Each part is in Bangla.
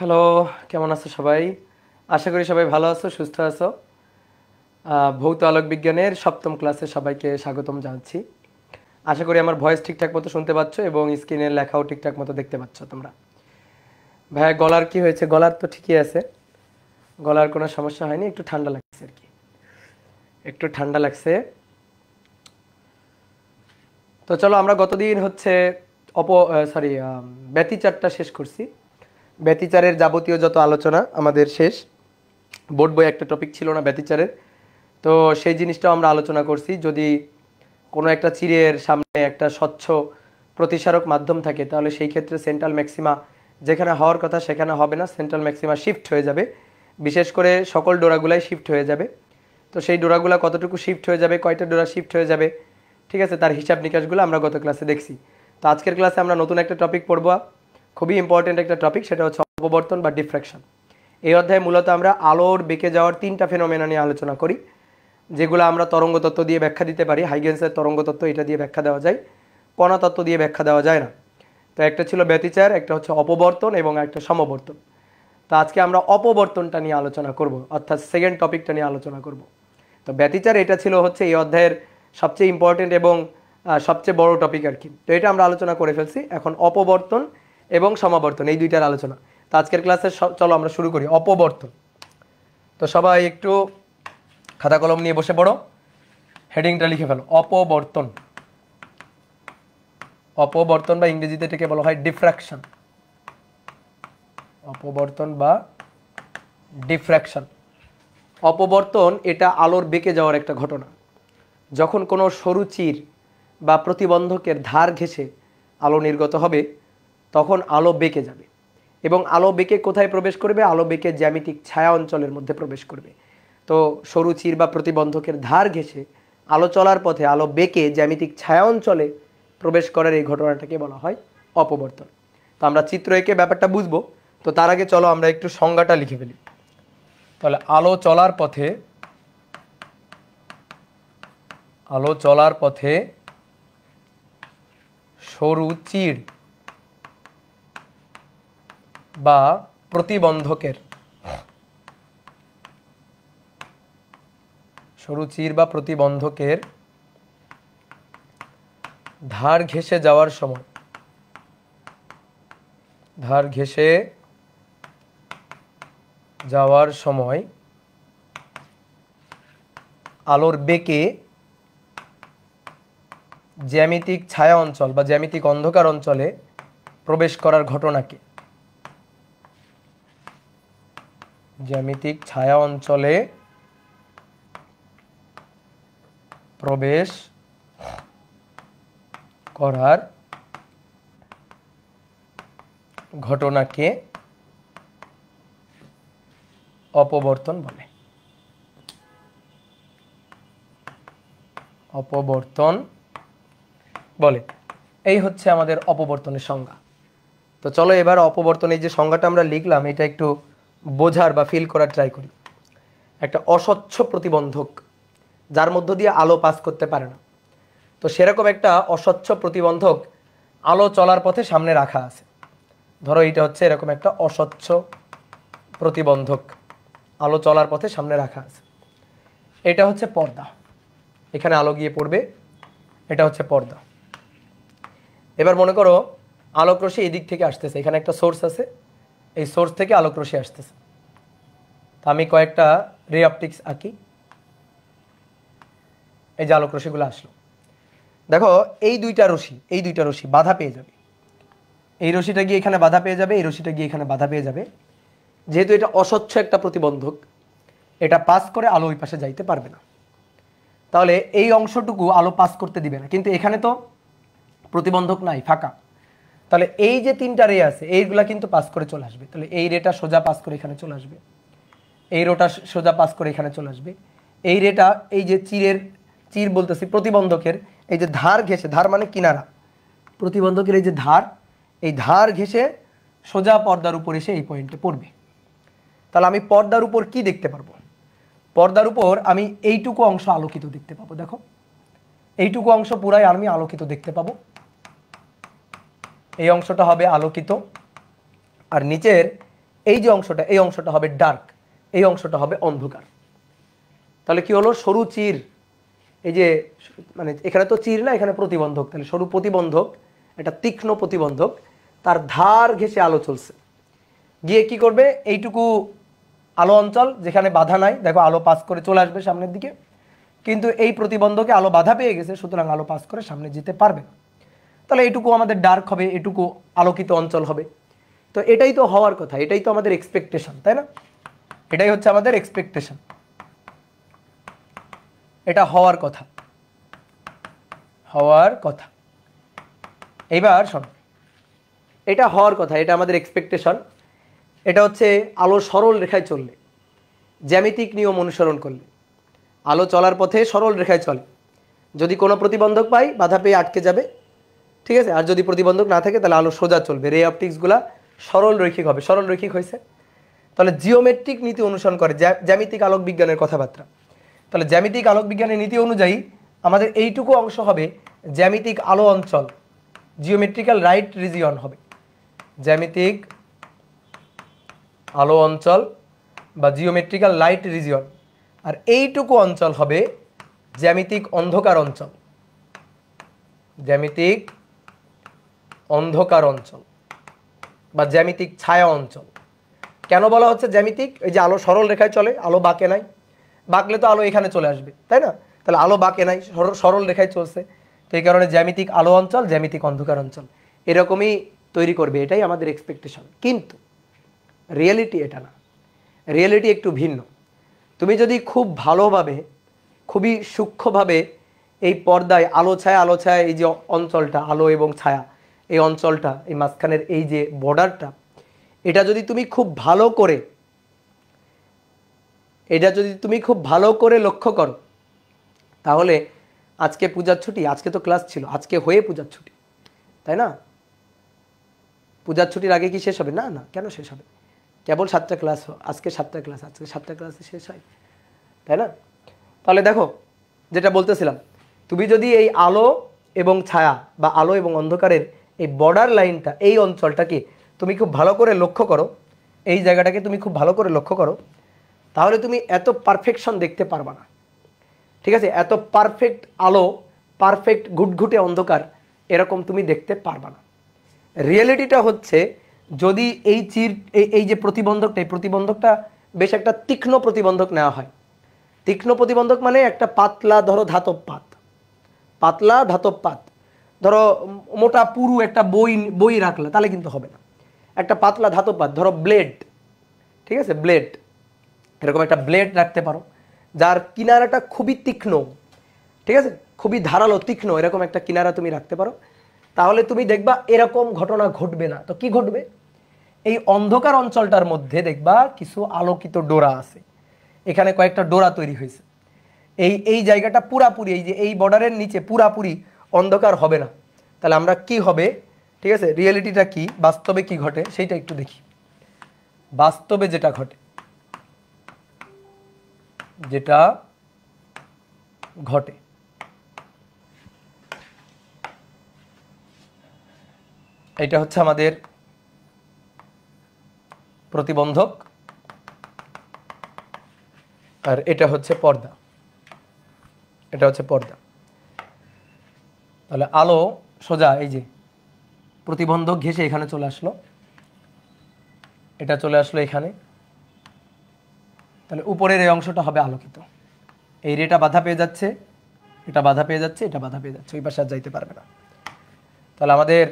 হ্যালো, কেমন আছো সবাই? আশা করি সবাই ভালো আছো, সুস্থ আছো। ভৌত আলোক বিজ্ঞানের সপ্তম ক্লাসে সবাইকে স্বাগতম জানাচ্ছি। আশা করি আমার ভয়েস ঠিকঠাক মতো শুনতে পাচ্ছ এবং স্ক্রিনের লেখাও ঠিকঠাক মতো দেখতে পাচ্ছ তোমরা। ভাইয়া গলার কি হয়েছে? গলার তো ঠিকই আছে, গলার কোনো সমস্যা হয়নি, একটু ঠান্ডা লাগছে আর কি, একটু ঠান্ডা লাগছে। তো চলো, আমরা গতদিন হচ্ছে ব্যতিচারটা শেষ করছি। ব্যতিচারের যাবতীয় যত আলোচনা আমাদের শেষ। বোর্ড বই একটা টপিক ছিল না ব্যতিচারের, তো সেই জিনিসটাও আমরা আলোচনা করছি। যদি কোনো একটা চিরের সামনে একটা স্বচ্ছ প্রতিসারক মাধ্যম থাকে, তাহলে সেই ক্ষেত্রে সেন্ট্রাল ম্যাক্সিমা যেখানে হওয়ার কথা সেখানে হবে না, সেন্ট্রাল ম্যাক্সিমা শিফট হয়ে যাবে। বিশেষ করে সকল ডোরাগুলাই শিফট হয়ে যাবে। তো সেই ডোরাগুলা কতটুকু শিফট হয়ে যাবে, কয়টা ডোরা শিফট হয়ে যাবে, ঠিক আছে, তার হিসাব নিকাশগুলো আমরা গত ক্লাসে দেখছি। তো আজকের ক্লাসে আমরা নতুন একটা টপিক পড়বো, খুবই ইম্পর্টেন্ট একটা টপিক, সেটা হচ্ছে অপবর্তন বা ডিফ্র্যাকশন। এই অধ্যায়ে মূলত আমরা আলোর বেঁকে যাওয়ার তিনটা ফেনোমেনা নিয়ে আলোচনা করি, যেগুলো আমরা তরঙ্গ তত্ত্ব দিয়ে ব্যাখ্যা দিতে পারি। হাইগেন্সের তরঙ্গ তত্ত্ব, এটা দিয়ে ব্যাখ্যা দেওয়া যায়, কণা তত্ত্ব দিয়ে ব্যাখ্যা দেওয়া যায় না। তো একটা ছিল ব্যতিচার, একটা হচ্ছে অপবর্তন এবং একটা সমবর্তন। তো আজকে আমরা অপবর্তনটা নিয়ে আলোচনা করব, অর্থাৎ সেকেন্ড টপিকটা নিয়ে আলোচনা করব। তো ব্যতিচার এটা ছিল হচ্ছে এই অধ্যায়ের সবচেয়ে ইম্পর্টেন্ট এবং সবচেয়ে বড় টপিক আর কি। তো এটা আমরা আলোচনা করে ফেলছি। এখন অপবর্তন এবং সমাবর্তন, এই দুইটার আলোচনা। তো আজকের ক্লাসে চলো আমরা শুরু করি অপবর্তন। তো সবাই একটু খাতা কলম নিয়ে বসে পড়ো, হেডিংটা লিখে ফেলো, অপবর্তন। অপবর্তন বা ইংরেজিতে এটাকে বলা হয় ডিফ্র্যাকশন। অপবর্তন বা ডিফ্র্যাকশন। অপবর্তন এটা আলোর বেঁকে যাওয়ার একটা ঘটনা। যখন কোনো সরু চির বা প্রতিবন্ধকের ধার ঘেঁষে আলো নির্গত হবে, তখন আলো বেঁকে যাবে এবং আলো বেঁকে কোথায় প্রবেশ করবে? আলো বেঁকে জ্যামিতিক ছায়া অঞ্চলের মধ্যে প্রবেশ করবে। তো সরু চির বা প্রতিবন্ধকের ধার ঘেঁষে আলো চলার পথে আলো বেঁকে জ্যামিতিক ছায়া অঞ্চলে প্রবেশ করার এই ঘটনাটাকে বলা হয় অপবর্তন। তো আমরা চিত্র এঁকে ব্যাপারটা বুঝবো। তো তার আগে চলো আমরা একটু সংজ্ঞাটা লিখে ফেলি। তাহলে আলো চলার পথে সরু চির বা প্রতিবন্ধকের ধার ঘেঁষে যাওয়ার সময় আলোর বেঁকে জ্যামিতিক ছায়া অঞ্চল বা জ্যামিতিক অন্ধকার অঞ্চলে প্রবেশ করার ঘটনাকে জ্যামিতিক ছায়া অঞ্চলে প্রবেশ করার ঘটনাকে অপবর্তন বলে। এই হচ্ছে আমাদের অপবর্তনের সংজ্ঞা। তো চলো এবার অপবর্তনের যে সংজ্ঞাটা আমরা লিখলাম, এটা একটু বোঝার বা ফিল করার ট্রাই করি। একটা অস্বচ্ছ প্রতিবন্ধক যার মধ্য দিয়ে আলো পাস করতে পারে না। তো সেরকম একটা অস্বচ্ছ প্রতিবন্ধক আলো চলার পথে সামনে রাখা আছে। ধরো এইটা হচ্ছে এরকম একটা অস্বচ্ছ প্রতিবন্ধক আলো চলার পথে সামনে রাখা আছে। এটা হচ্ছে পর্দা, এখানে আলো গিয়ে পড়বে, এটা হচ্ছে পর্দা। এবার মনে করো আলোক রশ্মি এই দিক থেকে আসতেছে, এখানে একটা সোর্স আছে, এই সোর্স থেকে আলোক রশ্মি আসতেছে। তা আমি কয়েকটা রে অপটিক্স আঁকি। এই যে আলোক রশ্মিগুলো আসলো, দেখো এই দুইটা রশ্মি বাধা পেয়ে যাবে। এই রশ্মিটা গিয়ে এখানে বাধা পেয়ে যাবে, এই রশ্মিটা গিয়ে এখানে বাধা পেয়ে যাবে। যেহেতু এটা অস্বচ্ছ একটা প্রতিবন্ধক, এটা পাস করে আলো ওই পাশে যাইতে পারবে না। তাহলে এই অংশটুকু আলো পাস করতে দিবে না, কিন্তু এখানে তো প্রতিবন্ধক নাই, ফাঁকা। তাহলে এই যে তিনটা রে আছে, এইগুলা কিন্তু পাস করে চলে আসবে। তাহলে এই রেটা সোজা পাস করে এখানে চলে আসবে, এই রোটা সোজা পাস করে এখানে চলে আসবে, এই রেটা এই যে চির বলতেছি প্রতিবন্ধকের এই যে ধার ঘেঁষে, ধার মানে কিনারা, প্রতিবন্ধকের এই যে ধার, এই ধার ঘেঁষে সোজা পর্দার উপর এসে এই পয়েন্টে পড়বে। তাহলে আমি পর্দার উপর কি দেখতে পারবো? পর্দার উপর আমি এইটুকু অংশ আলোকিত দেখতে পাবো। দেখো এইটুকু অংশ পুরাই আমি আলোকিত দেখতে পাবো, এই অংশটা হবে আলোকিত। আর নিচের এই যে অংশটা, এই অংশটা হবে ডার্ক, এই অংশটা হবে অন্ধকার। তাহলে কি হলো, সরু চির, এই যে মানে এখানে তো চির না, এখানে প্রতিবন্ধক, তাহলে সরু প্রতিবন্ধক, একটা তীক্ষ্ণ প্রতিবন্ধক, তার ধার ঘেঁষে আলো চলছে, গিয়ে কি করবে, এইটুকু আলো অঞ্চল যেখানে বাধা নাই, দেখো আলো পাস করে চলে আসবে সামনের দিকে, কিন্তু এই প্রতিবন্ধকে আলো বাধা পেয়ে গেছে, সুতরাং আলো পাস করে সামনে যেতে পারবে না। তাহলে এইটুকু আমাদের ডার্ক হবে, এটুকু আলোকিত অঞ্চল হবে। তো এটাই তো হওয়ার কথা, এটাই তো আমাদের এক্সপেকটেশন, তাই না? এটাই হচ্ছে আমাদের এক্সপেকটেশন, এটা হওয়ার কথা, হওয়ার কথা। এইবার শোনো, এটা হওয়ার কথা, এটা আমাদের এক্সপেকটেশন। এটা হচ্ছে আলো সরল রেখায় চললে, জ্যামিতিক নিয়ম অনুসরণ করলে আলো চলার পথে সরল রেখায় চলে। যদি কোনো প্রতিবন্ধক পাই, বাধা পেয়ে আটকে যাবে, ঠিক আছে? আর যদি প্রতিবন্ধক না থাকে তাহলে আলো সোজা চলবে, রে অপটিক্সগুলা সরল রৈখিক হবে। সরল রৈখিক হয়েছে, তাহলে জিওমেট্রিক নীতি অনুসরণ করে, জ্যামিতিক আলোক বিজ্ঞানের কথাবার্তা। তাহলে জ্যামিতিক আলোক বিজ্ঞানের নীতি অনুযায়ী আমাদের এইটুকু অংশ হবে জ্যামিতিক আলো অঞ্চল, জিওমেট্রিক্যাল রাইট রিজিয়ন হবে, জ্যামিতিক আলো অঞ্চল বা জিওমেট্রিক্যাল লাইট রিজিয়ন। আর এইটুকু অঞ্চল হবে জ্যামিতিক অন্ধকার অঞ্চল, জ্যামিতিক অন্ধকার অঞ্চল বা জ্যামিতিক ছায়া অঞ্চল। কেন বলা হচ্ছে জ্যামিতিক? এই যে আলো সরল রেখায় চলে, আলো বাঁকে নাই, বাঁকলে তো আলো এখানে চলে আসবে, তাই না? তাহলে আলো বাঁকে নাই, সরল রেখায় চলছে, তো এই কারণে জ্যামিতিক আলো অঞ্চল, জ্যামিতিক অন্ধকার অঞ্চল এরকমই তৈরি করবে, এটাই আমাদের এক্সপেকটেশন। কিন্তু রিয়েলিটি এটা না, রিয়েলিটি একটু ভিন্ন। তুমি যদি খুব ভালোভাবে, খুবই সূক্ষ্মভাবে এই পর্দায় আলো ছায়া এই যে অঞ্চলটা, আলো এবং ছায়া, এই অঞ্চলটা, এই মাঝখানের এই যে বর্ডারটা, এটা যদি তুমি খুব ভালো করে, এটা যদি তুমি খুব ভালো করে লক্ষ্য করো, তাহলে আজকে পূজার ছুটি, আজকে তো ক্লাস ছিল, আজকে হয়ে পূজার ছুটি, তাই না? পূজার ছুটির আগে কি শেষ হবে? না না, কেন শেষ হবে? কেবল 7টা ক্লাস, আজকে 7টা ক্লাস, আজকে 7টা ক্লাসে শেষ হয়, তাই না? তাহলে দেখো, যেটা বলতেছিলাম, তুমি যদি এই আলো এবং ছায়া বা আলো এবং অন্ধকারের এই বর্ডার লাইনটা, এই অঞ্চলটাকে তুমি খুব ভালো করে লক্ষ্য করো, এই জায়গাটাকে তুমি খুব ভালো করে লক্ষ্য করো, তাহলে তুমি এত পারফেকশন দেখতে পারবা না, ঠিক আছে? এত পারফেক্ট আলো, পারফেক্ট ঘুটঘুটে অন্ধকার এরকম তুমি দেখতে পারবা না। রিয়েলিটিটা হচ্ছে, যদি এই এই যে প্রতিবন্ধকটা, এই প্রতিবন্ধকটা বেশ একটা তীক্ষ্ণ প্রতিবন্ধক নেওয়া হয়। তীক্ষ্ণ প্রতিবন্ধক মানে একটা পাতলা, ধরো ধাতব পাত, পাতলা ধাতব পাত, ধরো মোটা পুরু একটা বই রাখলে তাহলে কিন্তু হবে না। একটা পাতলা ধাতব পাত, ধরো ব্লেড, ঠিক আছে? ব্লেড, এরকম একটা ব্লেড রাখতে পারো যার কিনারাটা খুবই তীক্ষ্ণ, ঠিক আছে? খুবই ধারালো, তীক্ষ্ণ, এরকম একটা কিনারা তুমি রাখতে পারো, তাহলে তুমি দেখবা এরকম ঘটনা ঘটবে না। তো কি ঘটবে? এই অন্ধকার অঞ্চলটার মধ্যে দেখবা কিছু আলোকিত ডোরা আছে, এখানে কয়েকটা ডোরা তৈরি হয়েছে। এই জায়গাটা পুরাপুরি, এই যে এই বর্ডারের নিচে পুরাপুরি অন্ধকার হবে না। তাহলে আমরা কি হবে, ঠিক আছে, রিয়েলিটিটা কি, বাস্তবে কি ঘটে সেইটা একটু দেখি। বাস্তবে যেটা ঘটে, যেটা ঘটে, এটা হচ্ছে আমাদের প্রতিবন্ধক, আর এটা হচ্ছে পর্দা, এটা হচ্ছে পর্দা। তাহলে আলো সোজা এই যে প্রতিবন্ধক ঘেঁষে এখানে চলে আসলো, এটা চলে আসলো এখানে, তাহলে উপরের এই অংশটা হবে আলোকিত, এই রেটা বাধা পেয়ে যাচ্ছে, এটা বাধা পেয়ে যাচ্ছে, এটা বাধা পেয়ে যাচ্ছে, ওই পাশে আর যাইতে পারবে না। তাহলে আমাদের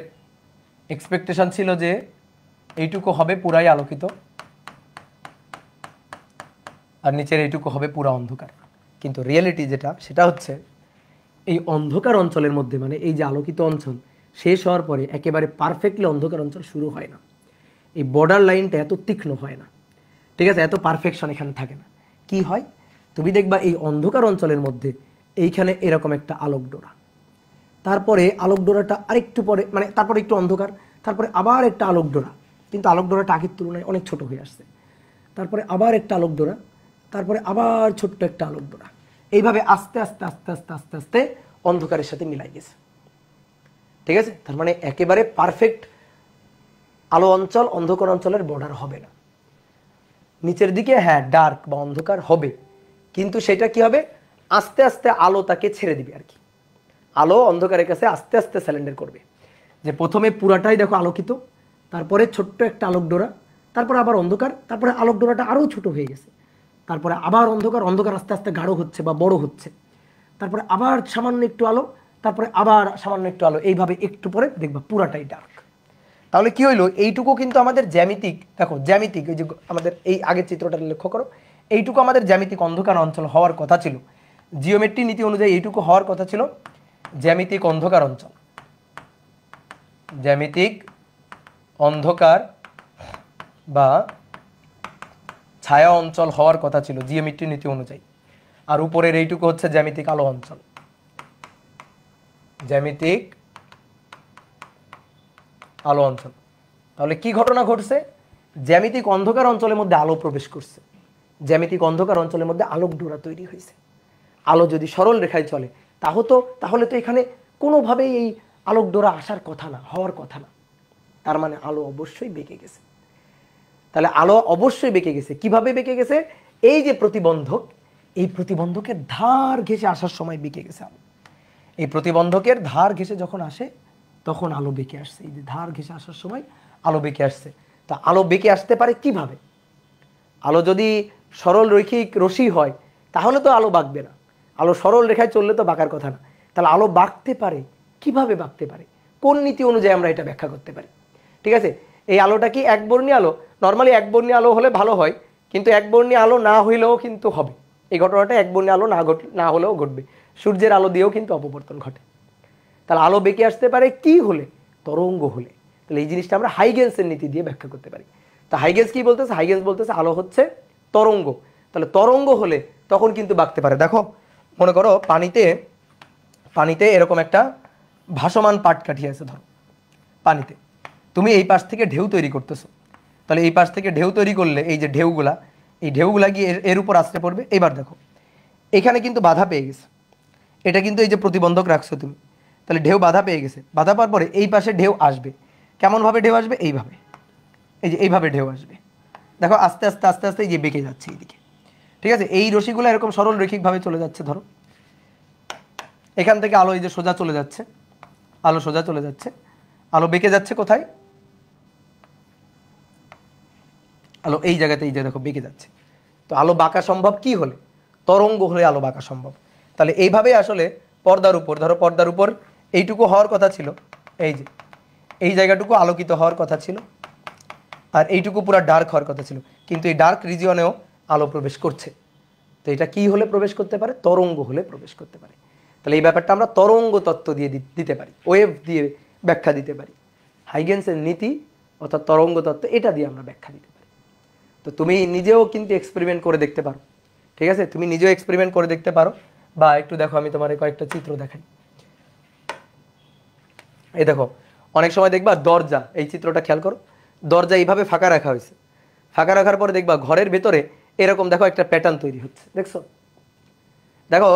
এক্সপেকটেশন ছিল যে এইটুকু হবে পুরাই আলোকিত, আর নিচের এইটুকু হবে পুরা অন্ধকার। কিন্তু রিয়েলিটি যেটা, সেটা হচ্ছে এই অন্ধকার অঞ্চলের মধ্যে, মানে এই যে আলোকিত অঞ্চল শেষ হওয়ার পরে একেবারে পারফেক্টলি অন্ধকার অঞ্চল শুরু হয় না। এই বর্ডার লাইনটা এত তীক্ষ্ণ হয় না, ঠিক আছে? এত পারফেকশন এখানে থাকে না। কি হয়, তুমি দেখবা এই অন্ধকার অঞ্চলের মধ্যে এইখানে এরকম একটা আলোক ডোরা, তারপরে আলোক ডোরাটা আরেকটু পরে, মানে তারপরে একটু অন্ধকার, তারপরে আবার একটা আলোক ডোরা, কিন্তু আলোক ডোরাটা আগের তুলনায় অনেক ছোট হয়ে আসছে, তারপরে আবার একটা আলোক ডোরা, তারপরে আবার ছোট্ট একটা আলোক ডোরা, এইভাবে আস্তে আস্তে আস্তে আস্তে আস্তে আস্তে অন্ধকারের সাথে মিলাই গেছে, ঠিক আছে? তার মানে একেবারে পারফেক্ট আলো অঞ্চল অন্ধকার অঞ্চলের বর্ডার হবে না। নিচের দিকে হ্যাঁ ডার্ক বা অন্ধকার হবে, কিন্তু সেটা কি হবে, আস্তে আস্তে আলো তাকে ছেড়ে দিবে আর কি। আলো অন্ধকারের কাছে আস্তে আস্তে স্যালেন্ডার করবে। যে প্রথমে পুরাটাই দেখো আলোকিত, তারপরে ছোট্ট একটা আলোক ডোরা, তারপরে আবার অন্ধকার, তারপরে আলোক ডোরাটা আরও ছোট হয়ে গেছে, তারপরে আবার অন্ধকার, অন্ধকার আস্তে আস্তে গাঢ় হচ্ছে বা বড় হচ্ছে, তারপরে আবার সামান্য একটু আলো, তারপরে আবার সামান্য একটু আলো, এইভাবে একটু পরে দেখবা পুরাটাই ডার্ক। তাহলে কি হইলো, এইটুকু কিন্তু আমাদের জ্যামিতিক, দেখো জ্যামিতিক, এই যে আমাদের এই আগের চিত্রটা লক্ষ্য করো, এইটুকু আমাদের জ্যামিতিক অন্ধকার অঞ্চল হওয়ার কথা ছিল, জিওমেট্রি নীতি অনুযায়ী এইটুকু হওয়ার কথা ছিল জ্যামিতিক অন্ধকার অঞ্চল, জ্যামিতিক অন্ধকার বা ছায়া অঞ্চল হওয়ার কথা ছিল জিওমেট্রি নীতি অনুযায়ী। আর উপরের এইটুকু হচ্ছে জ্যামিতিক আলো অঞ্চল, জ্যামিতিক আলো অঞ্চল। তাহলে কি ঘটনা ঘটছে, জ্যামিতিক অন্ধকার অঞ্চলের মধ্যে আলো প্রবেশ করছে, জ্যামিতিক অন্ধকার অঞ্চলের মধ্যে আলোক ডোরা তৈরি হয়েছে। আলো যদি সরল রেখায় চলে তাহলে তো এখানে কোনোভাবেই এই আলোক ডোরা আসার কথা না, হওয়ার কথা না, তার মানে আলো অবশ্যই বেঁকে গেছে। তাহলে আলো অবশ্যই বেঁকে গেছে, কিভাবে বেঁকে গেছে, এই যে প্রতিবন্ধক, এই প্রতিবন্ধকের ধার ঘেঁষে আসার সময় বেঁকে গেছে আলো। এই প্রতিবন্ধকের ধার ঘেঁষে যখন আসে তখন আলো বেঁকে আসছে, এই যে ধার ঘেঁষে আসার সময় আলো বেঁকে আসছে। তা আলো বেঁকে আসতে পারে কিভাবে, আলো যদি সরল রৈখিক রশ্মি হয় তাহলে তো আলো বাঁকবে না, আলো সরল রেখায় চললে তো বাঁকার কথা না। তাহলে আলো বাঁকতে পারে কিভাবে, বাঁকতে পারে কোন নীতি অনুযায়ী আমরা এটা ব্যাখ্যা করতে পারি। ঠিক আছে, এই আলোটা কি একবর্ণী আলো, নর্মালি একবর্ণী আলো হলে ভালো হয়, কিন্তু একবর্ণী আলো না হইলেও কিন্তু হবে, এই ঘটনাটা একবর্ণী আলো না হলেও ঘটবে, সূর্যের আলো দিয়েও কিন্তু অপবর্তন ঘটে। তাহলে আলো বেঁকে আসতে পারে কি হলে, তরঙ্গ হলে। তাহলে এই জিনিসটা আমরা হাইগেন্সের নীতি দিয়ে ব্যাখ্যা করতে পারি। তা হাইগেন্স কি বলতেছে, হাইগেন্স বলতেছে আলো হচ্ছে তরঙ্গ, তাহলে তরঙ্গ হলে তখন কিন্তু বাঁকতে পারে। দেখো মনে করো পানিতে এরকম একটা ভাসমান পাটকাঠি আছে, ধরো পানিতে তুমি এই পাশ থেকে ঢেউ তৈরি করতেছো, তাহলে এই পাশ থেকে ঢেউ তৈরি করলে এই যে ঢেউগুলা গিয়ে এর উপর আসতে পড়বে। এবার দেখো এখানে কিন্তু বাধা পেয়ে গেছে, এটা কিন্তু এই যে প্রতিবন্ধক রাখছো তুমি, তাহলে ঢেউ বাধা পেয়ে গেছে, বাধা পাওয়ার পরে এই পাশে ঢেউ আসবে, কেমনভাবে ঢেউ আসবে, এইভাবে, এই যে এইভাবে ঢেউ আসবে, দেখো আস্তে আস্তে আস্তে আস্তে এই যে বেঁকে যাচ্ছে এইদিকে। ঠিক আছে, এই রশিগুলো এরকম সরল রৈখিকভাবে চলে যাচ্ছে, ধরো এখান থেকে আলো এই যে সোজা চলে যাচ্ছে, আলো সোজা চলে যাচ্ছে, আলো বেঁকে যাচ্ছে কোথায়, আলো এই জায়গাতে, এই যে দেখো বেঁকে যাচ্ছে। তো আলো বাঁকা সম্ভব কি হলে, তরঙ্গ হলে আলো বাঁকা সম্ভব। তাহলে এইভাবেই আসলে পর্দার উপর, ধরো পর্দার উপর এইটুকু হওয়ার কথা ছিল, এই যে এই জায়গাটুকু আলোকিত হওয়ার কথা ছিল, আর এইটুকু পুরো ডার্ক হওয়ার কথা ছিল, কিন্তু এই ডার্ক রিজিয়নেও আলো প্রবেশ করছে। তো এটা কি হলে প্রবেশ করতে পারে, তরঙ্গ হলে প্রবেশ করতে পারে। তাহলে এই ব্যাপারটা আমরা তরঙ্গ তত্ত্ব দিয়ে দিতে পারি, ওয়েভ দিয়ে ব্যাখ্যা দিতে পারি, হাইগেন্সের নীতি অর্থাৎ তরঙ্গ তত্ত্ব, এটা দিয়ে আমরা ব্যাখ্যা দিতে পারি। তো তুমি নিজেও কিন্তু এক্সপেরিমেন্ট করে দেখতে পারো, ঠিক আছে, তুমি নিজেও এক্সপেরিমেন্ট করে দেখতে পারো। বা একটু দেখো আমি তোমার কয়েকটা চিত্র দেখাই। এই দেখো অনেক সময় দেখবা দরজা, এই চিত্রটা খেয়াল করো, দরজা এইভাবে ফাঁকা রাখা হয়েছে, ফাঁকা রাখার পরে দেখবা ঘরের ভেতরে এরকম দেখো একটা প্যাটার্ন তৈরি হচ্ছে, দেখছো, দেখো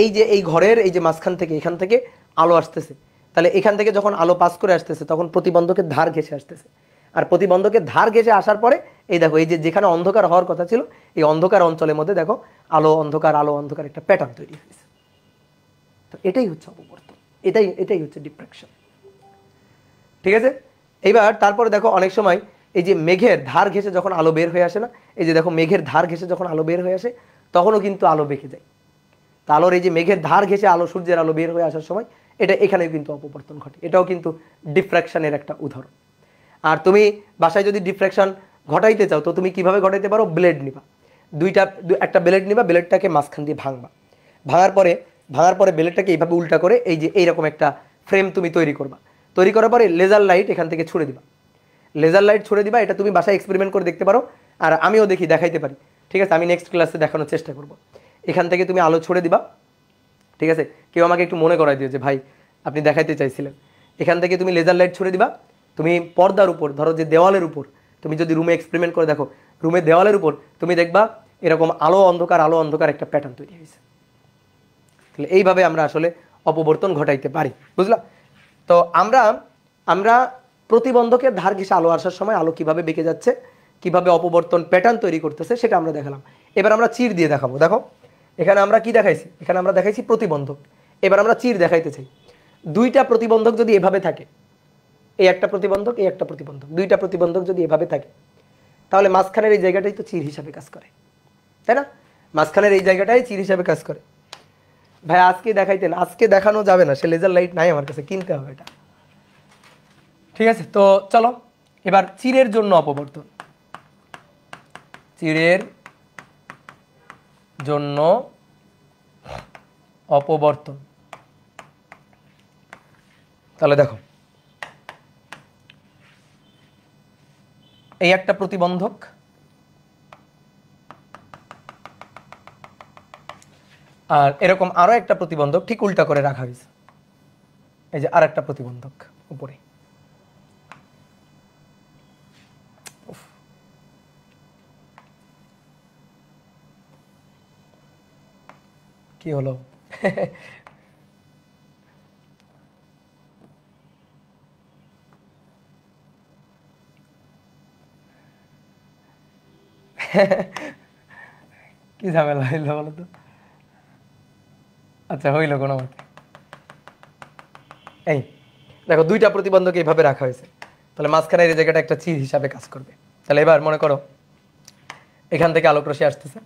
এই যে এই ঘরের এই যে মাঝখান থেকে এখান থেকে আলো আসতেছে, তাহলে এখান থেকে যখন আলো পাস করে আসতেছে তখন প্রতিবন্ধকের ধার ঘেঁষে আসতেছে, আর প্রতিবন্ধকের ধার ঘেঁষে আসার পরে এই দেখো এই যে যেখানে অন্ধকার হওয়ার কথা ছিল এই অন্ধকার অঞ্চলের মধ্যে দেখো আলো অন্ধকার একটা প্যাটার্ন তৈরি হয়েছে। তো এটাই হচ্ছে অপবর্তন, এটাই হচ্ছে ডিফ্রাকশন। ঠিক আছে, এইবার তারপরে দেখো অনেক সময় এই যে মেঘের ধার ঘেঁষে যখন আলো বের হয়ে আসে না, এই যে দেখো মেঘের ধার ঘেঁষে যখন আলো বের হয়ে আসে তখনও কিন্তু আলো বেঁকে যায়। তা আলোর এই যে মেঘের ধার ঘেঁষে সূর্যের আলো বের হয়ে আসার সময় এখানেও কিন্তু অপবর্তন ঘটে, এটাও কিন্তু ডিফ্রাকশনের একটা উদাহরণ। আর তুমি বাসায় যদি ডিফ্রাকশন ঘটাইতে চাও তো তুমি কিভাবে ঘটাইতে পারো, ব্লেড নিবা, একটা ব্লেড নিবা, ব্লেডটাকে মাঝখান দিয়ে ভাঙার পরে ব্লেডটাকে এইভাবে উল্টা করে এই যে এইরকম একটা ফ্রেম তুমি তৈরি করার পরে লেজার লাইট এখান থেকে ছুড়ে দিবা, এটা তুমি বাসায় এক্সপেরিমেন্ট করে দেখতে পারো, আর আমিও দেখাইতে পারি। ঠিক আছে, আমি নেক্সট ক্লাসে দেখানোর চেষ্টা করব। এখান থেকে তুমি আলো ছুড়ে দিবা, ঠিক আছে, কেউ আমাকে একটু মনে করাই দিও যে ভাই আপনি দেখাইতে চাইছিলেন। এখান থেকে তুমি লেজার লাইট ছুড়ে দিবা, তুমি পর্দার উপর, ধরো যে দেওয়ালের উপর, তুমি যদি রুমে এক্সপেরিমেন্ট করে দেখো, রুমের দেওয়ালের উপর তুমি দেখবা এরকম আলো অন্ধকার একটা প্যাটার্ন তৈরি হয়েছে। তাহলে এইভাবে আমরা আসলে অপবর্তন ঘটাইতে পারি, বুঝলা। তো আমরা প্রতিবন্ধকের ধার ঘেঁষে আলো আসার সময় আলো কিভাবে বেঁকে যাচ্ছে কিভাবে অপবর্তন প্যাটার্ন তৈরি করতেছে সেটা আমরা দেখালাম। এবার আমরা চির দিয়ে দেখাবো। দেখো এখানে আমরা কি দেখাইছি, এখানে আমরা দেখাইছি প্রতিবন্ধক। এবার আমরা চির দেখাইতে চাই। দুইটা প্রতিবন্ধক যদি এভাবে থাকে, এই একটা প্রতিবন্ধক, এই একটা প্রতিবন্ধক, দুইটা প্রতিবন্ধক যদি এভাবে থাকে, তাহলে মাঝখানের এই জায়গাটাই তো চির হিসাবে কাজ করে, তাই না? মাঝখানের এই জায়গাটাই চির হিসাবে কাজ করে। ভাই আজকে দেখাইতেন, আজকে দেখানো যাবে না, সে লেজার লাইট নাই আমার কাছে, কিনতে হবে এটা। ঠিক আছে, তো চলো এবার চিরের জন্য অপবর্তন, চিরের জন্য অপবর্তন। তাহলে দেখো এই একটা প্রতিবন্ধক, আর এরকম আরো একটা প্রতিবন্ধক ঠিক উল্টা করে রাখা হয়েছে। এই যে আর একটা প্রতিবন্ধক উপরে, কি হলো? কি ঝামেলা হইলো বলো তো? আচ্ছা হইলো কোনো মতে। এই দেখো দুইটা প্রতিবন্ধক এইভাবে রাখা হয়েছে, তাহলে মাঝখানের এই জায়গাটা একটা চির হিসাবে কাজ করবে। তাহলে এবার মনে করো এখান থেকে আলোক রশ্মি আসতেছে,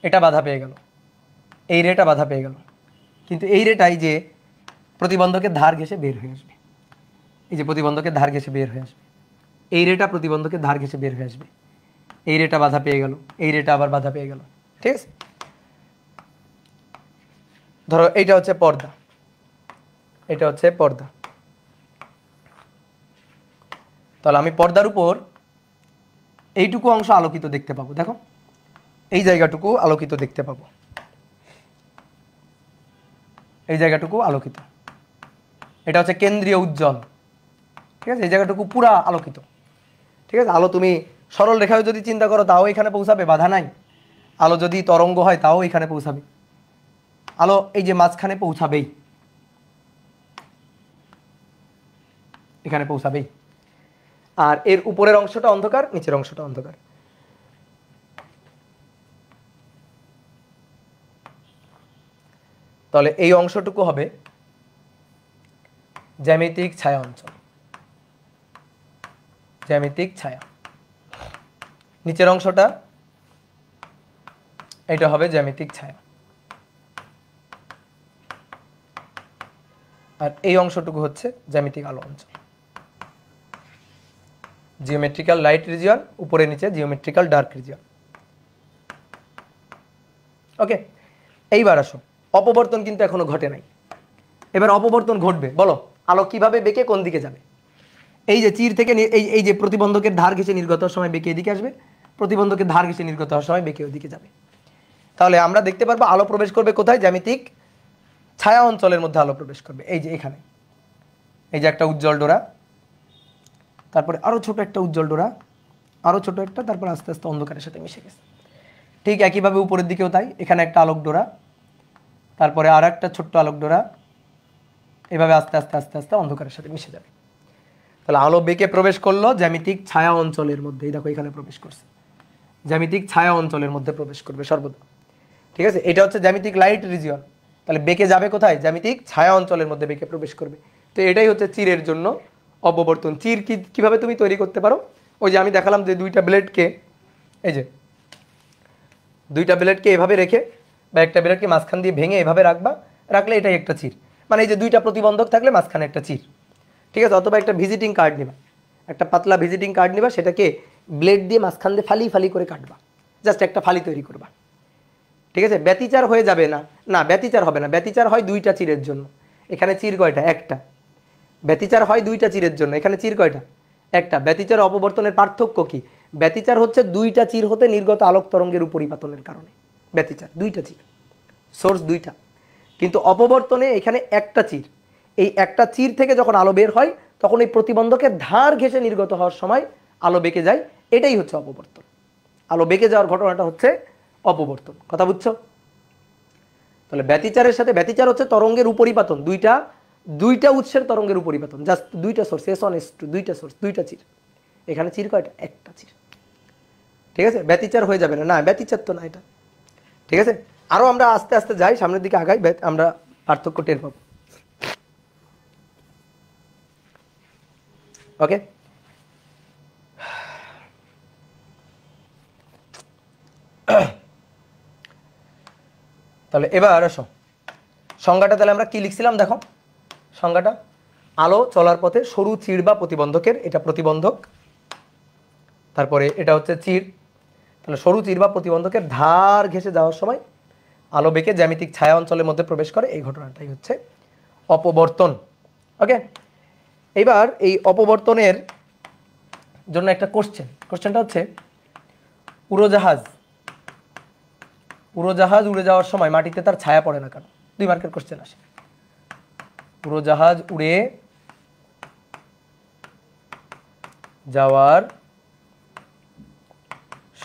এটা বাধা পেয়ে গেল, এই রেটা বাধা পেয়ে গেল, কিন্তু এই রেটাই যে প্রতিবন্ধকের ধার ঘেঁষে বের হয়ে আসবে, এই যে প্রতিবন্ধকের ধার ঘেঁষে বের হয়ে আসবে, এই রেটা প্রতিবন্ধকের ধার ঘেঁষে বের হয়ে আসবে, এই রেটা বাধা পেয়ে গেল, এই রেটা আবার বাধা পেয়ে গেল। ঠিক আছে, ধরো এইটা হচ্ছে পর্দা, এটা হচ্ছে পর্দা। তাহলে আমি পর্দার উপর এইটুকু অংশ আলোকিত দেখতে পাবো। দেখো এই জায়গাটুকু আলোকিত দেখতে পাবো, এই জায়গাটুকু আলোকিত, এটা হচ্ছে কেন্দ্রীয় উজ্জ্বল। ঠিক আছে, এই জায়গাটুকু পুরা আলোকিত। ঠিক আছে, আলো তুমি সরল রেখায় যদি চিন্তা করো তাও এখানে পৌঁছাবে, বাধা নাই। আলো যদি তরঙ্গ হয় তাও এখানে পৌঁছাবে, আলো এই যে মাঝখানে পৌঁছাবেই, এখানে পৌঁছাবেই। আর এর উপরের অংশটা অন্ধকার, নিচের অংশটা অন্ধকার। তাহলে এই অংশটুকু হবে জ্যামিতিক ছায়া অঞ্চল, জ্যামিতিক ছায়া। নিচের অংশটা এটা হবে জ্যামিতিক ছায়া, আর এই অংশটুকু হচ্ছে জ্যামিতিক আলো অঞ্চল, জিওমেট্রিক্যাল লাইট রিজিয়ন, উপরে নিচে জিওমেট্রিক্যাল ডার্ক রিজিয়ন। ওকে, এইবার আসো, অপবর্তন কিন্তু এখনো ঘটে নাই, এবার অপবর্তন ঘটবে। বলো আলো কিভাবে বেঁকে কোন দিকে যাবে? এই যে চির থেকে এই যে প্রতিবন্ধকের ধার ঘেঁষে নির্গত হওয়ার সময় বেঁকে এদিকে আসবে, প্রতিবন্ধকের ধার ঘেঁষে নির্গত হওয়ার সময় বেঁকে ওদিকে যাবে। তাহলে আমরা দেখতে পারবো আলো প্রবেশ করবে কোথায়? জ্যামিতিক ছায়া অঞ্চলের মধ্যে আলো প্রবেশ করবে। এই যে এখানে, এই যে একটা উজ্জ্বল ডোরা, তারপরে আরো ছোট একটা উজ্জ্বল ডোরা, আরো ছোট একটা, তারপর আস্তে আস্তে অন্ধকারের সাথে মিশে গেছে। ঠিক একইভাবে উপরের দিকেও তাই, এখানে একটা আলোক ডোরা, তারপরে আর একটা ছোট্ট আলোক ডোরা, এভাবে আস্তে আস্তে আস্তে আস্তে অন্ধকারের সাথে মিশে যাবে। তাহলে আলো বেঁকে প্রবেশ করলো জ্যামিতিক ছায়া অঞ্চলের মধ্যে, এই দেখো এখানে প্রবেশ করছে, জ্যামিতিক ছায়া অঞ্চলের মধ্যে প্রবেশ করবে সর্বদা। ঠিক আছে, এটা হচ্ছে জ্যামিতিক লাইট রিজিয়ন। তাহলে বেঁকে যাবে কোথায়? জ্যামিতিক ছায়া অঞ্চলের মধ্যে বেঁকে প্রবেশ করবে। তো এটাই হচ্ছে চিরের জন্য অপবর্তন। চির কিভাবে তুমি তৈরি করতে পারো? ওই যে আমি দেখালাম যে দুইটা ব্লেডকে, এই যে দুইটা ব্লেডকে এভাবে রেখে বা একটা ব্লেডকে মাঝখান দিয়ে ভেঙে এভাবে রাখবা, রাখলে এটাই একটা চির। মানে এই যে দুইটা প্রতিবন্ধক থাকলে মাঝখানে একটা চির। ঠিক আছে, অথবা একটা ভিজিটিং কার্ড নিবা, একটা পাতলা ভিজিটিং কার্ড নিবা, সেটাকে ব্লেড দিয়ে মাঝখান দিয়ে ফালি ফালি করে কাটবা, জাস্ট একটা ফালি তৈরি করবা। ঠিক আছে, ব্যতিচার হয়ে যাবে না, না ব্যতিচার হবে না, ব্যতিচার হয় দুইটা চিরের জন্য, এখানে চির কয়টা? একটা। ব্যতিচার হয় দুইটা চিরের জন্য, এখানে চির কয়টা? একটা। ব্যতিচার অপবর্তনের পার্থক্য কি? ব্যতিচার হচ্ছে দুইটা চির হতে নির্গত আলোক তরঙ্গের উপরিপাতনের কারণে ব্যতিচার, দুইটা চির, সোর্স দুইটা। কিন্তু অপবর্তনে এখানে একটা চির, এই একটা চির থেকে যখন আলো বের হয় তখন এই প্রতিবন্ধকের ধার ঘেঁষে নির্গত হওয়ার সময় আলো বেঁকে যায়, এটাই হচ্ছে অপবর্তন। আলো বেঁকে যাওয়ার ঘটনাটা হচ্ছে অপবর্তন। কথা বুঝছো? তাহলে ব্যতিচারের সাথে, ব্যতিচার হচ্ছে তরঙ্গের উপরিপাতন, দুইটা উৎসের তরঙ্গের উপরিপাতন, জাস্ট দুইটা সোর্স, S1 S2, দুইটা সোর্স, দুইটা চির। এখানে চির কয়টা? একটা চির। ঠিক আছে, ব্যতিচার হয়ে যাবে না, না ব্যতিচার তো না এটা। ঠিক আছে, আরো আমরা আস্তে আস্তে যাই, সামনের দিকে আগাই, আমরা পার্থক্য টের পাবো। ওকে, তাহলে এবার আসো সংজ্ঞাটা, তাহলে আমরা কি লিখছিলাম দেখো সংজ্ঞাটা, আলো চলার পথে সরু চিড় বা প্রতিবন্ধকের, এটা প্রতিবন্ধক, তারপরে এটা হচ্ছে চিড়, তাহলে সরু চিড় বা প্রতিবন্ধকের ধার ঘেঁষে যাওয়ার সময় আলো বেঁকে জ্যামিতিক ছায়া অঞ্চলের মধ্যে প্রবেশ করে, এই ঘটনাটাই হচ্ছে অপবর্তন। ওকে, এবার এই অপবর্তনের জন্য একটা কোশ্চেনটা হচ্ছে উড়োজাহাজ উড়ে যাওয়ার সময় মাটিতে তার ছায়া পড়ে না কেন? 2 মার্কের কোশ্চেন আসে। উড়োজাহাজ উড়ে যাওয়ার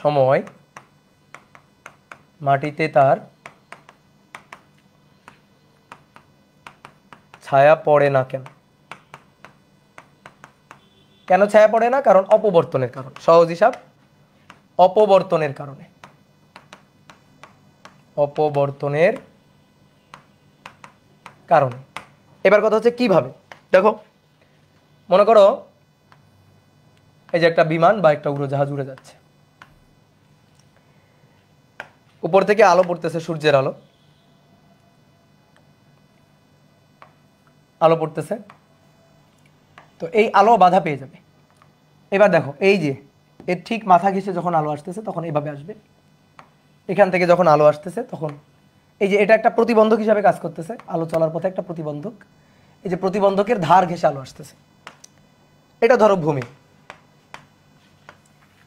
সময় মাটিতে তার ছায়া পড়ে না কেন? কেন ছায়া পড়ে না? কারণ অপবর্তনের কারণ। সহজ হিসাব, অপবর্তনের কারণে। অপবর্তনের কারণে। এবার কথা হচ্ছে কিভাবে, দেখো মনে করো এই যে একটা বিমান বা একটা উড়োজাহাজ উড়ে যাচ্ছে, উপর থেকে আলো পড়তেছে, সূর্যের আলো পড়তেছে, তো এই আলো বাধা পেয়ে যাবে। এবার দেখো এই যে এর ঠিক মাথা ঘেঁষে যখন আলো আসতেছে তখন এইভাবে আসবে, এখান থেকে যখন আলো আসতেছে তখন এই যে এটা একটা প্রতিবন্ধক হিসাবে কাজ করতেছে, আলো চলার পথে একটা প্রতিবন্ধক, এই যে প্রতিবন্ধকের ধার ঘেঁষে আলো আসতেছে, এটা ধরো ভূমি,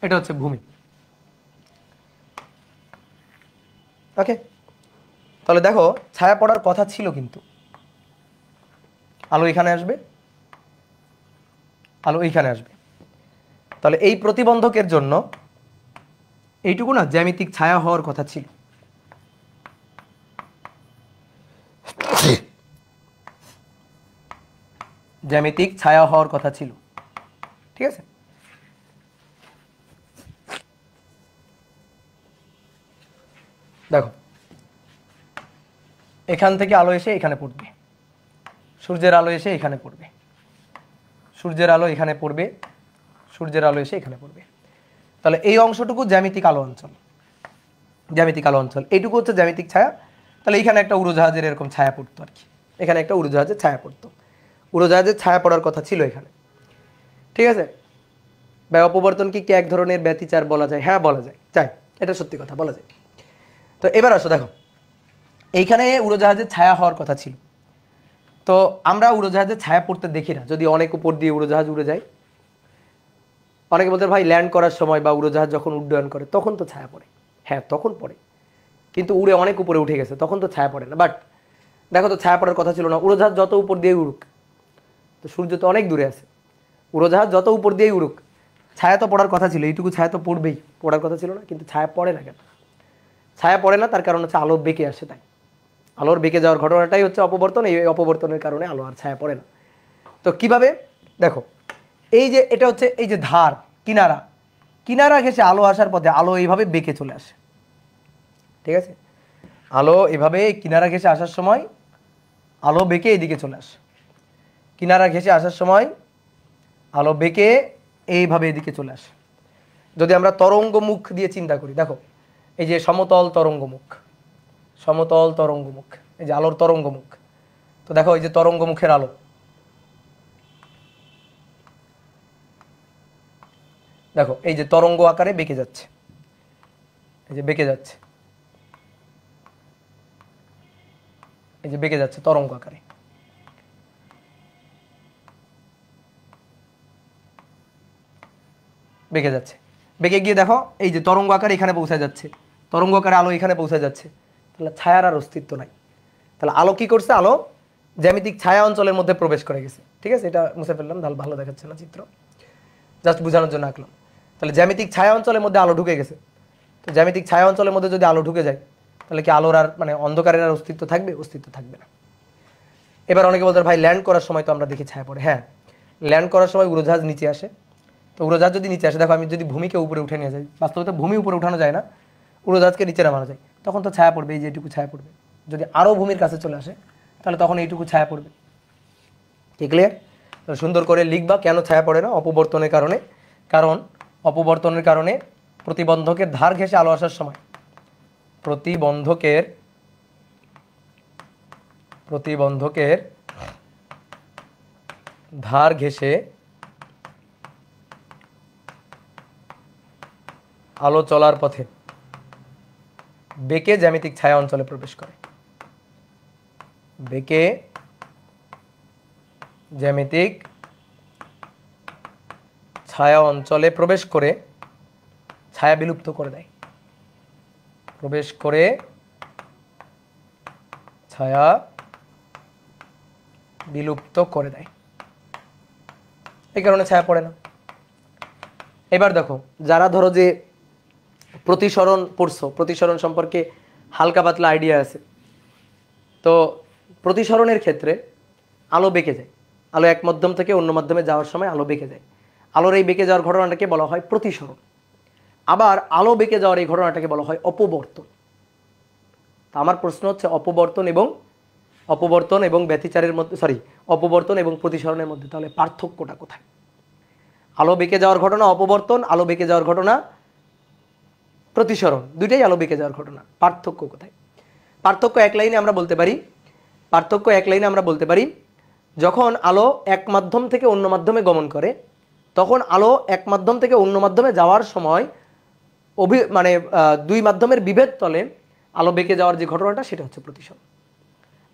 এটা হচ্ছে ভূমি। ওকে, তাহলে দেখো ছায়া পড়ার কথা ছিল, কিন্তু আলো এখানে আসবে, আলো এইখানে আসবে, তাহলে এই প্রতিবন্ধকের জন্য এইটুকু না জ্যামিতিক ছায়া হওয়ার কথা ছিল। জ্যামিতিক ছায়া হওয়ার কথা ছিল, ঠিক আছে। দেখো এখান থেকে আলো এসে এখানে পড়বে, সূর্যের আলো এসে এখানে পড়বে, সূর্যের আলো এখানে পড়বে, সূর্যের আলো এসে এখানে পড়বে, তাহলে এই অংশটুকু জ্যামিতিক আলো অঞ্চল, জ্যামিতিক আলো অঞ্চল, এইটুকু হচ্ছে জ্যামিতিক ছায়া। তাহলে এখানে একটা উড়োজাহাজের এরকম ছায়া পড়তো আর কি, এখানে একটা উড়োজাহাজের ছায়া পড়তো, উড়োজাহাজের ছায়া পড়ার কথা ছিল এখানে, ঠিক আছে। বা অপবর্তনকে কি এক ধরনের ব্যতিচার বলা যায়? হ্যাঁ বলা যায়, এটা সত্যি কথা, বলা যায়। তো এবার আসো দেখো এইখানে উড়োজাহাজের ছায়া হওয়ার কথা ছিল, তো আমরা উড়োজাহাজের ছায়া পড়তে দেখি না, যদি অনেক উপর দিয়ে উড়োজাহাজ উড়ে যায়। অনেকে বলতে ভাই ল্যান্ড করার সময় বা উড়োজাহাজ যখন উড্ডয়ন করে তখন তো ছায়া পড়ে, হ্যাঁ তখন পড়ে, কিন্তু উড়ে অনেক উপরে উঠে গেছে তখন তো ছায়া পড়ে না। বাট দেখো তো ছায়া পড়ার কথা ছিল না, উড়োজাহাজ যত উপর দিয়ে উড়ুক, তো সূর্য তো অনেক দূরে আছে, উড়োজাহাজ যত উপর দিয়েই উড়ুক ছায়া তো পড়ার কথা ছিল, এইটুকু ছায়া তো পড়বেই, পড়ার কথা ছিল না, কিন্তু ছায়া পড়ে না কেন? ছায়া পড়ে না তার কারণ হচ্ছে আলো বেঁকে আসে, তাই আলোর বেঁকে যাওয়ার ঘটনাটাই হচ্ছে অপবর্তন, এই অপবর্তনের কারণে আলো আর ছায়া পড়ে না। তো কিভাবে দেখো, এই যে এটা হচ্ছে এই যে ধার, কিনারা ঘেঁষে আলো আসার পথে আলো এইভাবে বেঁকে চলে আসে, ঠিক আছে। আলো এভাবে কিনারা ঘেঁষে আসার সময় আলো বেঁকে এইদিকে চলে আসে, কিনারা ঘেঁষে আসার সময় আলো বেঁকে এইভাবে এদিকে চলে আসে। যদি আমরা তরঙ্গ মুখ দিয়ে চিন্তা করি, দেখো এই যে সমতল তরঙ্গ মুখ, সমতল তরঙ্গ মুখ, এই যে আলোর তরঙ্গ মুখ, তো দেখো এই যে তরঙ্গ মুখের আলো, দেখো এই যে তরঙ্গ আকারে বেঁকে যাচ্ছে, এই যে বেঁকে যাচ্ছে, এই যে বেঁকে যাচ্ছে তরঙ্গ আকারে, বেঁকে যাচ্ছে, বেঁকে গিয়ে দেখো এই যে তরঙ্গ আকারে এখানে পৌঁছে যাচ্ছে, তরঙ্গ আকারে আলো এখানে পৌঁছে যাচ্ছে, তাহলে ছায়ার আর অস্তিত্ব নাই। তাহলে আলো কি করছে? আলো জ্যামিতিক ছায়া অঞ্চলের মধ্যে প্রবেশ করে গেছে, ঠিক আছে। এটা মুছে ফেললাম, ভালো দেখাচ্ছে না চিত্র, জাস্ট বোঝানোর জন্য আঁকলাম। তাহলে জ্যামিতিক ছায়া অঞ্চলের মধ্যে আলো ঢুকে গেছে, তো জ্যামিতিক ছায়া অঞ্চলের মধ্যে যদি আলো ঢুকে যায় তাহলে কি আলোর আর মানে অন্ধকারের আর অস্তিত্ব থাকবে? অস্তিত্ব থাকবে না। এবার অনেকে বলতে ভাই ল্যান্ড করার সময় তো আমরা দেখি ছায়া পড়ে, হ্যাঁ ল্যান্ড করার সময় উড়োজাহাজ নিচে আসে, তো উড়োজাহাজ যদি নিচে আসে, দেখো আমি যদি ভূমিকে উপরে উঠে নিয়ে যাই, বাস্তবে তো ভূমি উপরে উঠানো যায় না, উড়োজাহাজকে নিচে নামানো যায়, তখন তো ছায়া পড়বে, এই যে এইটুকু ছায়া পড়বে। যদি আরও ভূমির কাছে চলে আসে তাহলে তখন এইটুকু ছায়া পড়বে। ঠিক ক্লিয়ার? সুন্দর করে লিখবা কেন ছায়া পড়ে না? অপবর্তনের কারণে। কারণ অপবর্তনের কারণে প্রতিবন্ধকের ধার ঘেঁষে আলো আসার সময় প্রতিবন্ধকের ধার ঘেঁষে আলো চলার পথে বেঁকে জ্যামিতিক ছায়া অঞ্চলে প্রবেশ করে। বেঁকে জ্যামিতিক ছায়া অঞ্চলে প্রবেশ করে ছায়া বিলুপ্ত করে দেয়। প্রবেশ করে ছায়া বিলুপ্ত করে দেয়, এই কারণে ছায়া পড়ে না। এবার দেখো, যারা ধরো যে প্রতিসরণ পড়ছো, প্রতিসরণ সম্পর্কে হালকা পাতলা আইডিয়া আছে, তো প্রতিসরণের ক্ষেত্রে আলো বেঁকে যায়। আলো এক মাধ্যম থেকে অন্য মাধ্যমে যাওয়ার সময় আলো বেঁকে যায়। আলোর এই বেঁকে যাওয়ার ঘটনাটাকে বলা হয় প্রতিসরণ। আবার আলো বেঁকে যাওয়ার এই ঘটনাটাকে বলা হয় অপবর্তন। তা আমার প্রশ্ন হচ্ছে, অপবর্তন এবং ব্যতিচারের মধ্যে, অপবর্তন এবং প্রতিসরণের মধ্যে তাহলে পার্থক্যটা কোথায়? আলো বেঁকে যাওয়ার ঘটনা অপবর্তন, আলো বেঁকে যাওয়ার ঘটনা প্রতিসরণ, দুইটাই আলো বেঁকে যাওয়ার ঘটনা। পার্থক্য কোথায়? পার্থক্য এক লাইনে আমরা বলতে পারি, যখন আলো এক মাধ্যম থেকে অন্য মাধ্যমে গমন করে, তখন আলো এক মাধ্যম থেকে অন্য মাধ্যমে যাওয়ার সময় দুই মাধ্যমের বিভেদ তলে আলো বেঁকে যাওয়ার যে ঘটনাটা, সেটা হচ্ছে প্রতিসরণ।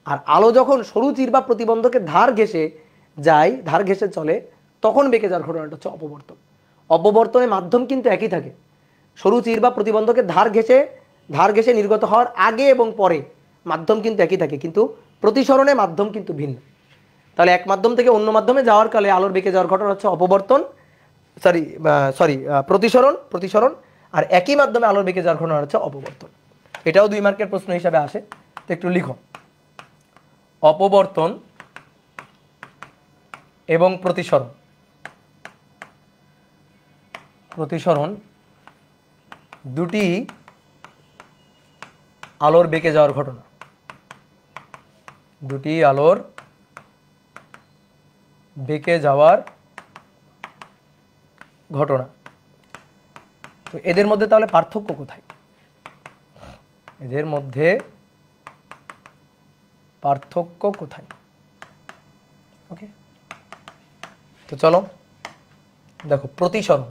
আর আলো যখন সরু চির বা প্রতিবন্ধকের ধার ঘেঁষে চলে, তখন বেঁকে যাওয়ার ঘটনাটা হচ্ছে অপবর্তন। অপবর্তনের মাধ্যম কিন্তু একই থাকে। সরু চির বা প্রতিবন্ধকের ধার ঘেঁষে নির্গত হওয়ার আগে এবং পরে মাধ্যম কিন্তু একই থাকে, কিন্তু প্রতিসরণের মাধ্যম কিন্তু ভিন্ন। তাহলে এক মাধ্যম থেকে অন্য মাধ্যমে যাওয়ার কালে আলোর বেঁকে যাওয়ার ঘটনা হচ্ছে প্রতিসরণ, আর একই মাধ্যমে আলোর বেঁকে যাওয়ার ঘটনা হচ্ছে অপবর্তন। এটাও 2 মার্কের প্রশ্ন হিসাবে আসে, তো একটু লিখো। অপবর্তন এবং প্রতিসরণ দুটি আলোর বেঁকে যাওয়ার ঘটনা। তো এদের মধ্যে তাহলে পার্থক্য কোথায়? ওকে, তো চলো দেখো। প্রতিসরণ,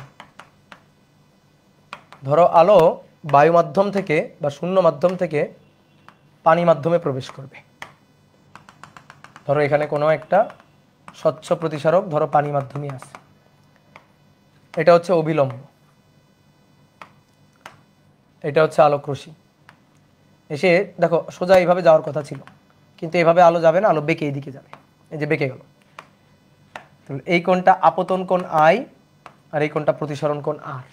ধরো আলো বায়ু মাধ্যম থেকে বা শূন্য মাধ্যম থেকে পানি মাধ্যমে প্রবেশ করবে। ধরো এখানে কোনো একটা স্বচ্ছ প্রতিসারক, ধরো পানি মাধ্যমে আছে, এটা হচ্ছে অভিলম্ব, এটা হচ্ছে আলোক রশ্মি। এসে দেখো সোজা এইভাবে যাওয়ার কথা ছিল, কিন্তু এভাবে আলো যাবে না, আলো বেঁকে এইদিকে যাবে, এই যে বেঁকে গেল। এই কোণটা আপতন কোণ আই, আর এই কোণটা প্রতিসরণ কোণ আর।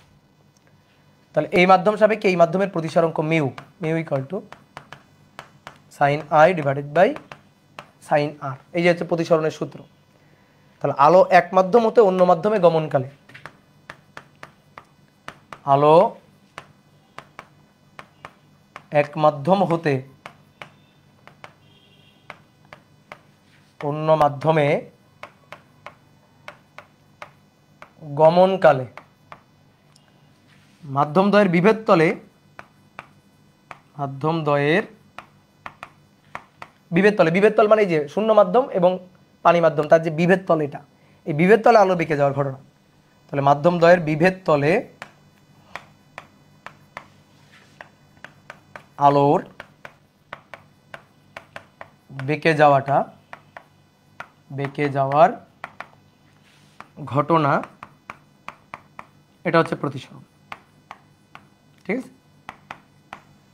তাহলে এই মাধ্যম সাপেক্ষে এই মাধ্যমের প্রতিসরণ কোণ mu equal to sine i divided by sine r. এই যে হচ্ছে প্রতিসরণের সূত্র। তাহলে আলো এক মাধ্যম হতে অন্য মাধ্যমে গমনকালে, আলো এক মাধ্যম হতে অন্য মাধ্যমে গমনকালে মাধ্যমদ্বয়ের বিভেদ তলে, বিভেদ তল মানে এই যে শূন্য মাধ্যম এবং পানি মাধ্যম, তার যে বিভেদ তল, এটা এই বিভেদ তলে আলো বেঁকে যাওয়ার ঘটনা। তাহলে মাধ্যমদ্বয়ের বিভেদ তলে আলোর বেঁকে যাওয়ার ঘটনা, এটা হচ্ছে প্রতিসরণ। ঠিক আছে?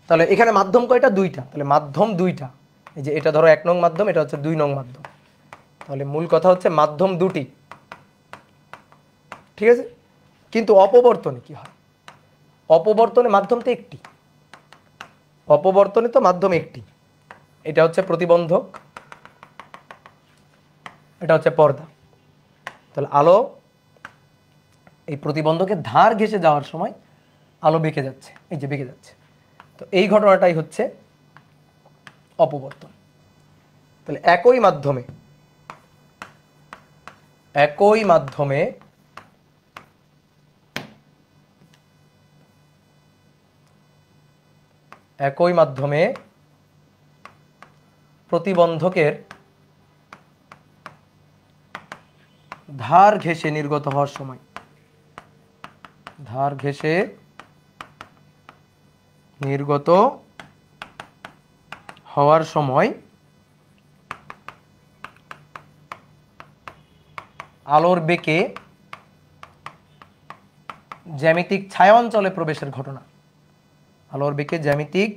তাহলে এখানে মাধ্যম কয়টা? 2টা। তাহলে মাধ্যম 2টা, এই যে এটা ধরো 1 নং মাধ্যম, এটা হচ্ছে 2 নং মাধ্যম। তাহলে মূল কথা হচ্ছে মাধ্যম 2টি। ঠিক আছে? কিন্তু অপবর্তনে কি হয়? অপবর্তনে মাধ্যম তো একটি, মাধ্যম একটি। এটা হচ্ছে প্রতিবন্ধক, এটা হচ্ছে পর্দা। তাহলে আলো এই প্রতিবন্ধকের ধার ঘেঁষে যাওয়ার সময় আলো বেঁকে যাচ্ছে, এই যে বেঁকে যাচ্ছে। তো এই ঘটনাটাই হচ্ছে অপবর্তন। তাহলে একই মাধ্যমে প্রতিবন্ধকের ধার ঘেঁষে নির্গত হওয়ার সময় আলোর বেঁকে জ্যামিতিক ছায়া অঞ্চলে প্রবেশের ঘটনা, আলোর বেঁকে জ্যামিতিক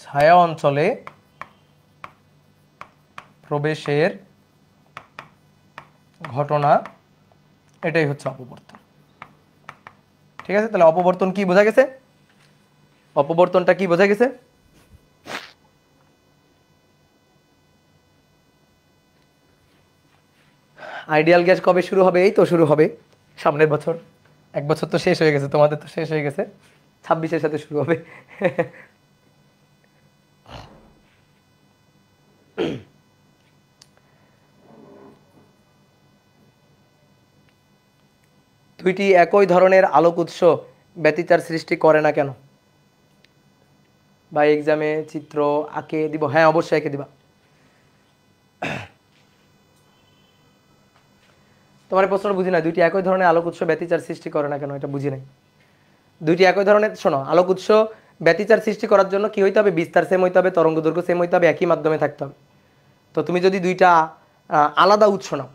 ছায়া অঞ্চলে প্রবেশের ঘটনা, এটাই হচ্ছে অপবর্তন। ঠিক আছে, তাহলে অপবর্তন কি বোঝা গেছে? অপবর্তনটা কি বোঝা গেছে? আইডিয়াল গ্যাস কবে শুরু হবে? এই তো শুরু হবে সামনের বছর। 1 বছর তো শেষ হয়ে গেছে, তোমাদের তো শেষ হয়ে গেছে, 26-এর সাথে শুরু হবে। দুইটি একই ধরনের আলোক উৎস ব্যতিচার সৃষ্টি করে না কেন? বা এক্সামে চিত্র আঁকে দিব? হ্যাঁ, অবশ্যই এঁকে দিবা। তোমার প্রশ্নটা বুঝি না, দুইটি একই ধরনের আলোক উৎস ব্যতিচার সৃষ্টি করে না কেন, এটা বুঝি নাই। দুইটি একই ধরনের, শোনো, আলোক উৎস ব্যতিচার সৃষ্টি করার জন্য কি হইতে হবে? বিস্তার সেম হইতে হবে, তরঙ্গ দৈর্ঘ্য সেম হইতে হবে, একই মাধ্যমে থাকতে হবে। তো তুমি যদি দুইটা আলাদা উৎস নাও,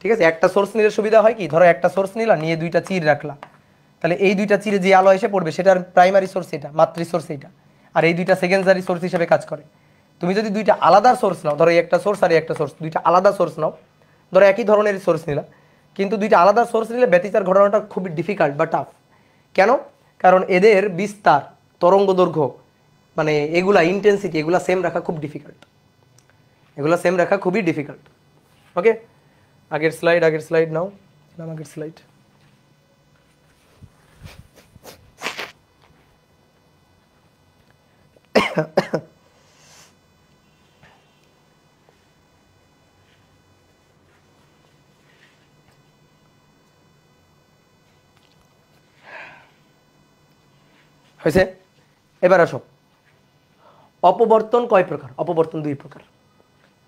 ঠিক আছে, একটা সোর্স নিলে সুবিধা হয় কি, ধরো একটা সোর্স নিলা, নিয়ে দুইটা চির রাখলা, তাহলে এই দুইটা চিরে যে আলো এসে পড়বে সেটার প্রাইমারি সোর্স এটা, মাতৃ সোর্স এইটা, আর এই দুইটা সেকেন্ডারি সোর্স হিসেবে কাজ করে। তুমি যদি দুইটা আলাদা সোর্স নাও, ধরো এই একটা সোর্স আর এই একটা সোর্স, দুইটা আলাদা সোর্স নাও, ধরো একই ধরনের সোর্স নিলা, কিন্তু দুইটা আলাদা সোর্স নিলে ব্যতিচার ঘটনাটা খুবই ডিফিকাল্ট বা টাফ। কেন? কারণ এদের বিস্তার, তরঙ্গ দৈর্ঘ্য, মানে এগুলা ইন্টেন্সিটি, এগুলা সেম রাখা খুব ডিফিকাল্ট, খুবই ডিফিকাল্ট। ওকে, আগের স্লাইড নাও, আগের স্লাইড। হয়েছে? এবার আসো, অপবর্তন কয় প্রকার? অপবর্তন 2 প্রকার।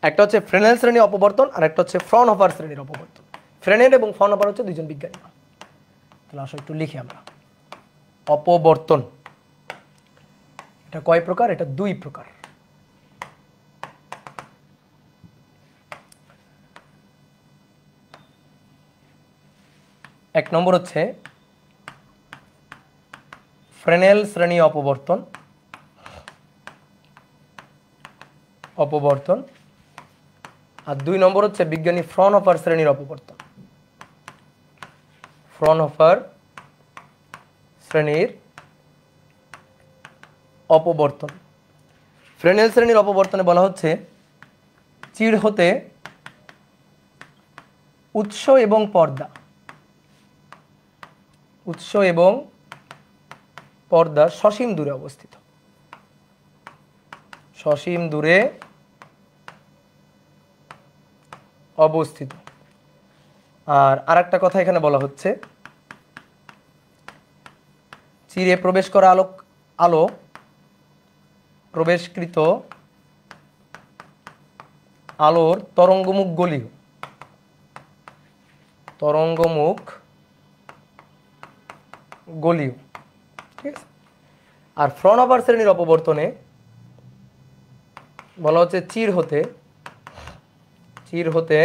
একটা হচ্ছে ফ্রেনেল শ্রেণী অপবর্তন, আর একটা হচ্ছে ফ্রনহোফার শ্রেণীর অপবর্তন। ফ্রেনেল এবং ফ্রনহোফার হচ্ছে দুইজন বিজ্ঞানী। তাহলে আসো একটু লিখি আমরা। অপবর্তন এটা কয় প্রকার? এটা 2 প্রকার। এক নম্বর হচ্ছে ফ্রেনেল শ্রেণী অপবর্তন, আর 2 নম্বর হচ্ছে বিজ্ঞানী ফ্রনহোফার শ্রেণীর অপবর্তন। ফ্রনহোফার শ্রেণীর অপবর্তন। ফ্রেনেল শ্রেণীর অপবর্তনে বলা হচ্ছে চির হতে উৎস এবং পর্দা সসীম দূরে অবস্থিত। আর আরেকটা কথা এখানে বলা হচ্ছে, চিরে প্রবেশ করা আলো প্রবেশকৃত আলোর তরঙ্গমুখ গলীয়, ঠিক আছে। আর ফ্রনহোফার শ্রেণীর অপবর্তনে বলা হচ্ছে চির হতে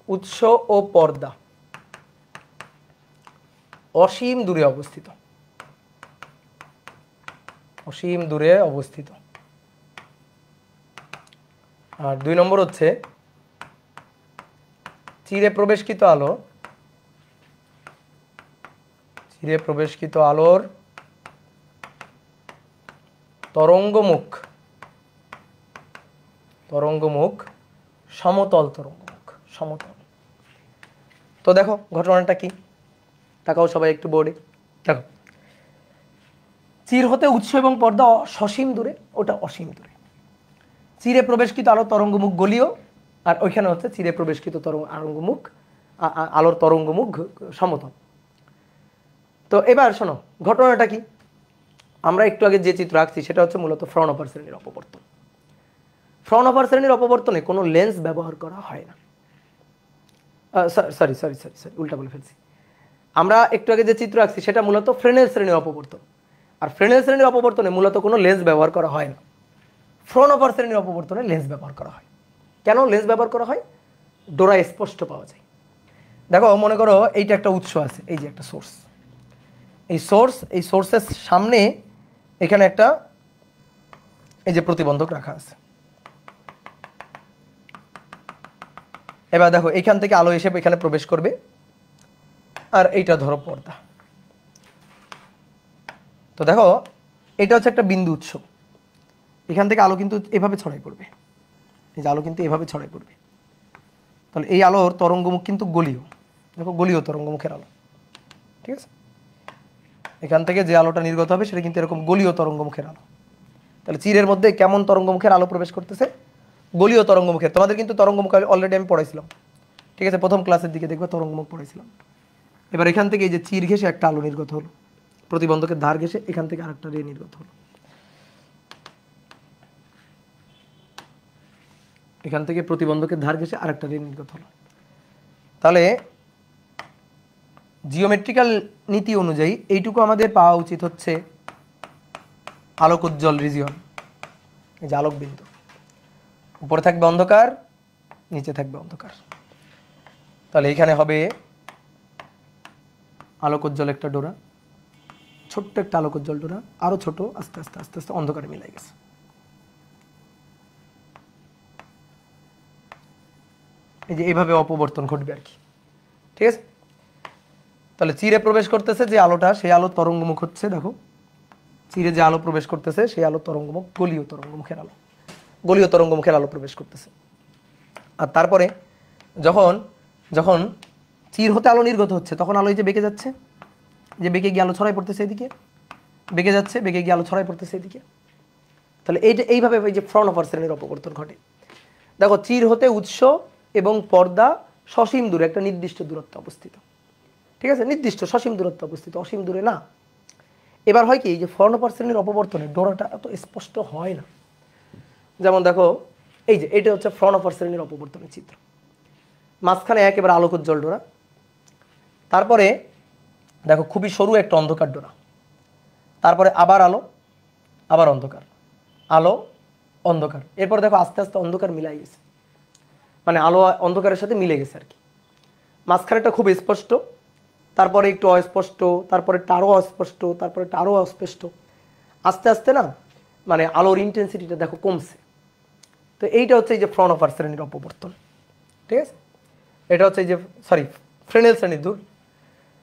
উৎস ও পর্দা অসীম দূরে অবস্থিত। আর 2 নম্বর হচ্ছে চিরে প্রবেশকৃত আলোর তরঙ্গমুখ সমতল তরঙ্গমুখ। সমতল। তো দেখো ঘটনাটা কি, তাকাও সবাই একটু বোর্ডে। দেখো চির হতে উৎস এবং পর্দা সসীম দূরে, ওটা অসীম দূরে। চিরে প্রবেশকৃত আলোর তরঙ্গমুখ গলীয়, আর ওইখানে হচ্ছে চিরে প্রবেশকৃত আলোর তরঙ্গমুখ সমতল। তো এবার শোনো ঘটনাটা কি, আমরা একটু আগে যে চিত্র আঁকছি সেটা হচ্ছে মূলত ফ্রনহফার শ্রেণীর অপবর্তন। ফ্রনহফার শ্রেণীর অপবর্তনে কোনো লেন্স ব্যবহার করা হয় না। সরি সরি সরি সরি উল্টা বলে ফেলছি। আমরা একটু আগে যে চিত্র আঁকছি সেটা মূলত ফ্রেনেল শ্রেণীর অপবর্তন, আর ফ্রেনেল শ্রেণীর অপবর্তনে মূলত কোনো লেন্স ব্যবহার করা হয় না। ফ্রনহফার শ্রেণীর অপবর্তনে লেন্স ব্যবহার করা হয়। কেন লেন্স ব্যবহার করা হয়? ডোরা স্পষ্ট পাওয়া যায়। দেখো মনে করো এইটা একটা উৎস আছে, এই যে একটা সোর্স, এই সোর্সের সামনে এখানে একটা এই যে প্রতিবন্ধক রাখা আছে। এবার দেখো এখান থেকে আলো এসে এখানে প্রবেশ করবে, আর এইটা ধরো পর্দা। তো দেখো এটা হচ্ছে একটা বিন্দু উৎস, এখান থেকে আলো কিন্তু এভাবে ছড়াই পড়বে, এই যে আলো কিন্তু এভাবে ছড়াই পড়বে। তাহলে এই আলোর তরঙ্গমুখ কিন্তু গলীয়, দেখো গলীয় তরঙ্গমুখের আলো, ঠিক আছে। এখান থেকে যে আলোটা নির্গত হবে সেটা কিন্তু এরকম গলীয় তরঙ্গমুখের আলো। তাহলে চিরের মধ্যে কেমন তরঙ্গমুখের আলো প্রবেশ করতেছে? গলীয় তরঙ্গমুখের। তোমাদের কিন্তু তরঙ্গমুখ অলরেডি আমি পড়াইছিলাম, ঠিক আছে, প্রথম ক্লাসের দিকে দেখবে তরঙ্গমুখ পড়াইছিলাম। এবার এখান থেকে এই যে চির ঘেসে একটা আলো নির্গত হলো, প্রতিবন্ধকের ধার ঘেসে এখান থেকে আরেকটা রে নির্গত হলো, এখান থেকে প্রতিবন্ধকের ধার ঘেসে আরেকটা রে নির্গত হলো। তাহলে জিওমেট্রিক্যাল নীতি অনুযায়ী এইটুকু আমাদের পাওয়া উচিত হচ্ছে আলোক উজ্জ্বল রিজিয়ন, এই যে আলোক বিন্দু। উপরে থাকবে অন্ধকার, নিচে থাকবে অন্ধকার। তাহলে এখানে হবে আলোক উজ্জ্বল একটা ডোরা, ছোট্ট একটা আলোক উজ্জ্বল ডোরা, আরো ছোট, আস্তে আস্তে আস্তে আস্তে অন্ধকারে মিলাই গেছে। এই যে এইভাবে অপবর্তন ঘটবে আর কি, ঠিক আছে। তাহলে চিরে প্রবেশ করতেছে যে আলোটা, সেই আলোর তরঙ্গমুখ হচ্ছে, দেখো চিরে যে আলো প্রবেশ করতেছে সেই আলোর তরঙ্গমুখ গলীয় তরঙ্গমুখের আলো, গলীয় তরঙ্গমুখের আলো প্রবেশ করতেছে। আর তারপরে যখন যখন চির হতে আলো নির্গত হচ্ছে তখন আলো এই যে বেঁকে যাচ্ছে, যে বেঁকে গিয়ে আলো ছড়াই পড়তেছে এদিকে, বেঁকে যাচ্ছে, বেঁকে গিয়ে আলো ছড়াই পড়তেছে এদিকে। তাহলে এইভাবে এই যে ফ্রনহফার শ্রেণীর অপবর্তন ঘটে। দেখো চির হতে উৎস এবং পর্দা সসীম দূরে, একটা নির্দিষ্ট দূরত্বে অবস্থিত, ঠিক আছে, নির্দিষ্ট সসীম দূরত্বে অবস্থিত, অসীম দূরে না। এবার হয় কি, যে ফ্রনহফার শ্রেণীর অপবর্তনে ডোরাটা এত স্পষ্ট হয় না। যেমন দেখো এই যে এটা হচ্ছে ফ্রনহফার শ্রেণীর অপবর্তনের চিত্র, মাঝখানে একেবারে আলোক উজ্জ্বল ডোরা, তারপরে দেখো খুবই সরু একটা অন্ধকার ডোরা, তারপরে আবার আলো, আবার অন্ধকার, আলো অন্ধকার, এরপর দেখো আস্তে আস্তে অন্ধকার মিলাই গেছে, মানে আলো অন্ধকারের সাথে মিলে গেছে আর কি। মাঝখানেটা খুব স্পষ্ট, তারপরে একটু অস্পষ্ট, তারপরে আরও অস্পষ্ট, তারপরে আরও অস্পষ্ট, আস্তে আস্তে না মানে আলোর ইন্টেন্সিটিটা দেখো কমছে। তো এইটা হচ্ছে এই যে ফ্রনহফার শ্রেণীর অপবর্তন, ঠিক আছে। এটা হচ্ছে এই যে ফ্রেনেল শ্রেণীর দূর,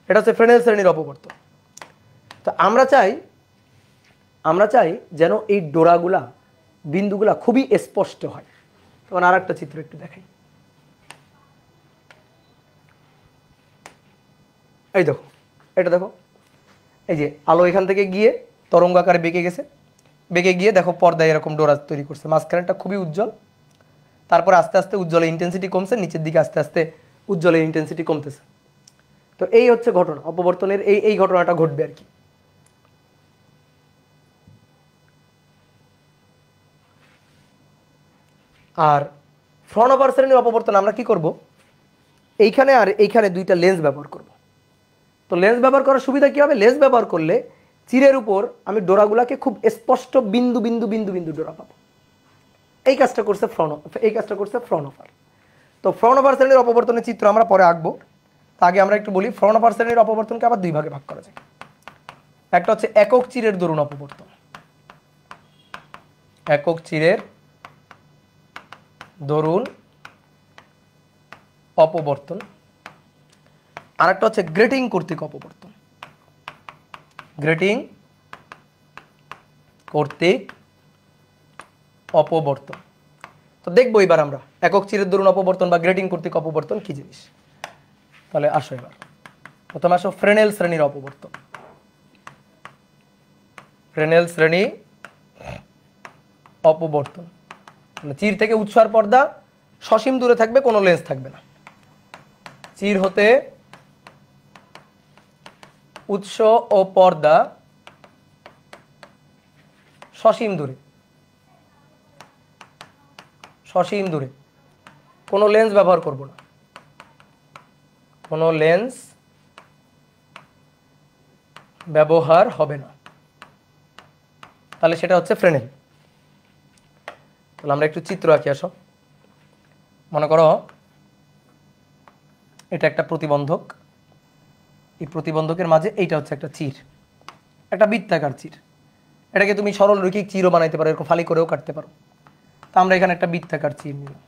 এটা হচ্ছে ফ্রেনেল শ্রেণীর অপবর্তন। তো আমরা চাই যেন এই ডোরাগুলা, বিন্দুগুলা খুবই স্পষ্ট হয়। তখন আর একটা চিত্র একটু দেখাই, এই দেখো, এটা দেখো, এই যে আলো এখান থেকে গিয়ে তরঙ্গ আকারে বেঁকে গেছে, বেঁকে গিয়ে দেখো পর্দায় এরকম ডোরা তৈরি করছে, মাঝখানেটা খুবই উজ্জ্বল, তারপরে আস্তে আস্তে উজ্জ্বলের ইন্টেন্সিটি কমছে, নিচের দিকে আস্তে আস্তে উজ্জ্বলের ইন্টেন্সিটি কমতেছে। তো এই হচ্ছে ঘটনা অপবর্তনের, এই ঘটনাটা ঘটবে আর কি। আর ফ্রনহফার শ্রেণীর অপবর্তন আমরা কি করব, এইখানে আর এইখানে দুইটা লেন্স ব্যবহার করব। তো লেন্স ব্যবহার করার সুবিধা কি হবে, লেন্স ব্যবহার করলে চিরের উপর আমি ডোরাগুলাকে খুব স্পষ্ট বিন্দু বিন্দু বিন্দু বিন্দু ডোরা পাবো। এই কাজটা করছে ফ্রনহফার। তো ফ্রনহফার শ্রেণীর অপবর্তনের চিত্র আমরা পরে আঁকবো। আগে আমরা একটু বলি ফ্রনহফার শ্রেণীর অপবর্তনকে আবার দুই ভাগে ভাগ করা যায়। একটা হচ্ছে একক চিরের দরুন অপবর্তন, একক চিরের দরুন অপবর্তন, আর একটা হচ্ছে গ্রেটিং কর্তৃক অপবর্তন, গ্রেটিং কর্তৃক অপবর্তন। তো দেখবো এবার আমরা একক চিরের দরুন অপবর্তন বা গ্রেটিং কর্তৃক অপবর্তন কি জিনিস। তাহলে আসো এবার প্রথমে আসো ফ্রেনেল শ্রেণীর অপবর্তন। ফ্রেনেল শ্রেণী অপবর্তন, চির থেকে উৎসার পর্দা সসীম দূরে থাকবে, কোনো লেন্স থাকবে না। চির হতে উৎস ও পর্দা সসীম দূরে, সসীম দূরে, কোনো লেন্স ব্যবহার করব না, কোনো লেন্স ব্যবহার হবে না। তাহলে সেটা হচ্ছে ফ্রেনেল। তাহলে আমরা একটু চিত্র আঁকি। আসো, মনে করো এটা একটা প্রতিবন্ধক, এই প্রতিবন্ধকের মাঝে এইটা হচ্ছে একটা চির, একটা বৃত্তাকার চির। এটাকে তুমি সরল রৈখিক চিরও বানাইতে পারো, এরকম ফালি করেও কাটতে পারো। তা আমরা এখানে একটা বৃত্তাকার চির নিলাম।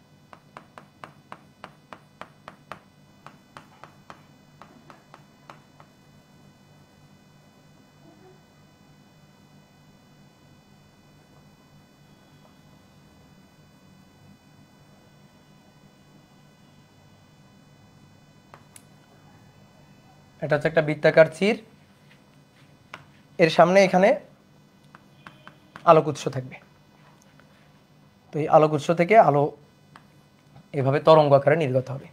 এটা হচ্ছে একটা বৃত্তাকার চির, এর সামনে এখানে আলোক উৎস থাকবে। তো এই আলোক উৎস থেকে আলো এভাবে তরঙ্গ আকারে নির্গত হবে।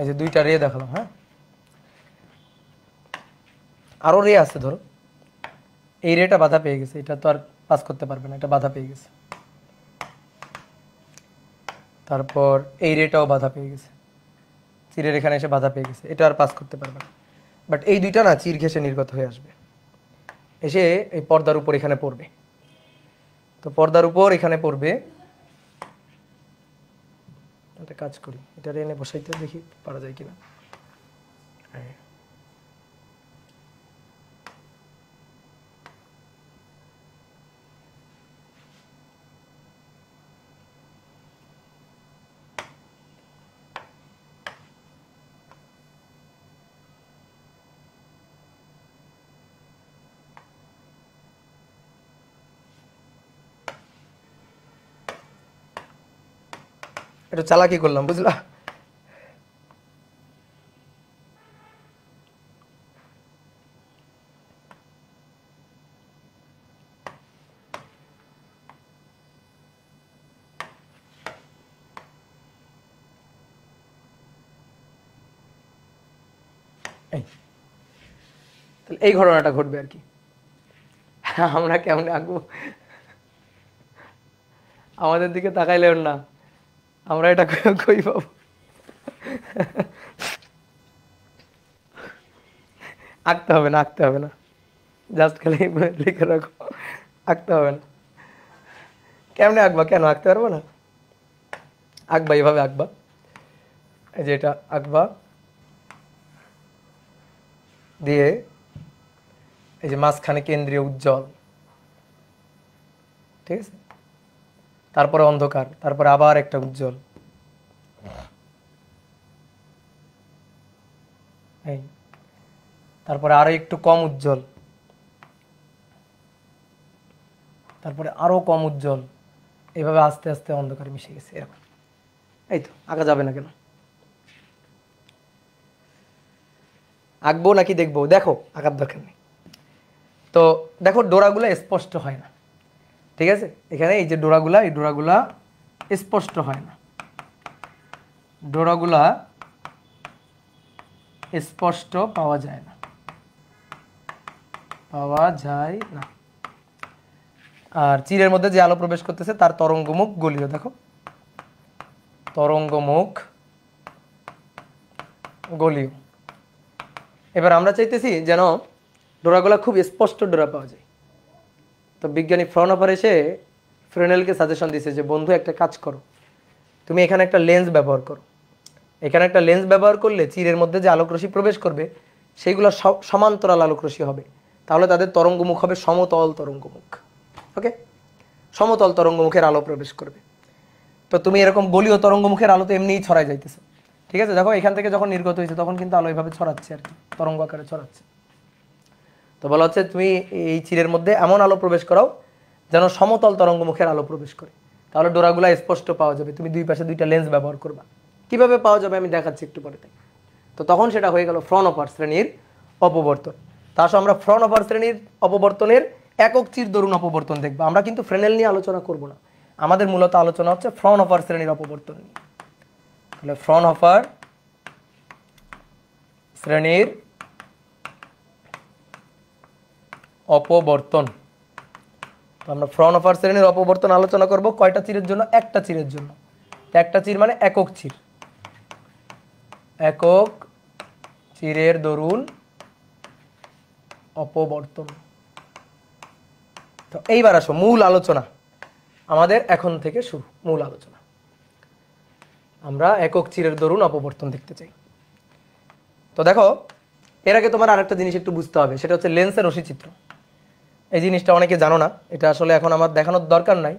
এই যে দুইটা রে দেখালাম। হ্যাঁ, আরো রে আছে, ধরো এই রেটা বাধা পেয়ে গেছে, এটা তো আর পাস করতে পারবে না, এটা বাধা পেয়ে গেছে। তারপর এই রেটাও বাধা পেয়ে গেছে, চিরের এখানে এসে বাধা পেয়ে গেছে, এটা আর পাস করতে পারবে না। বাট এই দুইটা না চির ঘেঁষে নির্গত হয়ে আসবে, এসে এই পর্দার উপর এখানে পড়বে। তো পর্দার উপর এখানে পড়বে। একটা কাজ করি, এটা এনে বসাইতে দেখি পারা যায় কিনা। হ্যাঁ, একটু চালাকি করলাম, বুঝলা। এই তাহলে এই ঘটনাটা ঘটবে আর কি। আমরা কেমন আঁকবো, আমাদের দিকে তাকাইলেও না, আমরা এটা কই পাবো। আঁকতে হবে না, আঁকতে হবে না, জাস্ট খালি লিখে রাখো, আঁকতে হবে না। কেমনে আঁকবা, কেন আঁকতে পারবো না? আঁকবা, এইভাবে আঁকবা, এই যে এটা আঁকবা, দিয়ে এই যে মাঝখানে কেন্দ্রীয় উজ্জ্বল, ঠিক আছে, তারপরে অন্ধকার, তারপরে আবার একটা উজ্জ্বল, এই তারপরে আরো একটু কম উজ্জ্বল, তারপরে আরো কম উজ্জ্বল, এইভাবে আস্তে আস্তে অন্ধকার মিশে গেছে এরকম। এই তো আঁকা যাবে না কেন? আঁকবো নাকি দেখবো? দেখো, আঁকার দরকার নেই। তো দেখো ডোরাগুলো স্পষ্ট হয় না, ঠিক আছে। এখানে এই যে ডোরাগুলা, এই ডোরাগুলা স্পষ্ট হয় না, ডোরাগুলা স্পষ্ট পাওয়া যায় না, পাওয়া যায় না। আর চিরের মধ্যে যে আলো প্রবেশ করতেছে তার তরঙ্গমুখ গলীয়। দেখো তরঙ্গমুখ গলীয়। এবার আমরা চাইতেছি যেন ডোরাগুলো খুব স্পষ্ট ডোরা পাওয়া যায়। তো বিজ্ঞানী ফ্রনহফার এসে ফ্রেনেলকে সাজেশন দিয়েছে যে বন্ধু একটা কাজ করো, তুমি এখানে একটা লেন্স ব্যবহার করো। এখানে একটা লেন্স ব্যবহার করলে চিরের মধ্যে যে আলোকরশ্মি প্রবেশ করবে সেইগুলো সমান্তরাল আলোকরশ্মি হবে, তাহলে তাদের তরঙ্গমুখ হবে সমতল তরঙ্গমুখ। ওকে, সমতল তরঙ্গমুখের আলো প্রবেশ করবে। তো তুমি এরকম গলীয় তরঙ্গমুখের আলো তো এমনিই ছড়াই যাইতেছে, ঠিক আছে। দেখো এখান থেকে যখন নির্গত হয়েছে তখন কিন্তু আলো এইভাবে ছড়াচ্ছে আর কি, তরঙ্গ আকারে ছড়াচ্ছে। তো বলা হচ্ছে তুমি এই চিরের মধ্যে এমন আলো প্রবেশ করাও যেন সমতল তরঙ্গমুখের আলো প্রবেশ করে, তাহলে ডোরাগুলা স্পষ্ট পাওয়া যাবে। তুমি দুই পাশে দুইটা লেন্স ব্যবহার করবা, কিভাবে পাওয়া যাবে আমি দেখাচ্ছি একটু পরে। তো তখন সেটা হয়ে গেল ফ্রনহফার শ্রেণীর অপবর্তন। তা আসলে আমরা ফ্রনহফার শ্রেণীর অপবর্তনের একক চির দরুন অপবর্তন দেখবো। আমরা কিন্তু ফ্রেনেল নিয়ে আলোচনা করব না, আমাদের মূলত আলোচনা হচ্ছে ফ্রনহফার শ্রেণীর অপবর্তন নিয়ে। তাহলে ফ্রনহফার শ্রেণীর অপবর্তন। আমরা ফ্রনহফার শ্রেণীর অপবর্তন আলোচনা করব কয়টা চিরের জন্য? একটা চিরের জন্য। একটা চির মানে একক চির, একক চিরের দরুন অপবর্তন। তো এইবার আসো মূল আলোচনা, আমাদের এখন থেকে শুরু মূল আলোচনা। আমরা একক চিরের দরুন অপবর্তন দেখতে চাই। তো দেখো এর আগে তোমার আরেকটা জিনিস একটু বুঝতে হবে, সেটা হচ্ছে লেন্সের রশ্মিচিত্র। এই জিনিসটা অনেকে জানো না, এটা আসলে এখন আমার দেখানোর দরকার নাই,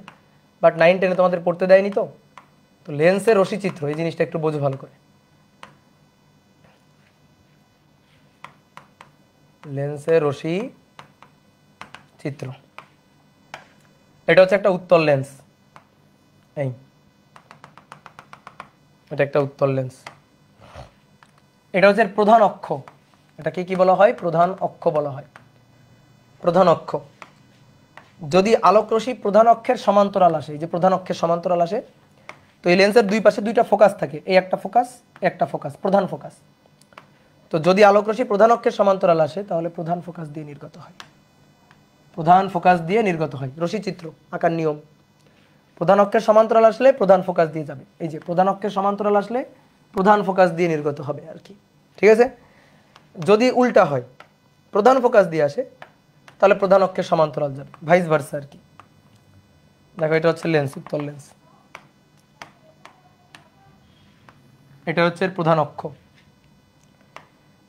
বাট 9-10 তোমাদের পড়তে দেয়নি। তো তো লেন্সের রশ্মিচিত্র এই জিনিসটা একটু বোঝো ভালো করে। লেন্সের রশ্মি চিত্র, এটা হচ্ছে একটা উত্তল লেন্স। এই এটা একটা উত্তল লেন্স, এটা হচ্ছে প্রধান অক্ষ। এটাকে কি বলা হয়? প্রধান অক্ষ বলা হয়। প্রধান অক্ষ। যদি আলোক রশ্মি প্রধান অক্ষের সমান্তরাল আসে, এই যে প্রধান অক্ষের সমান্তরাল আসে, তো এই লেন্সের দুই পাশে দুইটা ফোকাস থাকে, এই একটা ফোকাস, একটা ফোকাস, প্রধান ফোকাস। তো যদি আলোক রশ্মি প্রধান অক্ষের সমান্তরাল আসে তাহলে প্রধান ফোকাস দিয়ে নির্গত হয়, প্রধান ফোকাস দিয়ে নির্গত হয়। রশ্মিচিত্র আকার নিয়ম, প্রধান অক্ষের সমান্তরাল আসলে প্রধান ফোকাস দিয়ে যাবে। এই যে প্রধান অক্ষের সমান্তরাল আসলে প্রধান ফোকাস দিয়ে নির্গত হবে আর কি, ঠিক আছে। যদি উল্টা হয়, প্রধান ফোকাস দিয়ে আসে, তাহলে প্রধান অক্ষের সমান্তরাল যাবে, ভাইস ভার্সা আর কি। দেখো এটা হচ্ছে লেন্স, উত্তল লেন্স, এটা হচ্ছে প্রধান অক্ষ।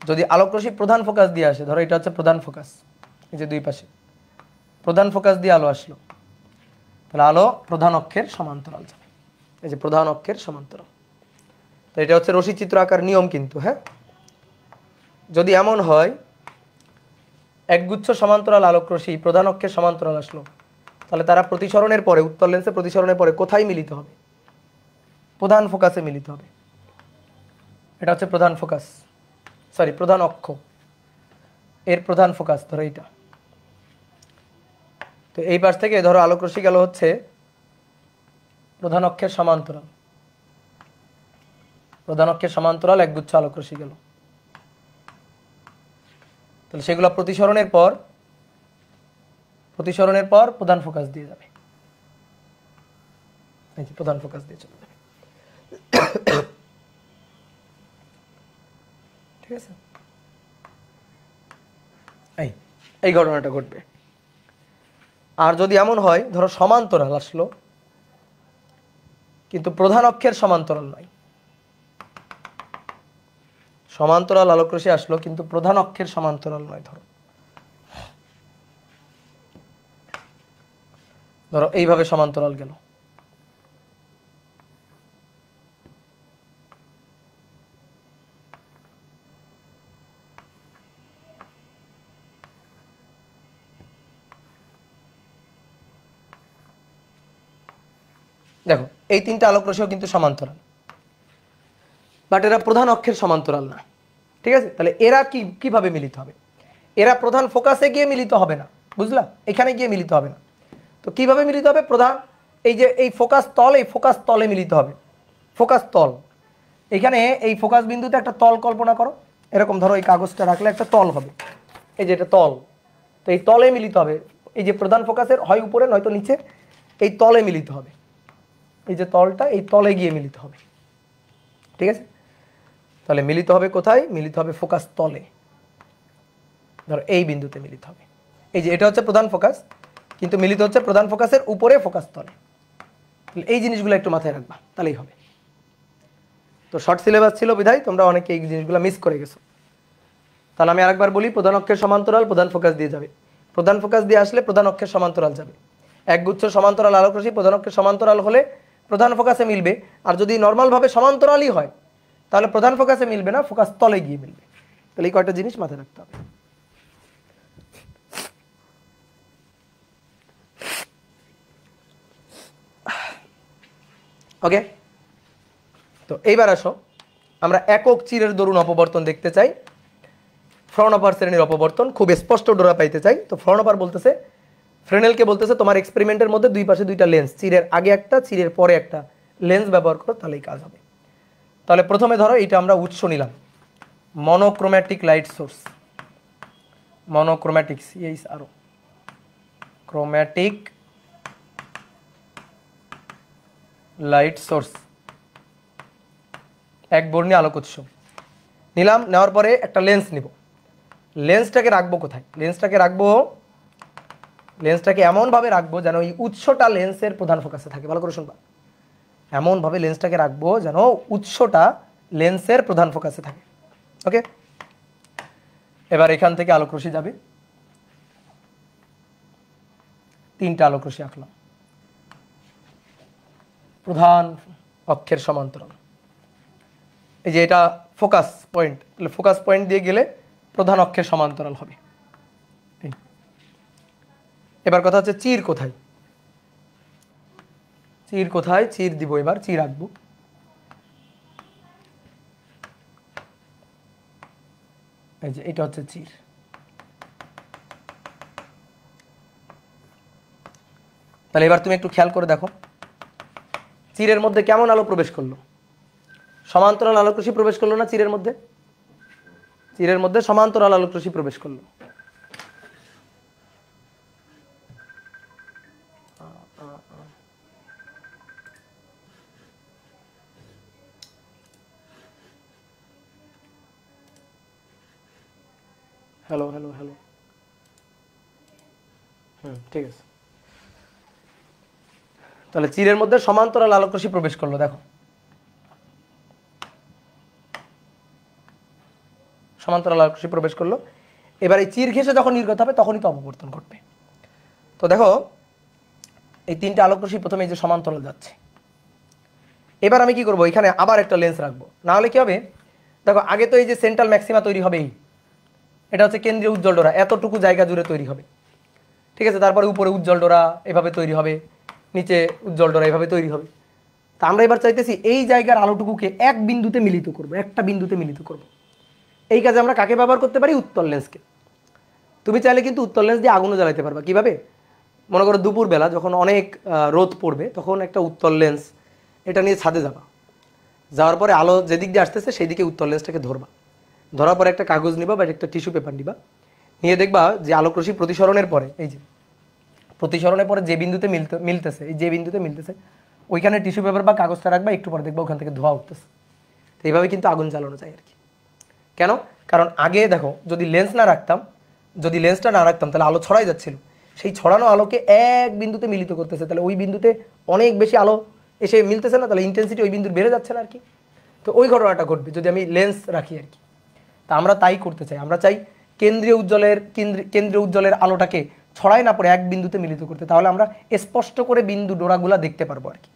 যদি আলোক রশ্মি প্রধান ফোকাস দিয়ে আসে, ধরো এটা হচ্ছে প্রধান ফোকাস, এই যে দুই পাশে প্রধান ফোকাস দিয়ে আলো আসলো, তাহলে আলো প্রধান অক্ষের সমান্তরাল যাবে, এই যে প্রধান অক্ষের সমান্তরাল। তো এটা হচ্ছে রশ্মিচিত্র আকার নিয়ম কিন্তু, হ্যাঁ। যদি এমন হয় একগুচ্ছ সমান্তরাল আলোক রশ্মি প্রধান অক্ষের সমান্তরাল আসলো, তাহলে তারা প্রতিসরণের পরে, উত্তল লেন্সে প্রতিসরণের পরে কোথায় মিলিত হবে? প্রধান ফোকাসে মিলিত হবে। এটা হচ্ছে প্রধান ফোকাস, সরি প্রধান অক্ষ, এর প্রধান ফোকাস ধরো এইটা। তো এই পাশ থেকে ধরো আলোক রশ্মি গেল হচ্ছে প্রধান অক্ষের সমান্তরাল, প্রধান অক্ষের সমান্তরাল একগুচ্ছ আলোক রশ্মি গেল, তাহলে সেগুলো প্রতিসরণের পর প্রধান ফোকাস দিয়ে যাবে, এই যে প্রধান ফোকাস দিয়ে চলে যাবে, ঠিক আছে। এই ঘটনাটা ঘটবে। আর যদি এমন হয় ধরো সমান্তরাল আসলো কিন্তু প্রধান অক্ষের সমান্তরাল নয়, সমান্তরাল আলোক রশ্মি আসলো কিন্তু প্রধান অক্ষের সমান্তরাল নয়, ধরো এইভাবে সমান্তরাল গেল, দেখো এই তিনটা আলোক রশ্মিও কিন্তু সমান্তরাল, বাট এরা প্রধান অক্ষের সমান্তরাল না, ঠিক আছে। তাহলে এরা কিভাবে মিলিত হবে? এরা প্রধান ফোকাসে গিয়ে মিলিত হবে না, বুঝলা, এখানে গিয়ে মিলিত হবে না। তো কিভাবে মিলিত হবে? প্রধান এই যে এই ফোকাস তল, এই ফোকাস তলে মিলিত হবে, ফোকাস তল। এখানে এই ফোকাস বিন্দুতে একটা তল কল্পনা করো, এরকম ধরো এই কাগজটা রাখলে একটা তল হবে, এই যে এটা তল, তো এই তলে মিলিত হবে এই যে প্রধান ফোকাসের হয় উপরে নয়তো নিচে, এই তলে মিলিত হবে, এই যে তলটা এই তলে গিয়ে মিলিত হবে, ঠিক আছে। তাহলে মিলিত হবে কোথায়? মিলিত হবে ফোকাস তলে, ধরো এই বিন্দুতে মিলিত হবে। এই যে এটা হচ্ছে প্রধান ফোকাস, কিন্তু মিলিত হচ্ছে প্রধান ফোকাসের উপরে ফোকাস তলে। এই জিনিসগুলো একটু মাথায় রাখবা, তাহলেই হবে। তো শর্ট সিলেবাস ছিল বিধায় তোমরা অনেকে এই জিনিসগুলো মিস করে গেছো। তাহলে আমি আরেকবার বলি, প্রধান অক্ষের সমান্তরাল প্রধান ফোকাস দিয়ে যাবে, প্রধান ফোকাস দিয়ে আসলে প্রধান অক্ষের সমান্তরাল যাবে। একগুচ্ছ সমান্তরাল আলোক রশ্মি প্রধান অক্ষের সমান্তরাল হলে প্রধান ফোকাসে মিলবে, আর যদি নর্মালভাবে সমান্তরালই হয় তাহলে প্রধান ফোকাসে মিলবে না, ফোকাস তলে গিয়ে মিলবে। তাহলে এই কয়টা জিনিস মাথায় রাখতে হবে। ওকে, তো এইবার আসো আমরা একক চিরের দরুন অপবর্তন দেখতে চাই। ফ্রনপার শ্রেণীর অপবর্তন খুব স্পষ্ট ডোরা পাইতে চাই। তো ফ্রনপার বলতেছে, ফ্রেনেলকে বলতেছে তোমার এক্সপেরিমেন্টের মধ্যে দুই পাশে দুইটা লেন্স, চিরের আগে একটা চিরের পরে একটা লেন্স ব্যবহার করো, তাহলেই কাজ হবে। তাহলে প্রথমে ধরো এইটা আমরা উৎস নিলাম, monochromatic light source, monochromatic CHRO, chromatic light source, এক বর্ণী আলোক উৎস নিলাম। নেওয়ার পরে একটা লেন্স নিব। লেন্সটাকে রাখবো কোথায়? লেন্সটাকে এমনভাবে রাখবো যেন এই উৎসটা লেন্সের প্রধান ফোকাসে থাকে। ভালো করে শুনবা, এমনভাবে লেন্সটাকে রাখবো যেন উৎসটা লেন্সের প্রধান ফোকাসে থাকে। ওকে, এবার এখান থেকে আলোক রশ্মি যাবে, তিনটা আলোক রশ্মি আঁকলাম প্রধান অক্ষের সমান্তরাল। এই যে এটা ফোকাস পয়েন্ট, তাহলে ফোকাস পয়েন্ট দিয়ে গেলে প্রধান অক্ষের সমান্তরাল হবে। এবার কথা হচ্ছে চির কোথায়? চির দিব, এবার চির আঁকবো। এই যে এটা হচ্ছে চির। তাহলে এবার তুমি একটু খেয়াল করে দেখো চিরের মধ্যে কেমন আলো প্রবেশ করলো? সমান্তরাল আলোক রশ্মি প্রবেশ করলো না চিরের মধ্যে? চিরের মধ্যে সমান্তরাল আলোক রশ্মি প্রবেশ করলো। হ্যালো হ্যালো হ্যালো, ঠিক আছে। তাহলে চিরের মধ্যে সমান্তরাল আলোক রশ্মি প্রবেশ করলো, দেখো সমান্তরাল আলোক রশ্মি প্রবেশ করলো। এবার এই চির ঘেঁষে যখন নির্গত হবে তখনই তো অপবর্তন ঘটবে। তো দেখো এই তিনটা আলোক রশ্মি প্রথমে এই যে সমান্তরাল যাচ্ছে। এবার আমি কি করব, এখানে আবার একটা লেন্স রাখবো, না হলে কি হবে দেখো, আগে তো এই যে সেন্ট্রাল ম্যাক্সিমা তৈরি হবে, এটা হচ্ছে কেন্দ্রীয় উজ্জ্বল ডোরা, এতটুকু জায়গা জুড়ে তৈরি হবে, ঠিক আছে। তারপরে উপরে উজ্জ্বল ডোরা এভাবে তৈরি হবে, নিচে উজ্জ্বল ডোরা এভাবে তৈরি হবে। তা আমরা এবার চাইতেছি এই জায়গার আলোটুকুকে এক বিন্দুতে মিলিত করব, একটা বিন্দুতে মিলিত করব। এই কাজে আমরা কাকে ব্যবহার করতে পারি? উত্তল লেন্সকে। তুমি চাইলে কিন্তু উত্তল লেন্স দিয়ে আগুনও জ্বালাতে পারবা। কিভাবে? মনে করো দুপুরবেলা যখন অনেক রোদ পড়বে তখন একটা উত্তল লেন্স এটা নিয়ে ছাদে যাবা, যাওয়ার পরে আলো যেদিক দিয়ে আসতেছে সেই দিকে উত্তল লেন্সটাকে ধরবা, ধরার পরে একটা কাগজ নিবা বা একটা টিস্যু পেপার নিবা, নিয়ে দেখবা যে আলোক রশ্মি প্রতিসরণের পরে, এই যে প্রতিসরণের পরে যে বিন্দুতে মিলতেছে, এই যে বিন্দুতে মিলতেছে ওইখানে টিস্যু পেপার বা কাগজটা রাখবা, একটু পরে দেখবা ওখান থেকে ধোঁয়া উঠতেছে। তো এইভাবে কিন্তু আগুন জ্বালানো যায় আর কি। কেন? কারণ আগে দেখো যদি লেন্সটা না রাখতাম তাহলে আলো ছড়াই যাচ্ছিল, সেই ছড়ানো আলোকে এক বিন্দুতে মিলিত করতেছে, তাহলে ওই বিন্দুতে অনেক বেশি আলো এসে মিলতেছে না, তাহলে ইন্টেন্সিটি ওই বিন্দুর বেড়ে যাচ্ছে না আর কি। তো ওই ঘটনাটা ঘটবে যদি আমি লেন্স রাখি আর কি। তা আমরা তাই করতে চাই, আমরা চাই কেন্দ্রীয় উজ্জ্বলের আলোটাকে ছড়াই না পড়ে এক বিন্দুতে মিলিত করতে, তাহলে আমরা স্পষ্ট করে বিন্দু ডোরাগুলা দেখতে পারবো আর কি।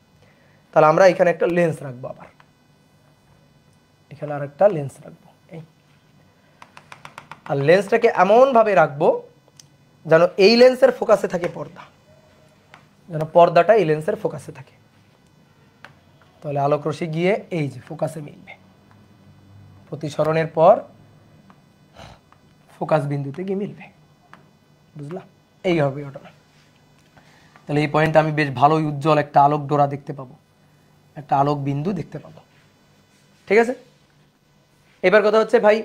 তাহলে আমরা এখানে একটা লেন্স রাখবো, আবার এখানে আর একটা লেন্স রাখবো, এই আর লেন্সটাকে এমনভাবে রাখবো যেন এই লেন্সের ফোকাসে থাকে পর্দা, যেন পর্দাটা এই লেন্সের ফোকাসে থাকে। তাহলে আলোক রশ্মি গিয়ে এই যে ফোকাসে মিলবে, প্রতিসরণের পর ফোকাস বিন্দুতে গিয়ে মিলবে। বুঝলা? এই হবে ঘটনা। তাহলে এই পয়েন্টে আমি বেশ ভালোই উজ্জ্বল একটা আলোক ডোরা দেখতে পাবো, একটা আলোক বিন্দু দেখতে পাবো, ঠিক আছে। এবার কথা হচ্ছে ভাই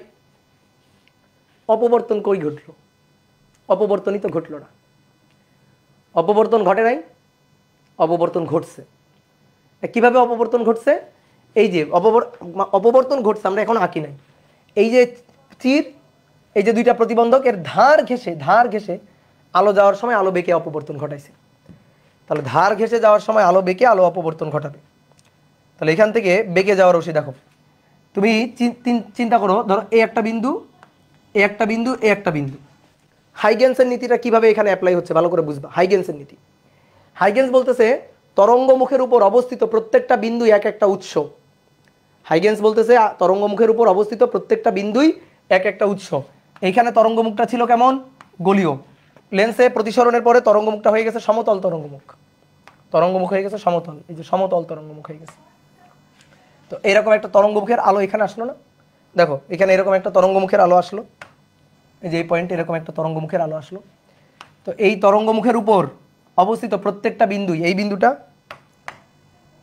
অপবর্তন কই ঘটলো? অপবর্তনই তো ঘটলো না। অপবর্তন ঘটে নাই? অপবর্তন ঘটছে। কিভাবে অপবর্তন ঘটছে? এই যে অপবর্তন ঘটছে, আমরা এখন আঁকি নাই। এই যে তীর, এই যে দুইটা প্রতিবন্ধক, এর ধার ঘেঁষে আলো যাওয়ার সময় আলো বেঁকে অপবর্তন ঘটাইছে। তাহলে ধার ঘেঁষে যাওয়ার সময় আলো বেঁকে আলো অপবর্তন ঘটাবে। তাহলে এখান থেকে বেঁকে যাওয়ার রশ্মি দেখো, তুমি চিন্তা করো, ধরো এই একটা বিন্দু, এই একটা বিন্দু, এই একটা বিন্দু। হাইগেন্সের নীতিটা কিভাবে এখানে অ্যাপ্লাই হচ্ছে ভালো করে বুঝবা। হাইগেন্সের নীতি, হাইগেন্স বলতেছে তরঙ্গমুখের উপর অবস্থিত প্রত্যেকটা বিন্দু এক একটা উৎস। হাইগেন্স বলতেছে তরঙ্গমুখের উপর অবস্থিত প্রত্যেকটা বিন্দুই এক একটা উৎস। এইখানে তরঙ্গমুখটা ছিল কেমন? গোলীয়। লেন্সে প্রতিসরণের পরে তরঙ্গমুখটা হয়ে গেছে সমতল তরঙ্গমুখ, তরঙ্গমুখ হয়ে গেছে সমতল, এই যে সমতল তরঙ্গমুখ হয়ে গেছে। তো এরকম একটা তরঙ্গমুখের আলো এখানে আসলো না? দেখো এখানে এরকম একটা তরঙ্গমুখের আলো আসলো, এই যে এই পয়েন্টে এরকম একটা তরঙ্গমুখের আলো আসলো। তো এই তরঙ্গমুখের উপর অবস্থিত প্রত্যেকটা বিন্দুই, এই বিন্দুটা,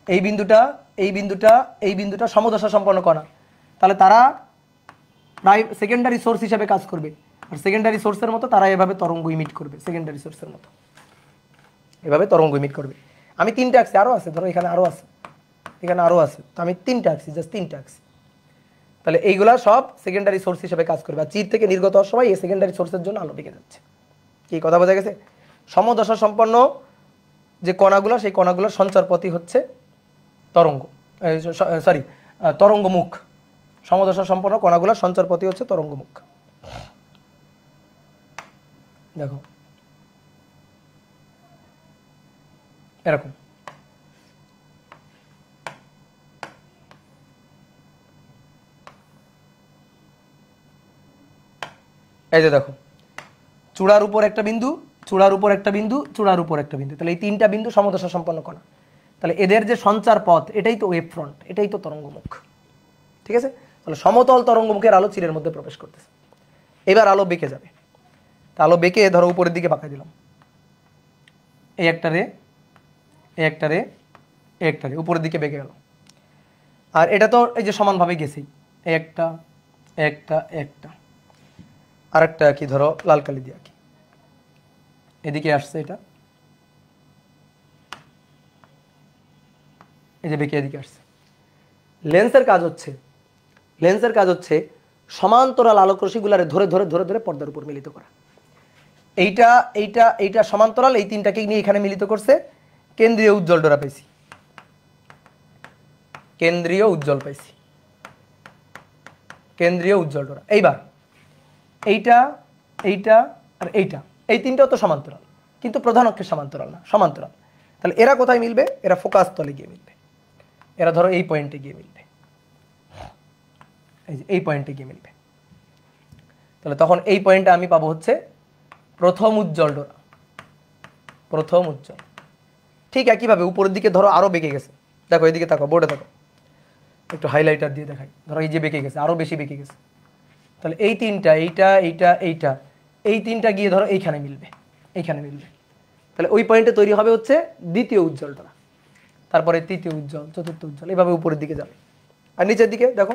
এই বিন্দুটা, এই বিন্দুটা, এই বিন্দুটা সমদশা সম্পন্ন কণা। তাহলে তারা প্রায় সেকেন্ডারি সোর্স হিসেবে কাজ করবে। আর সেকেন্ডারি সোর্সের মতো তারা এভাবে তরঙ্গ ইমিট করবে, সেকেন্ডারি সোর্সের মতো এভাবে তরঙ্গ ইমিট করবে। আমি তিনটা আঁকছি, আরও আছে, ধরো এখানে আরও আছে, এখানে আরও আছে, তো আমি তিনটা আঁকছি, জাস্ট তিনটা আঁকছি। তাহলে এইগুলা সব সেকেন্ডারি সোর্স হিসেবে কাজ করবে। আর চির থেকে নির্গত হওয়ার সময় এই সেকেন্ডারি সোর্সের জন্য আলো বেঁকে যাচ্ছে। কি কথা বোঝা গেছে? সমদশা সম্পন্ন যে কণাগুলো, সেই কণাগুলোর সঞ্চারপথই হচ্ছে তরঙ্গ, সরি তরঙ্গমুখ। সমদশা সম্পন্ন কণাগুলোর সঞ্চারপথই হচ্ছে তরঙ্গমুখ। দেখো এরকম, এই যে দেখো চূড়ার উপর একটা বিন্দু, চূড়ার উপর একটা বিন্দু, চূড়ার উপর একটা বিন্দু। তাহলে এই তিনটা বিন্দু সমদশা সম্পন্ন কণা। তাহলে এদের যে সঞ্চার পথ, এটাই তো ওয়েভ ফ্রন্ট, এটাই তো তরঙ্গমুখ। ঠিক আছে? তাহলে সমতল তরঙ্গমুখের আলো চিরের মধ্যে প্রবেশ করতেছে। এবার আলো বেঁকে যাবে। তা আলো বেঁকে ধরো উপরের দিকে বাঁকাই দিলাম, এই একটা রে, এই একটা রে, এই একটা রে, উপরের দিকে বেঁকে গেল। আর এটা তো এই যে সমানভাবে গেছেই, একটা একটা একটা, আর একটা কি ধরো লাল কালি দিয়ে কি এদিকে আসছে, এটা এই যে বেঁকে এদিকে আসছে। লেন্সের কাজ হচ্ছে, লেন্সের কাজ হচ্ছে সমান্তরাল আলোক রশ্মিগুলারে ধরে ধরে ধরে ধরে পর্দার উপর মিলিত করা। এইটা এইটা এইটা সমান্তরাল, এই তিনটাকে নিয়ে এখানে মিলিত করছে। কেন্দ্রীয় উজ্জ্বল ডোরা পাইছি, কেন্দ্রীয় উজ্জ্বল পাইছি, কেন্দ্রীয় উজ্জ্বল ডোরা। এইবার এইটা এইটা আর এইটা, এই তিনটাও তো সমান্তরাল, কিন্তু প্রধান অক্ষের সমান্তরাল না, সমান্তরাল। তাহলে এরা কোথায় মিলবে? এরা ফোকাস তলে গিয়ে মিলবে। এরা ধরো এই পয়েন্টে গিয়ে মিলবে, এই পয়েন্টে গিয়ে মিলবে। তাহলে তখন এই পয়েন্টে আমি পাবো হচ্ছে প্রথম উজ্জ্বল ডোরা, প্রথম উজ্জ্বল। ঠিক একইভাবে উপরের দিকে ধরো আরো বেঁকে গেছে, দেখো এদিকে তাকো, বোর্ডে তাকো, একটু হাইলাইটার দিয়ে দেখাই। ধরো এই যে বেঁকে গেছে, আরো বেশি বেঁকে গেছে। তাহলে এই তিনটা, এইটা এইটা এইটা, এই তিনটা গিয়ে ধরো এইখানে মিলবে, এইখানে মিলবে। তাহলে ওই পয়েন্টে তৈরি হবে হচ্ছে দ্বিতীয় উজ্জ্বল ডোরা, তারপরে তৃতীয় উজ্জ্বল, চতুর্থ উজ্জ্বল, এইভাবে উপরের দিকে যাবে। আর নিচের দিকে দেখো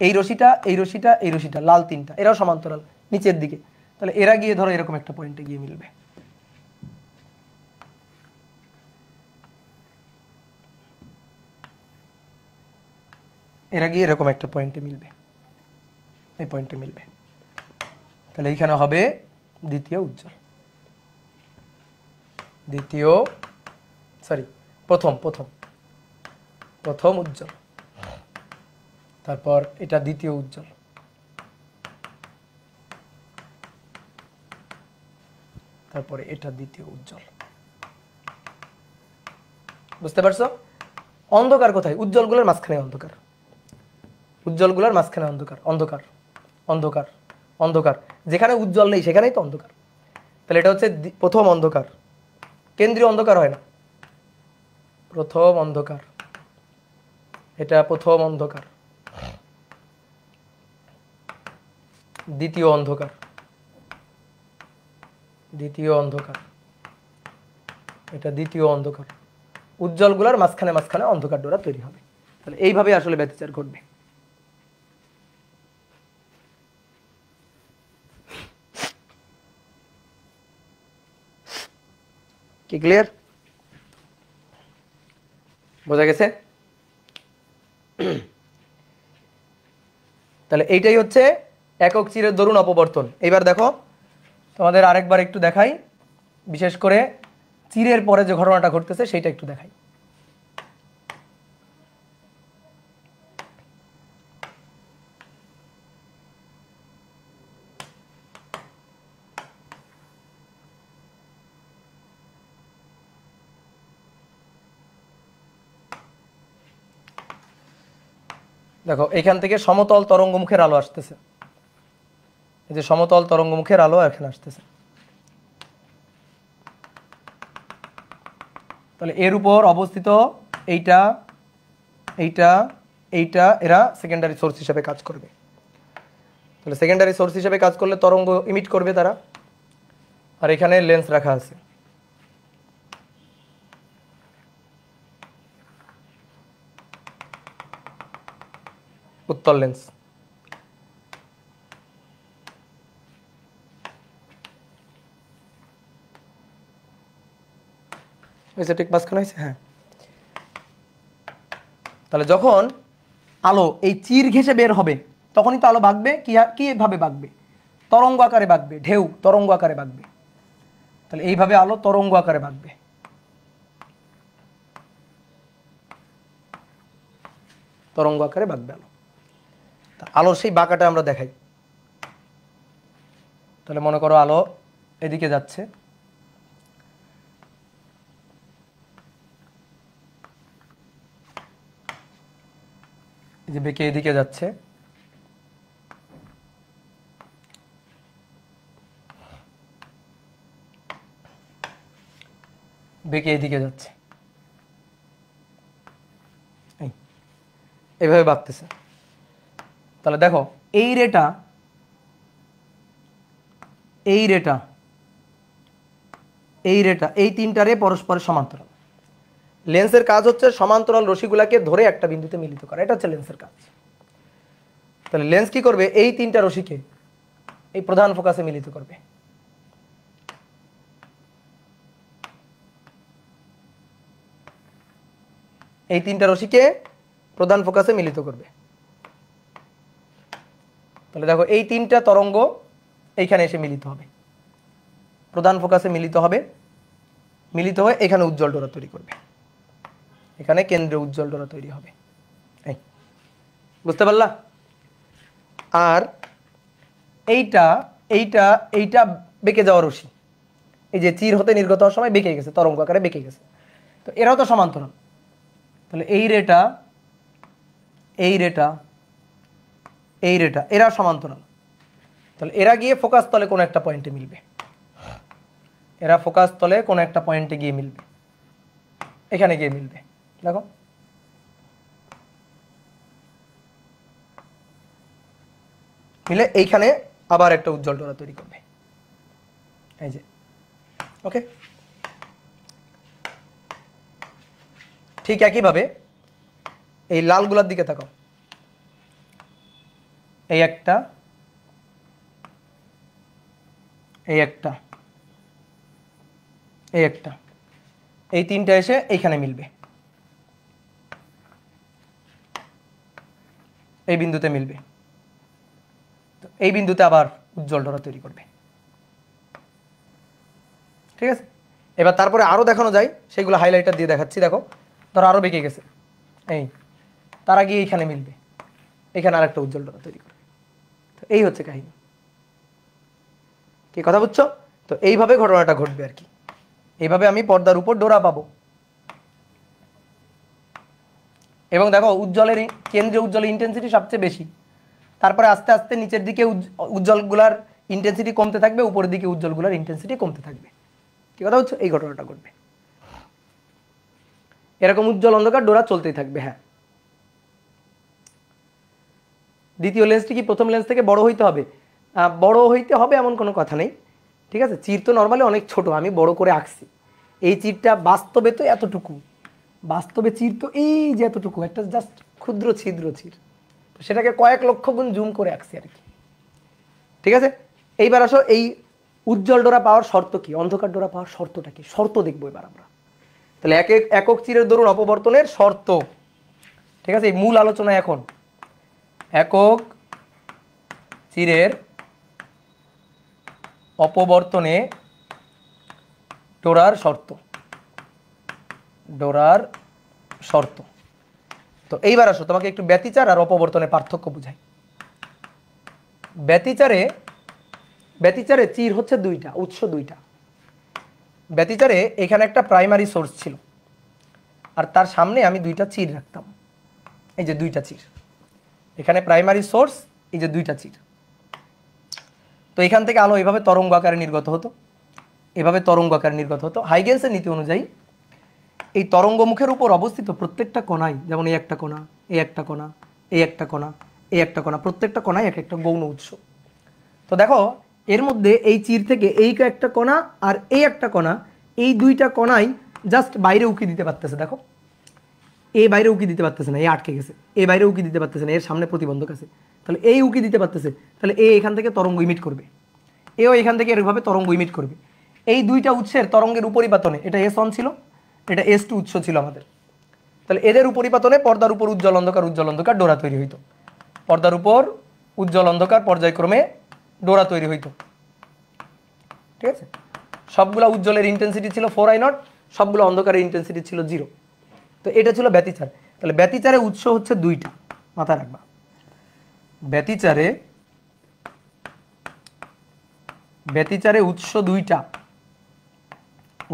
এই রশিটা, এই রশিটা, এই রশিটা, লাল তিনটা, এরাও সমান্তরাল নিচের দিকে। তাহলে এরা গিয়ে ধরো এরকম একটা পয়েন্টে গিয়ে মিলবে। এরা গিয়ে এরকম একটা পয়েন্টে মিলবে, এই পয়েন্টে মিলবে। তাহলে এইখানে হবে দ্বিতীয় উজ্জ্বল, দ্বিতীয়, সরি প্রথম, প্রথম প্রথম উজ্জ্বল। তারপর এটা দ্বিতীয় উজ্জ্বল, তারপরে এটা দ্বিতীয় উজ্জ্বল। বুঝতে পারছো? অন্ধকার কোথায়? উজ্জ্বলগুলোর মাঝখানে অন্ধকার, উজ্জ্বলগুলোর মাঝখানে অন্ধকার, অন্ধকার অন্ধকার অন্ধকার। যেখানে উজ্জ্বল নেই সেখানেই তো অন্ধকার। তাহলে এটা হচ্ছে প্রথম অন্ধকার, কেন্দ্রীয় অন্ধকার হয় না, প্রথম অন্ধকার, এটা প্রথম অন্ধকার, দ্বিতীয় অন্ধকার, দ্বিতীয় অন্ধকার, এটা দ্বিতীয় অন্ধকার। উজ্জ্বলগুলোর মাঝখানে মাঝখানে অন্ধকার ডোরা তৈরি হবে। তাহলে এইভাবে আসলে ব্যতিচার ঘটবে। কি ক্লিয়ার? বোঝা গেছে? তাহলে এইটাই হচ্ছে একক চিরের দরুন অপবর্তন। এবার দেখো তোমাদের আরেকবার একটু দেখাই, বিশেষ করে চিরের পরে যে ঘটনাটা ঘটতেছে সেইটা একটু দেখাই। দেখো এখান থেকে সমতল তরঙ্গমুখের আলো আসতেছে, এই যে সমতল তরঙ্গমুখের আলো এখানে আসতেছে। তাহলে এর উপর অবস্থিত এইটা এইটা এইটা এরা সেকেন্ডারি সোর্স হিসেবে কাজ করবে। তাহলে সেকেন্ডারি সোর্স হিসেবে কাজ করলে তরঙ্গ ইমিট করবে তারা। আর এখানে লেন্স রাখা আছে, উত্তল লেন্স। ঠিক মাঝখানে হয়েছে, হ্যাঁ। তাহলে যখন আলো এই চির ঘেঁষে বের হবে তখনই তো আলো বাঁকবে। কিভাবে বাঁকবে? তরঙ্গ আকারে বাঁকবে, ঢেউ তরঙ্গ আকারে বাঁকবে। তাহলে এইভাবে আলো তরঙ্গ আকারে বাঁকবে। তরঙ্গ আকারে বাঁকবে আলো। আলোর সেই বাঁকাটা আমরা দেখাই। তাহলে মনে করো আলো এদিকে যাচ্ছে, এই যে বেঁকে এদিকে যাচ্ছে, বেঁকে এদিকে যাচ্ছে, এইভাবে বাঁকতেছে। তাহলে দেখো এই রেটা এই রেটা এই রেটা এই তিনটা রে পরস্পরের সমান্তরাল। লেন্সের কাজ হচ্ছে সমান্তরাল রশ্মিগুলাকে ধরে একটা বিন্দুতে মিলিত করা, এটা হচ্ছে লেন্সের কাজ। তাহলে লেন্স কি করবে? এই তিনটা রশ্মিকে এই প্রধান ফোকাসে মিলিত করবে। এই তিনটা রশ্মিকে প্রধান ফোকাসে মিলিত করবে। তাহলে দেখো এই তিনটা তরঙ্গ এইখানে এসে মিলিত হবে, প্রধান ফোকাসে মিলিত হবে, মিলিত হয়ে এখানে উজ্জ্বল ডোরা তৈরি করবে, এখানে কেন্দ্রে উজ্জ্বল ডোরা তৈরি হবে। এই বুঝতে পারলা? আর এইটা এইটা এইটা বেঁকে যাওয়া রশ্মি, এই যে চির হতে নির্গত হওয়ার সময় বেঁকে গেছে, তরঙ্গ আকারে বেঁকে গেছে, তো এরাও তো সমান্তরাল। তাহলে এই রেটা এই রেটা এই রেটা এরা সমান্তরাল। তাহলে এরা গিয়ে ফোকাস তলে কোনো একটা পয়েন্টে মিলবে, এরা ফোকাস তলে কোনো একটা পয়েন্টে গিয়ে মিলবে, এখানে গিয়ে মিলবে। দেখো মিলে এইখানে আবার একটা উজ্জ্বল ডোরা তৈরি করবে, এই যে। ওকে, ঠিক একইভাবে এই লালগুলার দিকে তাকাও, এই একটা এই একটা এই একটা, এই তিনটা এসে এইখানে মিলবে, এই বিন্দুতে মিলবে। তো এই বিন্দুতে আবার উজ্জ্বল ডোরা তৈরি করবে, ঠিক আছে। এবার তারপরে আরো দেখানো যায়, সেগুলো হাইলাইটার দিয়ে দেখাচ্ছি। দেখো ধরো আরো বেঁকে গেছে, এই তারা গিয়ে এইখানে মিলবে, এখানে আর একটা উজ্জ্বল ডোরা তৈরি করবে। তো এই হচ্ছে কাহিনী। কি কথা বুঝছো? তো এইভাবে ঘটনাটা ঘটবে আর কি। এইভাবে আমি পর্দার উপর ডোরা পাবো। এবং দেখো উজ্জ্বলের কেন্দ্রীয় উজ্জ্বলের ইন্টেন্সিটি সবচেয়ে বেশি, তারপরে আস্তে আস্তে নিচের দিকে উজ্জ্বলগুলার ইন্টেন্সিটি কমতে থাকবে, উপরের দিকে উজ্জ্বলগুলার ইন্টেন্সিটি কমতে থাকবে। কি কথা হচ্ছে? এই ঘটনাটা ঘটবে। এরকম উজ্জ্বল অন্ধকার ডোরা চলতেই থাকবে। হ্যাঁ, দ্বিতীয় লেন্সটি কি প্রথম লেন্স থেকে বড় হইতে হবে? বড় হইতে হবে এমন কোনো কথা নেই, ঠিক আছে। চির তো নর্মালি অনেক ছোট, আমি বড় করে আঁকছি। এই চিরটা বাস্তবে তো এতটুকু, বাস্তবে চির তো এই যে এতটুকু, একটা জাস্ট ক্ষুদ্র ছিদ্র চির, তো সেটাকে কয়েক লক্ষ গুণ জুম করে আঁকছি আর কি, ঠিক আছে। এইবার আসো এই উজ্জ্বল ডোরা পাওয়ার শর্ত কি, অন্ধকার ডোরা পাওয়ার শর্তটা কি, শর্ত দেখবো এবার আমরা। তাহলে একক চিরের দরুন অপবর্তনের শর্ত, ঠিক আছে, এই মূল আলোচনা এখন। একক চিরের অপবর্তনে ডোরার শর্ত, ডোরার শর্ত। তো এইবার আসো তোমাকে একটু ব্যতিচার আর অপবর্তনের পার্থক্য বুঝাই। ব্যতিচারে চির হচ্ছে দুইটা, উৎস দুইটা। ব্যতিচারে এখানে একটা প্রাইমারি সোর্স ছিল আর তার সামনে আমি দুইটা চির রাখতাম, এই যে দুইটা চির, এখানে প্রাইমারি সোর্স, এই যে দুইটা চির। তো এখান থেকে আলো এভাবে তরঙ্গ আকারে নির্গত হতো, এভাবে তরঙ্গ আকারে নির্গত হতো। হাইগেন্সের নীতি অনুযায়ী এই তরঙ্গ মুখের উপর অবস্থিত প্রত্যেকটা কণাই, যেমন এই একটা কণা, এই একটা কণা, এই একটা কণা, এই একটা কণা, প্রত্যেকটা কণাই এক একটা গৌণ উৎস। তো দেখো এর মধ্যে এই চির থেকে এই একটা কণা আর এই একটা কণা, এই দুইটা কণাই জাস্ট বাইরে উকি দিতে পারতেছে। দেখো এই বাইরে উকি দিতে পারতেছে না, এই আটকে গেছে, এই বাইরে উকি দিতে পারতেছে না, এর সামনে প্রতিবন্ধক আছে, তাহলে এই উকি দিতে পারতেছে, তাহলে এখান থেকে তরঙ্গ ইমিট করবে, এও এখান থেকে এরভাবে তরঙ্গ ইমিট করবে। এই দুইটা উৎসের তরঙ্গের উপরিপাতনে, এটা S1 ছিল, এটা S2 উৎস ছিল আমাদের, তাহলে এদের উপরিপাতনে পর্দার উপর উজ্জ্বল অন্ধকার ডোরা তৈরি হইতো, পর্দার উপর উজ্জ্বল অন্ধকার পর্যায়ক্রমে ডোরা তৈরি হইতো, ঠিক আছে। সবগুলো উজ্জ্বলের ইন্টেন্সিটি ছিল 4I0, সবগুলো অন্ধকারের ইন্টেন্সিটি ছিল 0। তো এটা ছিল ব্যতিচার। তাহলে ব্যতিচারে উৎস হচ্ছে দুইটা, মাথায় রাখবা। ব্যতিচারে উৎস দুইটা,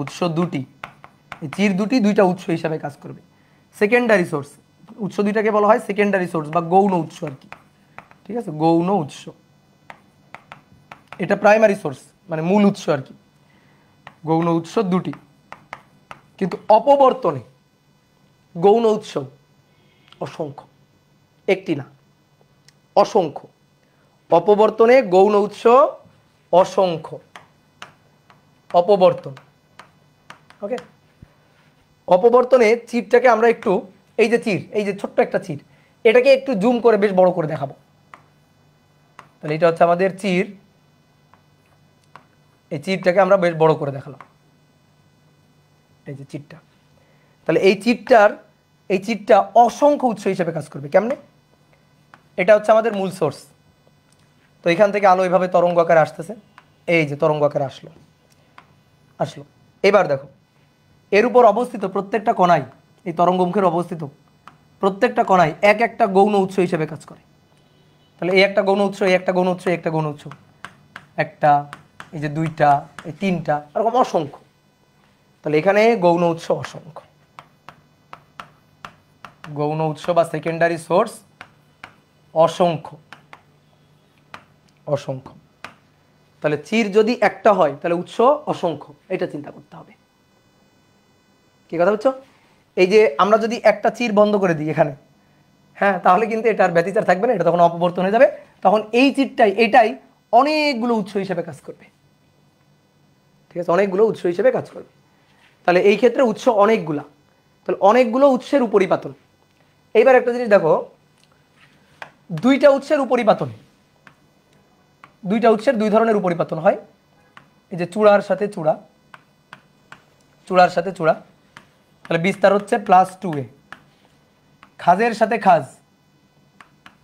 উৎস দুটি, চির দুটি দুইটা উৎস হিসাবে কাজ করবে। সেকেন্ডারি সোর্স, উৎস দুইটাকে বলা হয় সেকেন্ডারি সোর্স বা গৌণ উৎস আর কি, ঠিক আছে, গৌণ উৎস। এটা প্রাইমারি সোর্স মানে মূল উৎস আর কি, গৌণ উৎস দুটি। কিন্তু অপবর্তনে গৌণ উৎস অসংখ্য, একটি না অসংখ্য। অপবর্তনে গৌণ উৎস অসংখ্য, অপবর্তন, ওকে। অপবর্তনে চিরটাকে আমরা একটু, এই যে চির, এই যে ছোট্ট একটা চির, এটাকে একটু জুম করে বেশ বড় করে দেখাবো। তাহলে এটা হচ্ছে আমাদের চির, এই চিরটাকে আমরা বেশ বড় করে দেখালাম, এই যে চিরটা। তাহলে এই চিরটা অসংখ্য উৎস হিসেবে কাজ করবে। কেমনে? এটা হচ্ছে আমাদের মূল সোর্স। তো এখান থেকে আলো এভাবে তরঙ্গ আকারে আসতেছে, এই যে তরঙ্গ আকারে আসলো। এবার দেখো এর উপর অবস্থিত প্রত্যেকটা কণাই, এই তরঙ্গমুখের অবস্থিত প্রত্যেকটা কণাই এক একটা গৌণ উৎস হিসেবে কাজ করে। তাহলে এই একটা গৌণ উৎস, এই একটা গৌণ উৎস, এই একটা গৌণ উৎস, একটা, এই যে দুইটা, এই তিনটা, এরকম অসংখ্য। তাহলে এখানে গৌণ উৎস অসংখ্য, গৌণ উৎস বা সেকেন্ডারি সোর্স অসংখ্য, অসংখ্য। তাহলে চির যদি একটা হয় তাহলে উৎস অসংখ্য, এটা চিন্তা করতে হবে। কি কথা বুঝছো? এই যে আমরা যদি একটা চির বন্ধ করে দিই এখানে, হ্যাঁ, তাহলে কিন্তু এটার ব্যতিচার থাকবে না, এটা তখন অপবর্তন হয়ে যাবে। তখন এই চিরটাই, এটাই অনেকগুলো উৎস হিসেবে কাজ করবে, ঠিক আছে, অনেকগুলো উৎস হিসেবে কাজ করবে। তাহলে এই ক্ষেত্রে উৎস অনেকগুলা, তাহলে অনেকগুলো উৎসের উপরিপাতন। এইবার একটা জিনিস দেখো, দুইটা উৎসের উপরিপাতন, দুইটা উৎসের দুই ধরনের উপরিপাতন হয়। এই যে চূড়ার সাথে চূড়া, চূড়ার সাথে চূড়া, তাহলে বিস্তার হচ্ছে +2a, খাজের সাথে খাজ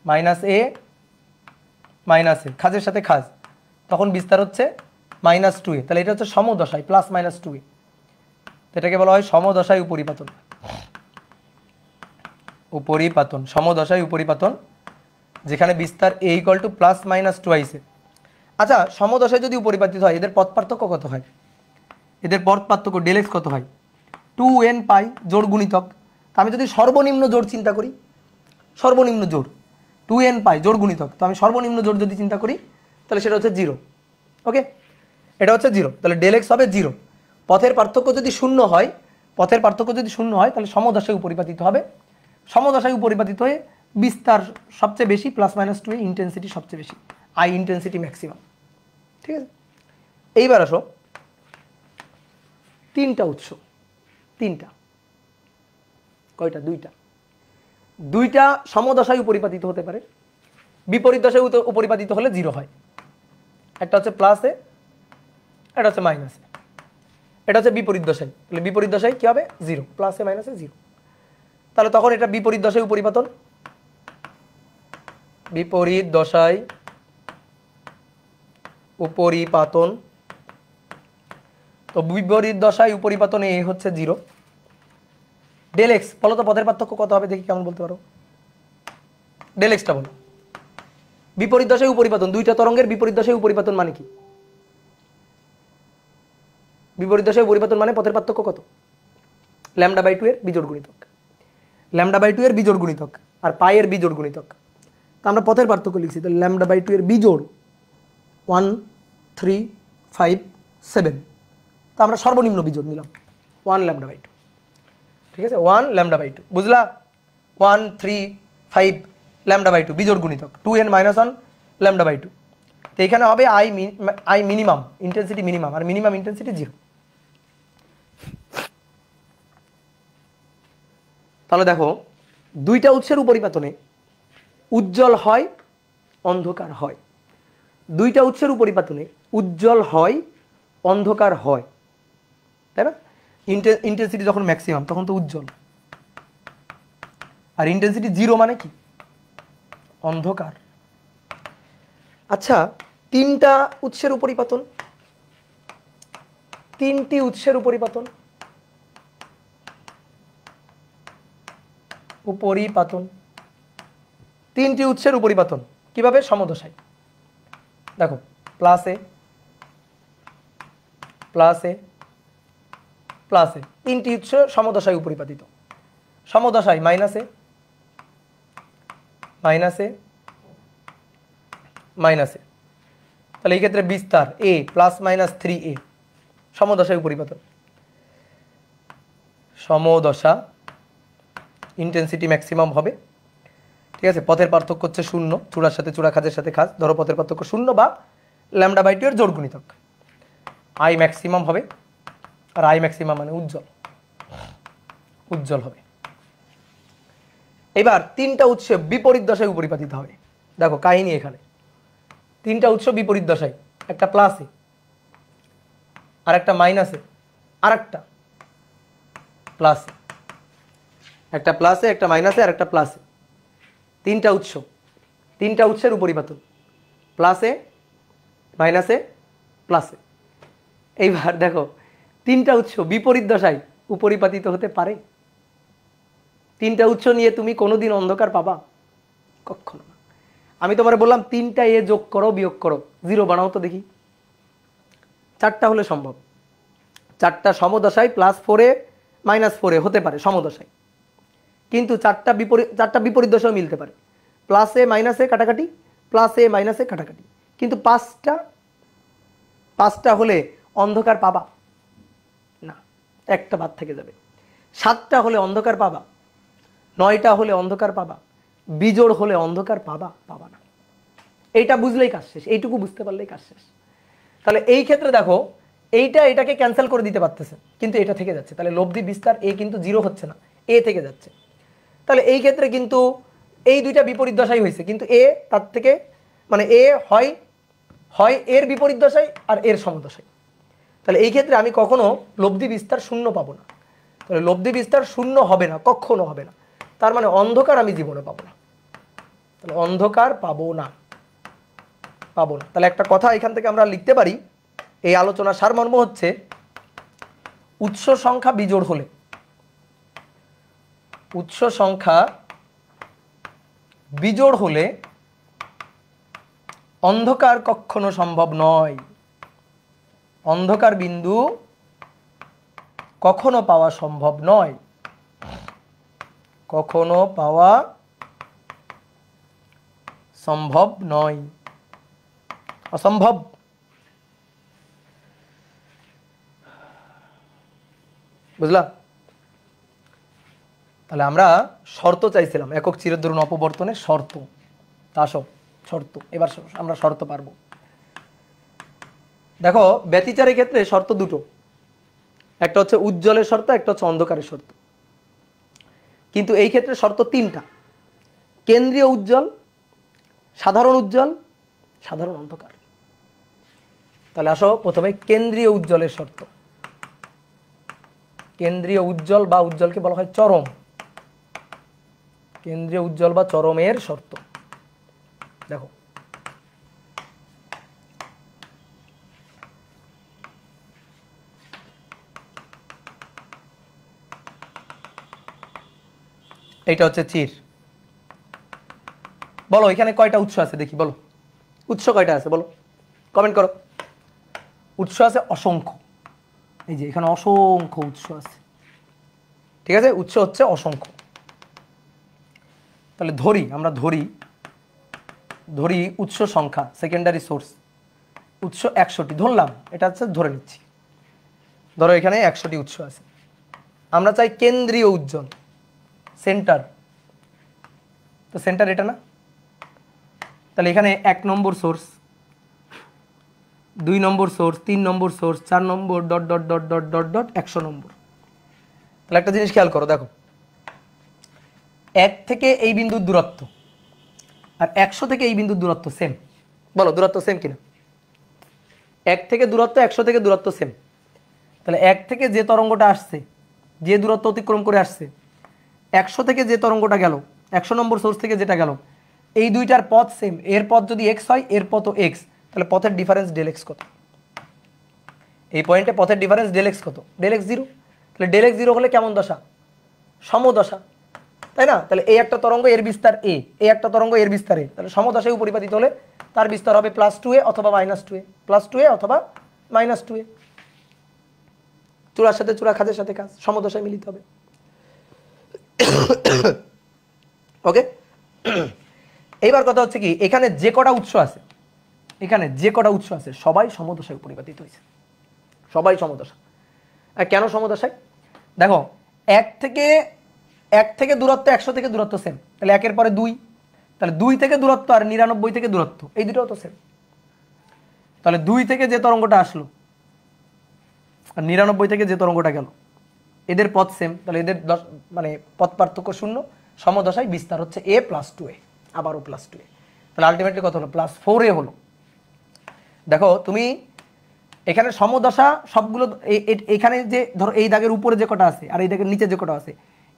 -a -a, খাজের সাথে খাজ, তখন বিস্তার হচ্ছে -2a। তাহলে এটা হচ্ছে সমদশায় +-2a, এটাকে বলা হয় সমদশায় উপরিপাতন। উপরিপাতন, সমদশায় উপরিপাতন, যেখানে বিস্তার a = +-2a। আচ্ছা, সমদশায় যদি উপরিপাতিত হয় এদের পথ পার্থক্য কত হয়? এদের পথ পার্থক্য ΔX কত হয়? 2n পাই জোড় গুণিতক। তো আমি যদি সর্বনিম্ন জোড় চিন্তা করি, সর্বনিম্ন জোড় 2n পাই জোড় গুণিতক, তো আমি সর্বনিম্ন জোড় যদি চিন্তা করি তাহলে সেটা হচ্ছে 0, ওকে, এটা হচ্ছে 0। তাহলে ΔX হবে 0। পথের পার্থক্য যদি শূন্য হয়, পথের পার্থক্য যদি শূন্য হয় তাহলে সমদশায় উপরিপাতিত হবে। সমদশায় উপরিপাতিত হয়ে বিস্তার সবচেয়ে বেশি +-2a, ইন্টেন্সিটি সবচেয়ে বেশি, I ইন্টেন্সিটি ম্যাক্সিমাম, ঠিক আছে। এইবার আসো তিনটা উৎস, তিনটা, কয়টা? দুইটা সমদশায় উপরিপাতিত হতে পারে, বিপরীত দশায় উপরিপাতিত হলে 0 হয়। একটা হচ্ছে +a, এটা হচ্ছে মাইনাস, এটা হচ্ছে বিপরীত দশায়, তাহলে বিপরীত দশায় কি হবে 0, প্লাসে মাইনাসে 0। তাহলে তখন এটা বিপরীত দশায় উপরিপাতন, বিপরীত দশায় উপরিপাতন। তো বিপরীত দশায় উপরিপাতনে এ হচ্ছে 0। ডেল এক্স বলো তো পথের পার্থক্য কত হবে দেখি, কেমন বলতে পারো? ডেল এক্সটা বলো। বিপরীত দশায় উপরিপাতন, দুইটা তরঙ্গের বিপরীত দশায় উপরিপাতন মানে কি? বিপরীত দশায় উপরিপাতন মানে পথের পার্থক্য কত? λ/2 এর বিজোড় গুণিতক, λ/2 এর বিজোড় গুণিতক আর পাই এর বিজোড় গুণিতক। তো আমরা পথের পার্থক্য লিখছি, তাহলে λ/2 এর বিজোড় 1 3 5 7। তো আমরা সর্বনিম্ন বিজোড় নিলাম 1 λ/2, ঠিক আছে? 1 λ/2 বুঝলা? 1 3 5 λ/2 বিজোড় গুণিতক 2n - 1 λ/2। তো এখানে হবে আই মিনিমাম ইন্টেন্সিটি মিনিমাম, আর মিনিমাম ইন্টেন্সিটি 0। তাহলে দেখো দুইটা উৎসের উপরিপাতনে উজ্জ্বল হয় অন্ধকার হয়, দুইটা উৎসের উপরিপাতনে উজ্জ্বল হয় অন্ধকার হয়, তাই না? ইন্টেন্সিটি যখন ম্যাক্সিমাম তখন তো উজ্জ্বল, আর ইন্টেন্সিটি 0 মানে কি? অন্ধকার। আচ্ছা, তিনটা উৎসের উপরিপাতন, তিনটি উৎসের উপরিপাতন, উপরিপাতন, তিনটি উৎসের উপরিপাতন কিভাবে? সমদশায়। দেখো প্লাসে প্লাসে প্লাসে, তিনটি উৎস সমদশায় উপরিপাতিত। সমদশায় মাইনাসে মাইনাসে মাইনাসে, তাহলে এই ক্ষেত্রে বিস্তার a ± 3a, সমদশায় উপরিপাতন। সমদশা ইন্টেন্সিটি ম্যাক্সিমাম হবে, ঠিক আছে? পথের পার্থক্য হচ্ছে 0, চূড়ার সাথে চূড়া, খাজের সাথে খাজ, ধরো পথের পার্থক্য 0 বা λ/2 এর জোড় গুণিতক। আই ম্যাক্সিমাম হবে, আর আই ম্যাক্সিমাম মানে উজ্জ্বল, উজ্জ্বল হবে। এবার তিনটা উৎস বিপরীত দশায় উপরিপাতিত হবে। দেখো কাহিনী এখানে, তিনটা উৎস বিপরীত দশায়, একটা প্লাসে আর একটা মাইনাসে আর একটা প্লাসে, একটা প্লাসে একটা মাইনাসে আর একটা প্লাসে, তিনটা উৎস, তিনটা উৎসের উপরিপাতন প্লাসে মাইনাসে প্লাসে। এইবার দেখো তিনটা উৎস বিপরীত দশায় উপরিপাতিত হতে পারে? তিনটা উৎস নিয়ে তুমি কোনোদিন অন্ধকার পাবা? কখনো না। আমি তোমার বললাম তিনটা এ যোগ করো বিয়োগ করো, 0 বানাও তো দেখি। চারটা হলে সম্ভব, চারটা সমদশায় +4a -4a হতে পারে সমদশায়, কিন্তু চারটা বিপরীত দশাও মিলতে পারে। প্লাসে মাইনাসে কাটাকাটি, প্লাসে মাইনাসে কাটাকাটি, কিন্তু পাঁচটা হলে অন্ধকার পাবা না, একটা বাদ থেকে যাবে। 7টা হলে অন্ধকার পাবা, 9টা হলে অন্ধকার পাবা, বিজোড় হলে অন্ধকার পাবা না। এইটা বুঝলেই কাজ শেষ, এইটুকু বুঝতে পারলেই কাজ শেষ। তাহলে এই ক্ষেত্রে দেখো এটাকে ক্যান্সেল করে দিতে পারতেছে, কিন্তু এটা থেকে যাচ্ছে, তাহলে লব্ধি বিস্তার এ কিন্তু 0 হচ্ছে না, এ থেকে যাচ্ছে। তাহলে এই ক্ষেত্রে কিন্তু এই দুইটা বিপরীত দশাই হয়েছে, কিন্তু এ তার থেকে মানে এ হয় এর বিপরীত দশায় আর এর সমদশায়। তাহলে এই ক্ষেত্রে আমি কখনো লব্ধি বিস্তার 0 পাবো না, তাহলে লব্ধি বিস্তার 0 হবে না, কখনো হবে না। তার মানে অন্ধকার আমি জীবনে পাবো না, তাহলে অন্ধকার পাবো না। তাহলে একটা কথা এখান থেকে আমরা লিখতে পারি, এই আলোচনার সারমর্ম হচ্ছে উৎস সংখ্যা বিজোড় হলে, উৎস সংখ্যা বিজোড় হলে অন্ধকার কখনো সম্ভব নয়, অন্ধকার বিন্দু কখনো পাওয়া সম্ভব নয়, কখনো পাওয়া সম্ভব নয়, অসম্ভব। বুঝলা? তাহলে আমরা শর্ত চাইছিলাম, একক চিরদরুণ অপবর্তনের শর্ত। আসো শর্ত, এবার আমরা শর্ত পারবো। দেখো ব্যতিচারের ক্ষেত্রে শর্ত দুটো, একটা হচ্ছে উজ্জ্বলের শর্ত, একটা হচ্ছে অন্ধকারের শর্ত। কিন্তু এই ক্ষেত্রে শর্ত 3টা, কেন্দ্রীয় উজ্জ্বল, সাধারণ উজ্জ্বল, সাধারণ অন্ধকার। তাহলে আসো প্রথমে কেন্দ্রীয় উজ্জ্বলের শর্ত। কেন্দ্রীয় উজ্জ্বল বা উজ্জ্বলকে বলা হয় চরম। কেন্দ্রীয় উজ্জ্বল বা চরমের শর্ত দেখো, এইটা হচ্ছে চির। বলো এখানে কয়টা উৎস আছে দেখি, বলো উৎস কয়টা আছে বলো, কমেন্ট করো। উৎস আছে অসংখ্য, এই যে এখানে অসংখ্য উৎস আছে, ঠিক আছে, উৎস হচ্ছে অসংখ্য। তাহলে ধরি আমরা ধরি উৎস সংখ্যা সেকেন্ডারি সোর্স উৎস 100টি ধরলাম, এটা হচ্ছে ধরে নিচ্ছি, ধরো এখানে 100টি উৎস আছে। আমরা চাই কেন্দ্রীয় উজ্জ্বল, সেন্টার, তো সেন্টার এটা না, তাহলে এখানে 1 number source, 2 number source, 3 number source, 4 number dot dot dot dot dot dot 100 number. তাহলে একটা জিনিস খেয়াল করো, দেখো 1 থেকে এই বিন্দুর দূরত্ব আর 100 থেকে এই বিন্দুর দূরত্ব সেম, বলো দূরত্ব সেম কিনা? 1 থেকে দূরত্ব 100 থেকে দূরত্ব সেম। তাহলে 1 থেকে যে তরঙ্গটা আসছে, যে দূরত্ব অতিক্রম করে আসছে, 100 থেকে যে তরঙ্গটা গেল, 100 নম্বর সোর্স থেকে যেটা গেল, এই দুইটার পথ সেম। এর পথ যদি এক্স হয়, এর পথও এক্স, তাহলে পথের ডিফারেন্স ডেল এক্স কত? এই পয়েন্টে পথের ডিফারেন্স ডেল এক্স কত? Del x 0। তাহলে ডেল এক্স 0 হলে কেমন দশা? সমদশা, তাই না? তাহলে এই একটা তরঙ্গ এর বিস্তার এ, এই একটা তরঙ্গ এর বিস্তার এ, তাহলে সমদশায় উপরিপাতিত হলে তার বিস্তার হবে +2a অথবা -2a, +2a অথবা -2a। চূড়ার সাথে চূড়া, খাজের সাথে খাজ, সমদশায় মিলিত হবে। ওকে, এইবার কথা হচ্ছে কি, এখানে যে কটা উৎস আছে, এখানে যে কটা উৎস আছে সবাই সমদশায় উপরিপাতিত হয়েছে, সবাই সমদশা। আর কেন সমদশায়? দেখো 1 থেকে দূরত্ব 100 থেকে দূরত্ব সেম, তাহলে 1 এর পরে 2, তাহলে 2 থেকে দূরত্ব আর 99 থেকে দূরত্ব এই দুটোও তো সেম। তাহলে 2 থেকে যে তরঙ্গটা আসলো আর 99 থেকে যে তরঙ্গটা গেল, এদের পথ সেম, তাহলে এদের মানে পথ পার্থক্য 0, সমদশায় বিস্তার হচ্ছে a + 2a, আবারও +2a, তাহলে আলটিমেটলি কত হলো? +4a হলো। দেখো তুমি এখানে সমদশা সবগুলো, এখানে যে ধরো এই দাগের উপরে যে কটা আছে আর এই দাগের নিচে যে কটা আছে,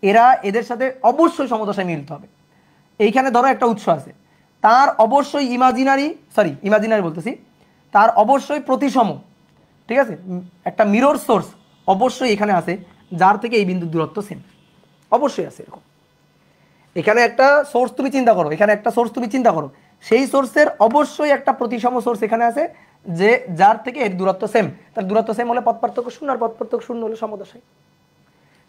এরা এদের সাথে অবশ্যই সমদশায় মিলতে হবে। এইখানে ধরো একটা উৎস আছে, তার অবশ্যই ইমাজিনারি বলতেছি, তার অবশ্যই প্রতিসম, ঠিক আছে, একটা মিরর সোর্স অবশ্যই এখানে আছে, যার থেকে এই বিন্দুর দূরত্ব সেম, অবশ্যই আছে এরকম। এখানে একটা সোর্স তুমি চিন্তা করো, এখানে একটা সোর্স তুমি চিন্তা করো, সেই সোর্সের অবশ্যই একটা প্রতিসম সোর্স এখানে আছে, যে যার থেকে এর দূরত্ব সেম। তার দূরত্ব সেম হলে পথ পার্থক্য 0, আর পথ পার্থক্য 0 হলে সমদশায়।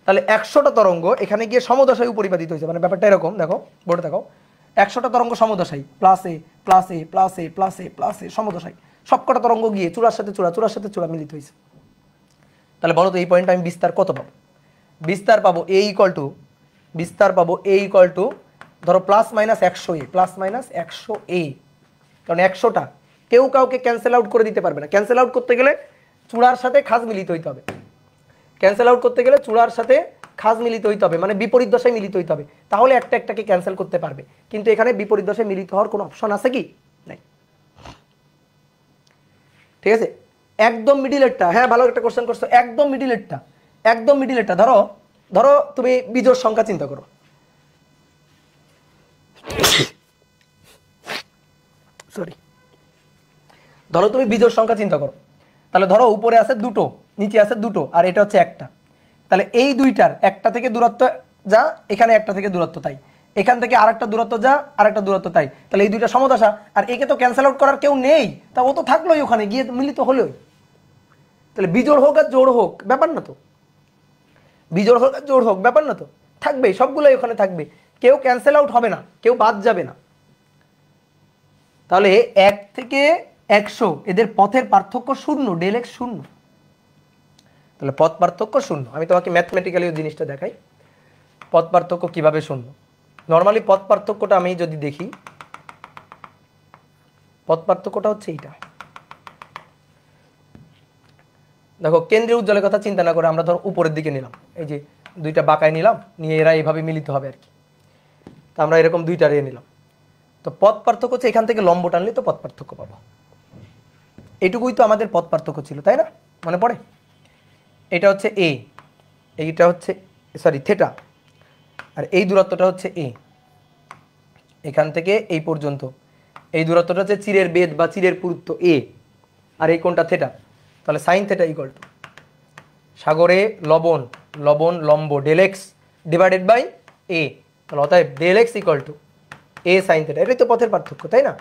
তাহলে 100টা তরঙ্গ এখানে গিয়ে সমদশায় উপরিপাতিত হয়েছে, মানে ব্যাপারটা এরকম, দেখো বোর্ডে দেখো 100টা তরঙ্গ সমদশায়, +a সমদশায়, সবকটা তরঙ্গ গিয়ে চূড়ার সাথে চূড়া মিলিত হয়েছে। তাহলে বলো তো এই পয়েন্টে আমি বিস্তার কত পাবো? বিস্তার পাবো a ইকুয়াল টু ধরো +-100a, কারণ 100টা কেউ কাউকে ক্যান্সেল আউট করে দিতে পারবে না। ক্যান্সেল আউট করতে গেলে চূড়ার সাথে খাজ মিলিত হইতে হবে, ক্যান্সেল আউট করতে গেলে চূড়ার সাথে খাজ মিলিত হইতে হবে, মানে বিপরীত দশায় মিলিত হইতে হবে, তাহলে একটা একটাকে ক্যান্সেল করতে পারবে। কিন্তু এখানে বিপরীত দশায় মিলিত হওয়ার কোনো অপশন আছে কি? নাই। ঠিক আছে, একদম মিডিলেরটা, হ্যাঁ ভালো একটা কোশ্চেন করছো, একদম মিডিলেরটা ধরো তুমি বিজোড় সংখ্যা চিন্তা করো, ধরো তুমি বিজোড় সংখ্যা চিন্তা করো, তাহলে ধরো উপরে আছে 2টো, নিচে আছে 2টো, আর এটা হচ্ছে একটা, তাহলে এই দুইটার একটা থেকে দূরত্ব যা, এখানে একটা থেকে দূরত্ব তাই, এখান থেকে আরেকটা দূরত্ব যা, আরেকটা দূরত্ব তাই, তাহলে এই দুইটা সমদশা, আর একে তো ক্যান্সেল আউট করার কেউ নেই, তা ও তো থাকলোই ওখানে গিয়ে মিলিত হলোই। তাহলে বিজোড় হোক আর জোড় হোক ব্যাপার না তো, বিজোড় হোক আর জোড় হোক ব্যাপার না তো, থাকবে, সবগুলোই ওখানে থাকবে, কেউ ক্যান্সেল আউট হবে না, কেউ বাদ যাবে না। তাহলে 1 থেকে 100 এদের পথের পার্থক্য 0, ডেল এক্স 0, তাহলে পথ পার্থক্য 0। আমি তোমাকে ম্যাথমেটিক্যালি ওই জিনিসটা দেখাই, পথ পার্থক্য কিভাবে 0। নর্মালি পথ পার্থক্যটা আমি যদি দেখি, পথ পার্থক্যটা হচ্ছে এইটা, দেখো কেন্দ্রীয় উজ্জ্বলের কথা চিন্তা না করে আমরা ধরো উপরের দিকে নিলাম, এই যে দুইটা বাঁকায় নিলাম, নিয়ে এরা এইভাবে মিলিত হবে আর কি, তো আমরা এরকম দুইটা রে নিলাম, তো পথ পার্থক্য হচ্ছে এখান থেকে লম্ব টানলে তো পথ পার্থক্য পাবো, এইটুকুই তো আমাদের পথ পার্থক্য ছিল, তাই না? মনে পড়ে? এটা হচ্ছে এ, এইটা হচ্ছে সরি থেটা, আর এই দূরত্বটা হচ্ছে এ, এখান থেকে এই পর্যন্ত এই দূরত্বটা হচ্ছে চিরের বেদ বা চিরের পুরুত্ব এ, আর এই কোণটা থেটা। তাহলে সাইন থেটা ইকুয়াল টু সাগরে লবণ, লবণ লম্ব del x divided by a. তাহলে অতএব del x equal to a sine theta. এটাই তো পথের পার্থক্য, তাই না?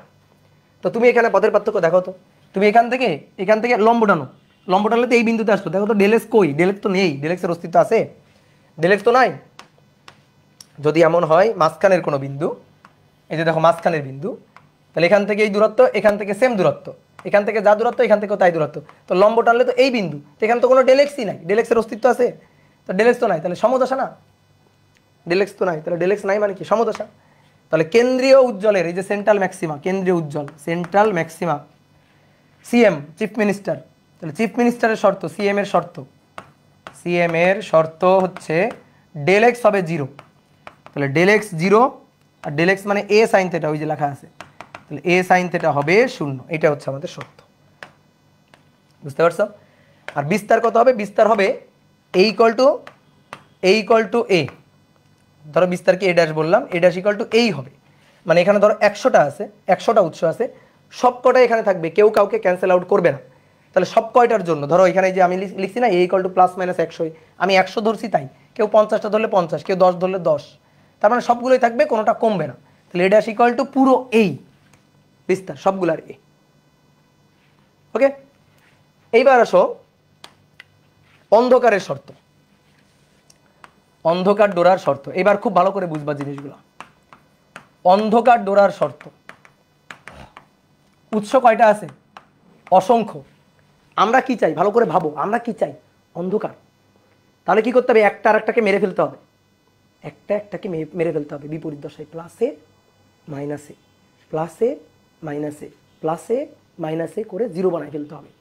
তো তুমি এখানে পথের পার্থক্য দেখো তো, তুমি এখান থেকে লম্ব টানো, লম্ব টানলে তো এই বিন্দুতে আসলো, দেখো তো ডেল এক্স কই? ডেল এক্স তো নেই, ডেল এক্সের অস্তিত্ব আছে? ডেল এক্স তো নাই। যদি এমন হয় মাঝখানের কোনো বিন্দু, এই যে দেখো মাঝখানের বিন্দু, তাহলে এখান থেকে এই দূরত্ব, এখান থেকে সেম দূরত্ব, এখান থেকে যা দূরত্ব এখান থেকেও তাই দূরত্ব, তো লম্ব টানলে তো এই বিন্দু, তো এখানে তো কোনো ডেল এক্সই নাই, ডেল এক্সের অস্তিত্ব আছে? তো ডেল এক্স তো নাই, তাহলে সমদশা না? ডেল এক্স তো নাই, তাহলে ডেল এক্স নাই মানে কি? সমদশা। তাহলে কেন্দ্রীয় উজ্জ্বলের এই যে সেন্ট্রাল ম্যাক্সিমা, কেন্দ্রীয় উজ্জ্বল central maxima, CM chief minister, তাহলে চিফ মিনিস্টারের শর্ত, সিএম এর শর্ত, সিএম এর শর্ত হচ্ছে ডেল এক্স হবে 0, তাহলে ডেল এক্স 0, আর ডেল এক্স মানে এ সাইন থেটা, ওই যে লেখা আছে, তাহলে এ সাইন থেটা হবে 0। এটা হচ্ছে আমাদের শর্ত, বুঝতে পারছো? আর বিস্তার কত হবে? বিস্তার হবে এ ইকুয়াল টু এ, ধরো বিস্তারকে এ ড্যাশ বললাম, এ ড্যাশ ইকুয়াল টু এই হবে, মানে এখানে ধরো 100টা আছে, 100টা উৎস আছে, সব কটাই এখানে থাকবে, কেউ কাউকে ক্যান্সেল আউট করবে না। তাহলে সব কয়টার জন্য ধরো এখানে যে আমি লিখছি না এ ইকুয়াল টু প্লাস মাইনাস 100, আমি 100 ধরছি তাই, কেউ 50টা ধরলে 50, কেউ 10 ধরলে 10, তার মানে সবগুলোই থাকবে, কোনোটা কমবে না। তাহলে এ ড্যাশ ইকুয়াল টু পুরো এই বিস্তার সবগুলার এ। ওকে, এইবার আসো অন্ধকারের শর্ত, অন্ধকার ডোরার শর্ত। এবার খুব ভালো করে বুঝবা জিনিসগুলো। অন্ধকার ডোরার শর্ত, উৎস কয়টা আছে? অসংখ্য। আমরা কি চাই? ভালো করে ভাবো, আমরা কি চাই? অন্ধকার। তাহলে কি করতে হবে? একটা আর একটাকে মেরে ফেলতে হবে, একটা একটাকে মেরে ফেলতে হবে বিপরীত দশায়, প্লাসে মাইনাসে, প্লাসে মাইনাসে, প্লাসে মাইনাসে করে 0 বানায় ফেলতে হবে।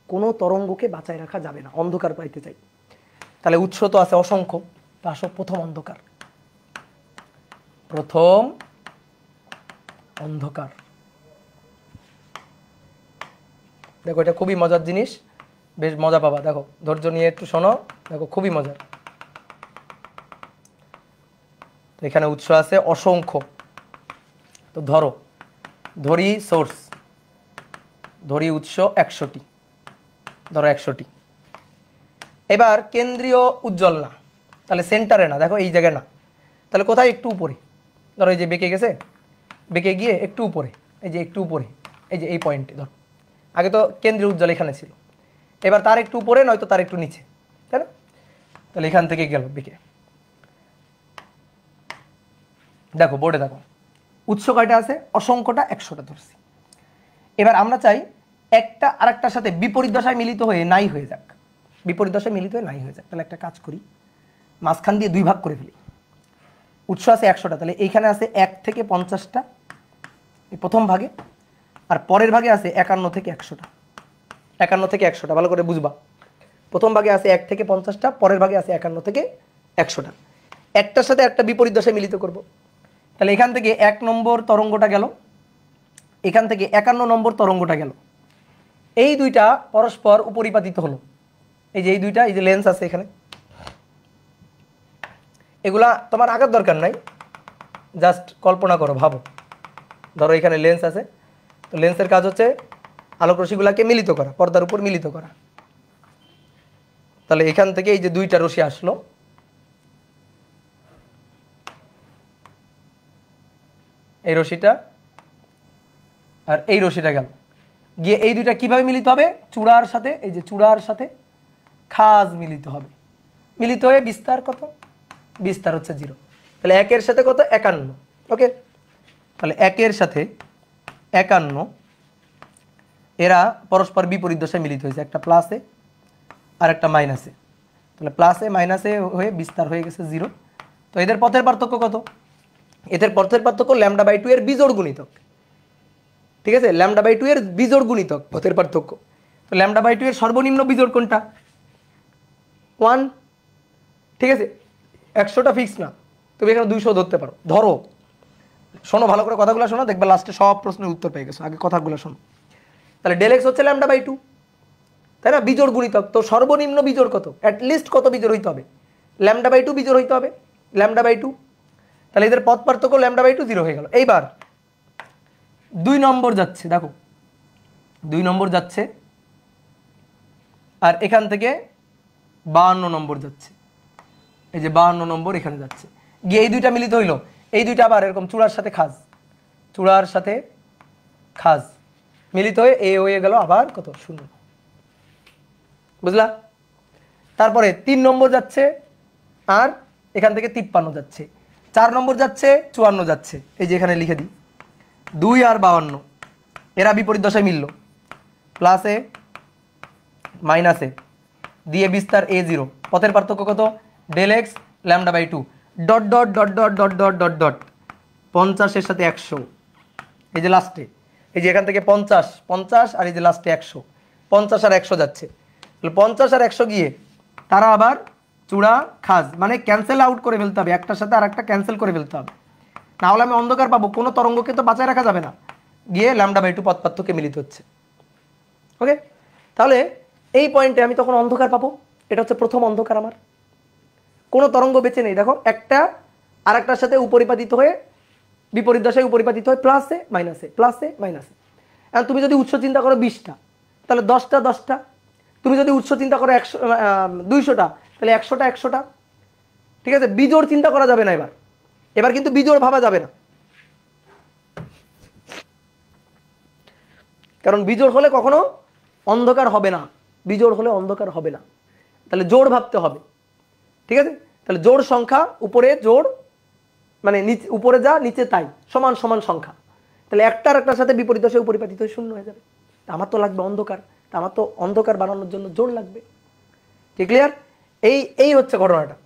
কোনো তরঙ্গকে বাঁচায় রাখা যাবে না, অন্ধকার পাইতে চাই। তাহলে উৎস তো আছে অসংখ্য, তো আসো প্রথম অন্ধকার, প্রথম অন্ধকার। দেখো এটা খুবই মজার জিনিস, বেশ মজা পাবা, দেখো ধৈর্য নিয়ে একটু শোনো, দেখো খুবই মজার। এখানে উৎস আছে অসংখ্য, তো ধরি সোর্স, ধরি উৎস 100টি, ধরো 100টি। এবার কেন্দ্রীয় উজ্জ্বল না, তাহলে সেন্টারে না, দেখো এই জায়গায় না, তাহলে কোথায়? একটু উপরে, ধরো এই যে বেঁকে গেছে, বেঁকে গিয়ে একটু উপরে, এই যে একটু উপরে, এই যে এই পয়েন্টে ধরো, আগে তো কেন্দ্রীয় উজ্জ্বল এখানে ছিল, এবার তার একটু উপরে নয়তো তার একটু নিচে, তাই না? তাহলে এখান থেকে গেল বেঁকে, দেখো বোর্ডে দেখো উৎস কয়টা আছে? অসংখ্যটা, 100টা ধরছি। এবার আমরা চাই একটা আরেকটার সাথে বিপরীত দশায় মিলিত হয়ে নাই হয়ে যাক, বিপরীত দশায় মিলিত হয়ে নাই হয়ে যাক। তাহলে একটা কাজ করি, মাঝখান দিয়ে 2 ভাগ করে ফেলি। উৎস আছে 100টা, তাহলে এইখানে আছে 1 থেকে 50টা এই প্রথম ভাগে, আর পরের ভাগে আছে 51 থেকে 100টা, 51 থেকে 100টা, ভালো করে বুঝবা। প্রথম ভাগে আছে 1 থেকে 50টা, পরের ভাগে আছে 51 থেকে 100টা। একটার সাথে একটা বিপরীত দশায় মিলিত করব। তাহলে এখান থেকে 1 নম্বর তরঙ্গটা গেল, এখান থেকে 51 নম্বর তরঙ্গটা গেল, এই দুইটা পরস্পর উপরিপাতিত হলো। এই যে এই দুইটা, এই যে লেন্স আছে এখানে, এগুলা তোমার আঁকার দরকার নাই, জাস্ট কল্পনা করো, ভাবো। ধরো এখানে লেন্স আছে, তো লেন্সের কাজ হচ্ছে আলোক রশ্মিগুলাকে মিলিত করা, পর্দার উপর মিলিত করা। তাহলে এখান থেকে এই যে 2টা রশ্মি আসলো, এই রশ্মিটা আর এই রশ্মিটা গেল, গিয়ে এই দুইটা কিভাবে মিলিত হবে? চূড়ার সাথে, এই যে চূড়ার সাথে খাজ মিলিত হবে, মিলিত হয়ে বিস্তার কত? বিস্তার হচ্ছে 0। তাহলে 1 এর সাথে কত? 51। ওকে, তাহলে 1 এর সাথে 51 এরা পরস্পর বিপরীত দশায় মিলিত হয়েছে, একটা প্লাসে আর একটা মাইনাসে। তাহলে প্লাসে মাইনাসে হয়ে বিস্তার হয়ে গেছে 0। তো এদের পথের পার্থক্য কত? এদের পথের পার্থক্য λ/2 এর বিজোড় গুণিতক, ঠিক আছে? λ/2 এর বিজোড় গুণিতক পথের পার্থক্য। তো λ/2 এর সর্বনিম্ন বিজোড় কোনটা? 1, ঠিক আছে? 100টা ফিক্স না, তুমি এখানে 200 ধরতে পারো, ধরো। শোনো ভালো করে কথাগুলো শোনো, দেখবে লাস্টে সব প্রশ্নের উত্তর পেয়ে গেছো। আগে কথাগুলো শোনো। তাহলে ডেল এক্স হচ্ছে λ/2, তাই না? বিজোড় গুণিতক, তো সর্বনিম্ন বিজোড় কত, অ্যাটলিস্ট কত বিজোড় হইতে হবে, λ/2 বিজোড় হইতে হবে, λ/2। তাহলে এদের পথ পার্থক্য λ/2 0 হয়ে গেল। এইবার 2 নম্বর যাচ্ছে, দেখো 2 নম্বর যাচ্ছে, আর এখান থেকে 52 নম্বর যাচ্ছে, এই যে 52 নম্বর এখানে যাচ্ছে, গিয়ে এই দুইটা মিলিত হইলো, এই দুইটা আবার এরকম চূড়ার সাথে খাজ, চূড়ার সাথে খাজ মিলিত হয়ে এ হয়ে গেল আবার কত, 0, বুঝলা? তারপরে 3 নম্বর যাচ্ছে, আর এখান থেকে 53 যাচ্ছে, 4 নম্বর যাচ্ছে, 54 যাচ্ছে, এই যে এখানে লিখে দিই 2 আর 52, এরা বিপরীত দশায় মিলল, প্লাস এ মাইনাস এ দিয়ে বিস্তার a0, পথের পার্থক্য কত, del x λ/2 dot dot dot dot dot dot dot dot 50 সাথে 100, এই যে লাস্টে, এই যে এখান থেকে 50 50 আর এই যে লাস্টে 100, 50 আর 100 যাচ্ছে, তাহলে 50 আর 100 গিয়ে তারা আবার চূড়া খাজ, মানে ক্যান্সেল আউট করে ফেলতে হবে, একটার সাথে আর একটা ক্যান্সেল করে ফেলতে হবে, না হলে আমি অন্ধকার পাবো, কোনো তরঙ্গকে তো বাঁচায় রাখা যাবে না, গিয়ে λ/2 পথ পার্থক্যে মিলিত হচ্ছে। ওকে, তাহলে এই পয়েন্টে আমি তখন অন্ধকার পাবো, এটা হচ্ছে প্রথম অন্ধকার আমার, কোনো তরঙ্গ বেঁচে নেই, দেখো একটা আর একটার সাথে উপরিপাতিত হয়ে বিপরীত দশায় উপরিপাতিত হয়, প্লাসে মাইনাসে প্লাসে মাইনাসে। এখন তুমি যদি উৎস চিন্তা করো 20টা, তাহলে 10টা 10টা, তুমি যদি উৎস চিন্তা করো 100 200টা, তাহলে 100টা 100টা, ঠিক আছে? বিজোড় চিন্তা করা যাবে না, এবার এবার কিন্তু বিজোড় ভাবা যাবে না, কারণ বিজোড় হলে কখনো অন্ধকার হবে না, বিজোড় হলে অন্ধকার হবে না, তাহলে জোড় ভাবতে হবে, ঠিক আছে? তাহলে জোড় সংখ্যা, উপরে জোড় মানে নিচে, উপরে যা নিচে তাই, সমান সমান সংখ্যা, তাহলে একটার একটার সাথে বিপরীত দশায় উপরিপাতিত হয়ে 0 হয়ে যাবে। আমার তো লাগবে অন্ধকার, আমার তো অন্ধকার বানানোর জন্য জোড় লাগবে, কি ক্লিয়ার? এই হচ্ছে ঘটনাটা।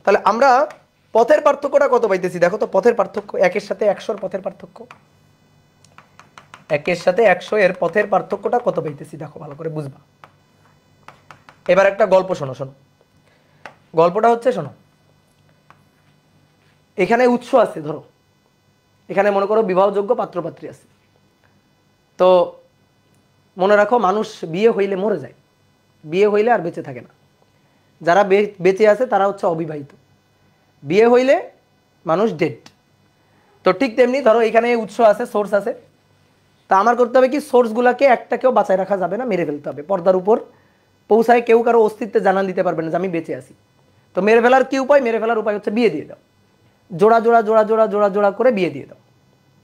তাহলে আমরা পথের পার্থক্যটা কত পাইতেছি, দেখো তো পথের পার্থক্য, 1 এর সাথে 100 পথের পার্থক্য, 1 এর সাথে 100 এর পথের পার্থক্যটা কত পাইতেছি, দেখো ভালো করে বুঝবা। এবার একটা গল্প শোনো, গল্পটা হচ্ছে, শোনো, এখানে উৎস আছে, ধরো এখানে মনে করো বিবাহযোগ্য পাত্রপাত্রী আছে, তো মনে রাখো মানুষ বিয়ে হইলে মরে যায়, বিয়ে হইলে আর বেঁচে থাকে না, যারা বেঁচে আছে তারা হচ্ছে অবিবাহিত, বিয়ে হইলে মানুষ ডেড। তো ঠিক তেমনি ধরো এখানে উৎস আছে, সোর্স আছে, তা আমার করতে হবে কি, সোর্সগুলোকে একটাকেও বাঁচায় রাখা যাবে না, মেরে ফেলতে হবে, পর্দার উপর পৌঁছায় কেউ কারো অস্তিত্বে জানান দিতে পারবে না যে আমি বেঁচে আছি। তো মেরে ফেলার কি উপায়, মেরে ফেলার উপায় হচ্ছে বিয়ে দিয়ে দাও, জোড়া জোড়া জোড়া জোড়া জোড়া জোড়া করে বিয়ে দিয়ে দাও,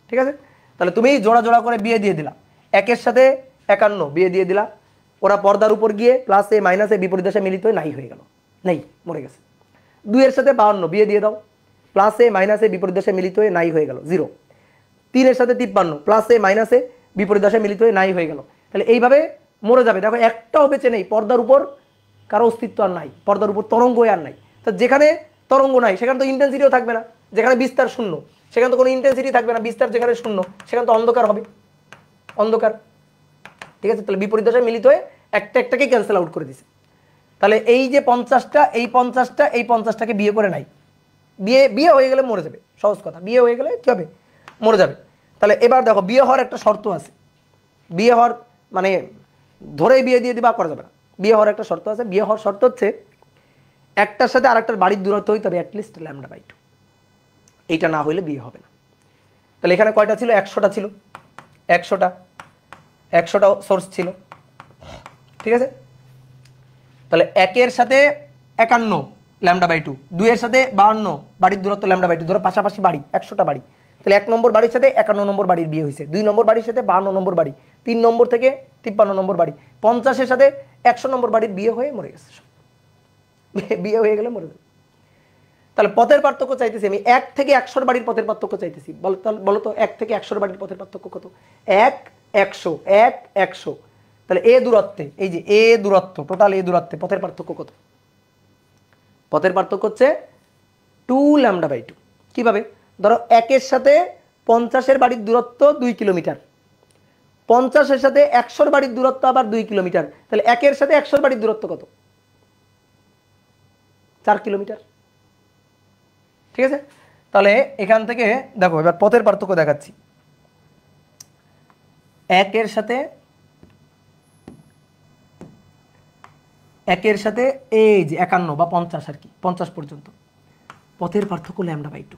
ঠিক আছে? তাহলে তুমি জোড়া জোড়া করে বিয়ে দিয়ে দিলা, 1 এর সাথে 51 বিয়ে দিয়ে দিলা, ওরা পর্দার উপর গিয়ে প্লাসে মাইনাসে বিপরীত দশায় মিলিত হয়ে নাই হয়ে গেল, নেই, মরে গেছে। 2 এর সাথে 52 বিয়ে দিয়ে দাও, প্লাসে মাইনাসে বিপরীত দশায় মিলিত হয়ে নাই হয়ে গেল, 0। 3 এর সাথে 53 প্লাসে মাইনাসে বিপরীত দশায় মিলিত হয়ে নাই হয়ে গেল, তাহলে এইভাবে মরে যাবে। দেখো একটাও বেঁচে নেই, পর্দার উপর কারো অস্তিত্ব আর নাই, পর্দার উপর তরঙ্গ আর নাই। তো যেখানে তরঙ্গ নাই সেখানে তো ইন্টেন্সিটিও থাকবে না, যেখানে বিস্তার শূন্য সেখানে তো কোনো ইন্টেন্সিটি থাকবে না, বিস্তার যেখানে শূন্য সেখানে তো অন্ধকার হবে, অন্ধকার, ঠিক আছে? তাহলে বিপরীত দশায় মিলিত হয়ে একটা একটাকে ক্যান্সেল আউট করে দিছে। তাহলে এই যে 50টা, এই 50টা, এই 50টাকে বিয়ে করে নাই, বিয়ে হয়ে গেলে মরে যাবে, সহজ কথা, বিয়ে হয়ে গেলে কি হবে, মরে যাবে। তাহলে এবার দেখো বিয়ে হওয়ার একটা শর্ত আছে, বিয়ে হওয়ার মানে ধরেই বিয়ে দিয়ে দিবা করা যাবে না, বিয়ে হওয়ার একটা শর্ত আছে। বিয়ে হওয়ার শর্ত হচ্ছে একটার সাথে আরেকটার বাড়ির দূরত্ব হইতে হবে অ্যাটলিস্ট λ/2, এইটা না হইলে বিয়ে হবে না। তাহলে এখানে কয়টা ছিল, 100টা ছিল, 100টা সোর্স ছিল, ঠিক আছে? তাহলে 1 এর সাথে 51 λ/2, 2 এর সাথে 52 বাড়ির দূরত্ব λ/2, ধরো পাশাপাশি বাড়ি, 100টা বাড়ি, তাহলে 1 নম্বর বাড়ির সাথে 51 নম্বর বাড়ির বিয়ে হয়েছে, 2 নম্বর বাড়ির সাথে 52 নম্বর বাড়ি, 3 নম্বর থেকে 53 নম্বর বাড়ি, 50 এর সাথে 100 নম্বর বাড়ির বিয়ে হয়ে মরে গেছে, বিয়ে হয়ে গেলে মরে যাবে। তাহলে পথের পার্থক্য চাইতেছি আমি, 1 থেকে 100 বাড়ির পথের পার্থক্য চাইতেছি, বলো তো 1 থেকে 100 বাড়ির পথের পার্থক্য কত? 1 100 1 100, তাহলে এ দূরত্বে, এই যে এ দূরত্ব, টোটাল এ দূরত্বে পথের পার্থক্য কত? পথের পার্থক্য হচ্ছে 2 λ/2। কিভাবে? ধরো 1 এর সাথে 50 এর বাড়ির দূরত্ব 2 কিলোমিটার, 50 এর সাথে 100 বাড়ির দূরত্ব আবার 2 কিলোমিটার, তাহলে 1 এর সাথে 100 বাড়ির দূরত্ব কত? 4 কিলোমিটার, ঠিক আছে? তাহলে এখান থেকে দেখো এবার পথের পার্থক্য দেখাচ্ছি। 1 এর সাথে একের সাথে এই যে 51 বা 50 আর কি, 50 পর্যন্ত পথের পার্থক্য λ/2।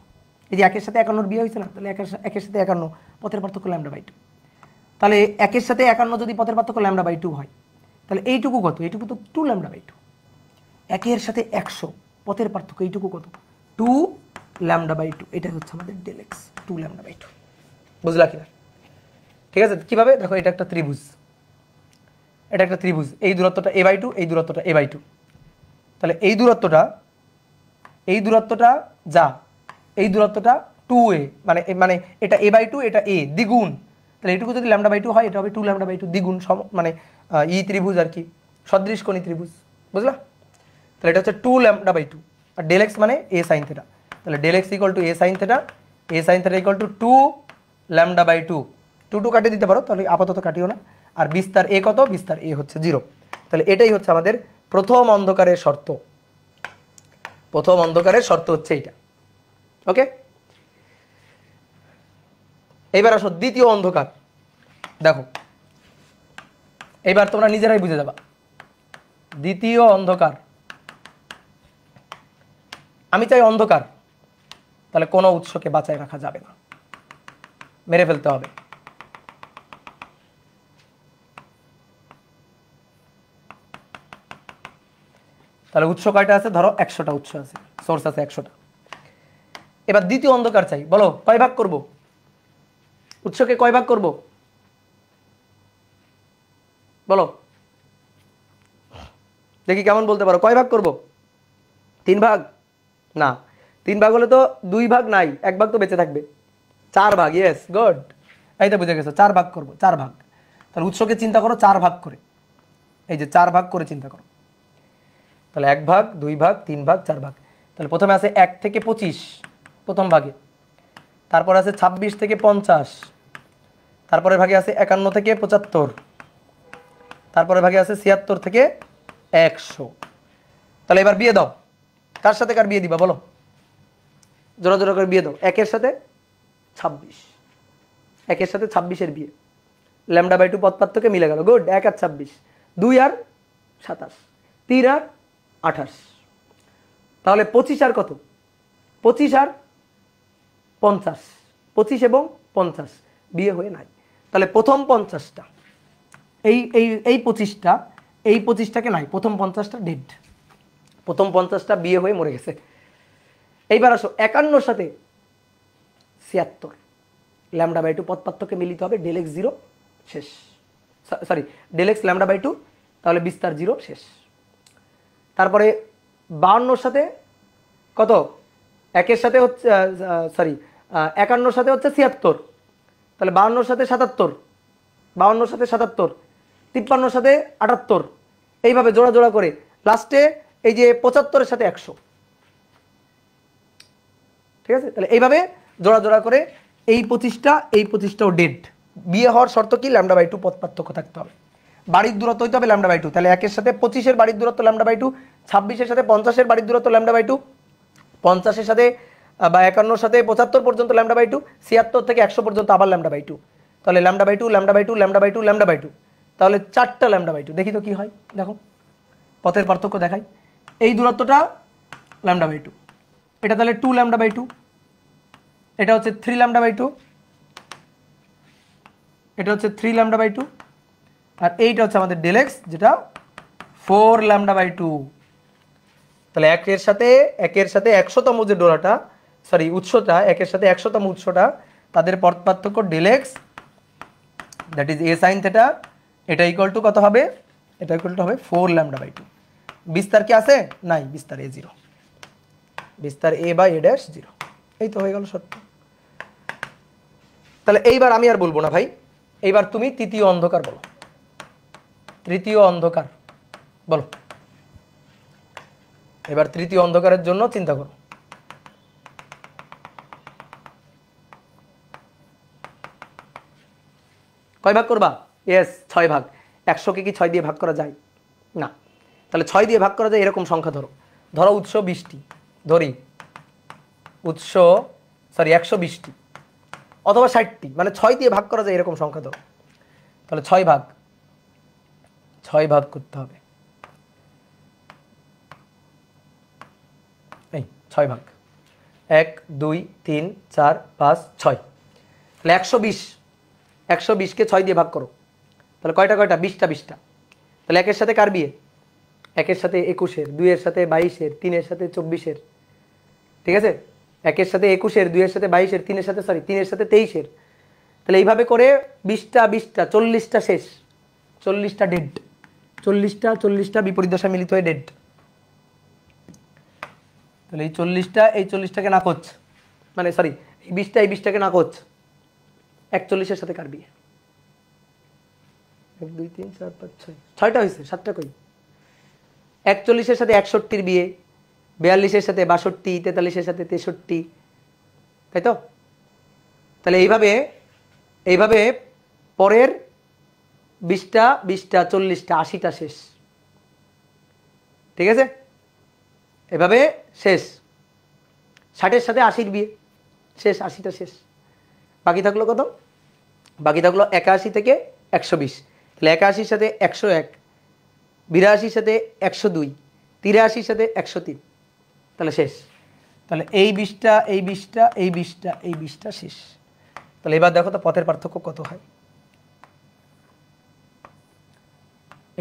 এই যে একের সাথে 51 বিয়ে হয়েছে না, তাহলে একের সাথে 51 পথের পার্থক্য λ/2। তাহলে একের সাথে 51 যদি পথের পার্থক্য λ/2 হয়, তাহলে এইটুকু কত? এইটুকু তো 2 λ/2। একের সাথে 100 পথের পার্থক্য, এইটুকু কত? 2 λ/2। এটা হচ্ছে আমাদের ডেল এক্স, 2 λ/2। বুঝলা কিনা? ঠিক আছে, কিভাবে দেখো, এটা একটা ত্রিভুজ, এটা একটা ত্রিভুজ, এই দূরত্বটা a/2, এই দূরত্বটা a/2। তাহলে এই দূরত্বটা যা, এই দূরত্বটা 2a, মানে মানে এটা a/2, এটা a দ্বিগুণ। তাহলে এইটুকু যদি λ/2 হয়, এটা হবে 2 λ/2 দ্বিগুণ, মানে ই ত্রিভুজ আর কি, সদৃশকোণী ত্রিভুজ। বুঝলা? তাহলে এটা হচ্ছে 2 λ/2। আর ডেল এক্স মানে a sin থিটা। তাহলে del x equal to a sin theta, a sin theta equal to 2 λ/2। 2 কাটিয়ে দিতে পারো, তাহলে আপাতত কাটিও না। আর বিস্তার a কত? বিস্তার a হচ্ছে 0। তাহলে এটাই হচ্ছে আমাদের প্রথম অন্ধকারের শর্ত। প্রথম অন্ধকারের শর্ত হচ্ছে এইটা। ওকে, এইবার আসো দ্বিতীয় অন্ধকার। দেখো, এইবার তোমরা নিজেরাই বুঝে যাবা। দ্বিতীয় অন্ধকার, আমি চাই অন্ধকার, তাহলে কোনো উৎসকে বাঁচায় রাখা যাবে না, মেরে ফেলতে হবে। তাহলে উৎস কয়টা আছে? ধরো 100টা উৎস আছে, সোর্স আছে 100টা। এবার দ্বিতীয় অন্ধকার চাই, বলো কয় ভাগ করব? উৎসকে কয় ভাগ করব? বলো দেখি কেমন বলতে পারো, কয় ভাগ করব? 3 ভাগ? না, 3 ভাগ হলে তো 2 ভাগ নাই, 1 ভাগ তো বেঁচে থাকবে। 4 ভাগ, ইয়েস, গুড, এই তো বুঝে গেছো, 4 ভাগ করব, 4 ভাগ। তাহলে উৎসকে চিন্তা করো 4 ভাগ করে, এই যে 4 ভাগ করে চিন্তা করো। তাহলে 1 ভাগ, 2 ভাগ, 3 ভাগ, 4 ভাগ। তাহলে প্রথমে আছে 1 থেকে 25 প্রথম ভাগে, তারপর আছে 26 থেকে 50, তারপরে ভাগে আছে 51 থেকে 75, তারপরে ভাগে আছে 76 থেকে 100। তাহলে এবার বিয়ে দাও, কার সাথে কার বিয়ে দিবা বলো? জোড়া জোড়া করে বিয়ে দাও। 1-এর সাথে 26, 1-এর সাথে 26-এর বিয়ে, λ/2 পথ পার্থক্য মিলে গেল, গুড। 1 আর 26, 2 আর 27, 3 আর 28, তাহলে 25 আর কত? 25 আর 50, 25 এবং 50 বিয়ে হয়ে নাই। তাহলে প্রথম 50টা, এই 25টা, এই 25টাকে নাই, প্রথম 50টা ডেড, প্রথম 50টা বিয়ে হয়ে মরে গেছে। এইবার আসো 51-র সাথে 76, λ/2 পথ পার্থক্য মিলিত হবে, ডেল এক্স 0 শেষ, সরি ডেল এক্স λ/2, তাহলে বিস্তার 0 শেষ। তারপরে 52-র সাথে কত? 1-এর সাথে হচ্ছে সরি 51-র সাথে হচ্ছে 76, তাহলে 52-র সাথে 77, 52-র সাথে 77, 53-র সাথে 78, এইভাবে জোড়া জোড়া করে লাস্টে এই যে 75-এর সাথে 100। ঠিক আছে, তাহলে এইভাবে জোড়া জোড়া করে এই 25টা, এই 25টাও ডেড। বিয়ে হওয়ার শর্ত কি? λ/2 পথ পার্থক্য থাকতে হবে, বাড়ির দূরত্ব হইতে হবে λ/2। তাহলে 1-এর সাথে 25-এর বাড়ির দূরত্ব λ/2, 26-এর সাথে 50-এর বাড়ির দূরত্ব λ/2, 50-এর সাথে বা 51-র সাথে 75 পর্যন্ত λ/2, 76 থেকে 100 পর্যন্ত আবার λ/2। তাহলে λ/2 λ/2 λ/2 λ/2, তাহলে 4টা λ/2। দেখি তো কি হয়, দেখো পথের পার্থক্য দেখাই। এই দূরত্বটা λ/2, এটা তাহলে 2 λ/2, এটা হচ্ছে 3 λ/2, এটা হচ্ছে 3 λ/2, আর এইটা হচ্ছে আমাদের ডেল এক্স, যেটা 4 λ/2। তাহলে 1-এর সাথে 100তম যে ডোরাটা, সরি উৎসটা, 1-এর সাথে 100তম উৎসটা, তাদের পথ পার্থক্য del x, that is a sin theta, এটা ইকুয়াল টু কত হবে? এটা ইকুয়াল টু হবে 4 λ/2। বিস্তার কি আছে? নাই, বিস্তার a 0, বিস্তার a/a' 0। এই তো হয়ে গেল সত্য। তাহলে এইবার আমি আর বলবো না ভাই, এইবার তুমি তৃতীয় অন্ধকার বলো, তৃতীয় অন্ধকার বলো। এবার তৃতীয় অন্ধকারের জন্য চিন্তা করো। কয় ভাগ করবা? ইয়েস, 6 ভাগ। 100কে কি 6 দিয়ে ভাগ করা যায়? না। তাহলে 6 দিয়ে ভাগ করা যায় এরকম সংখ্যা ধরো, ধরো উৎস 20টি, ধরি উৎস, সরি 120টি অথবা 60টি, মানে 6 দিয়ে ভাগ করা যায় এরকম সংখ্যা ধরো। তাহলে 6 ভাগ করতে হবে। 6 ভাগ, 1 2 3 4 5 6, তাহলে 120, 120কে 6 দিয়ে ভাগ করো, তাহলে কয়টা কয়টা, 20টা 20টা। তাহলে একের সাথে কার বিয়ে, একের সাথে 21-এর, 2-এর সাথে 22-এর, 3-এর সাথে 24-এর, ঠিক আছে, একের সাথে 21-এর, 2-এর সাথে 22-এর, 3-এর সাথে 3-এর সাথে 23-এর। তাহলে এইভাবে করে 20টা 20টা 40টা শেষ, 40টা ডেড, 40টা বিপরীত দশা মিলিত হয়ে ডেড। তাহলে এই 40টা এই 40টাকে নাকচ, মানে সরি এই 20টা এই 20টাকে নাকচ, 41-এর সাথে কার বিয়ে, 1 2 3 4 5 6, 6টা হয়েছে, 7টা কই, 41-এর সাথে 61-এর বিয়ে, 42-এর সাথে 62, 43-এর সাথে 63, তাই তো। তাহলে এইভাবে এইভাবে পরের 20টা 20টা 40টা 80টা শেষ, ঠিক আছে, এভাবে শেষ। 60-এর সাথে 80-র বিয়ে শেষ, 80টা শেষ। বাকি থাকলো কত, বাকি থাকলো 81 থেকে 120, তাহলে 81-র সাথে 101, 82-র সাথে 102, 83-র সাথে 103, তাহলে শেষ। তাহলে এই 20টা এই 20টা এই 20টা এই 20টা শেষ। তাহলে এবার দেখো তো পথের পার্থক্য কত হয়।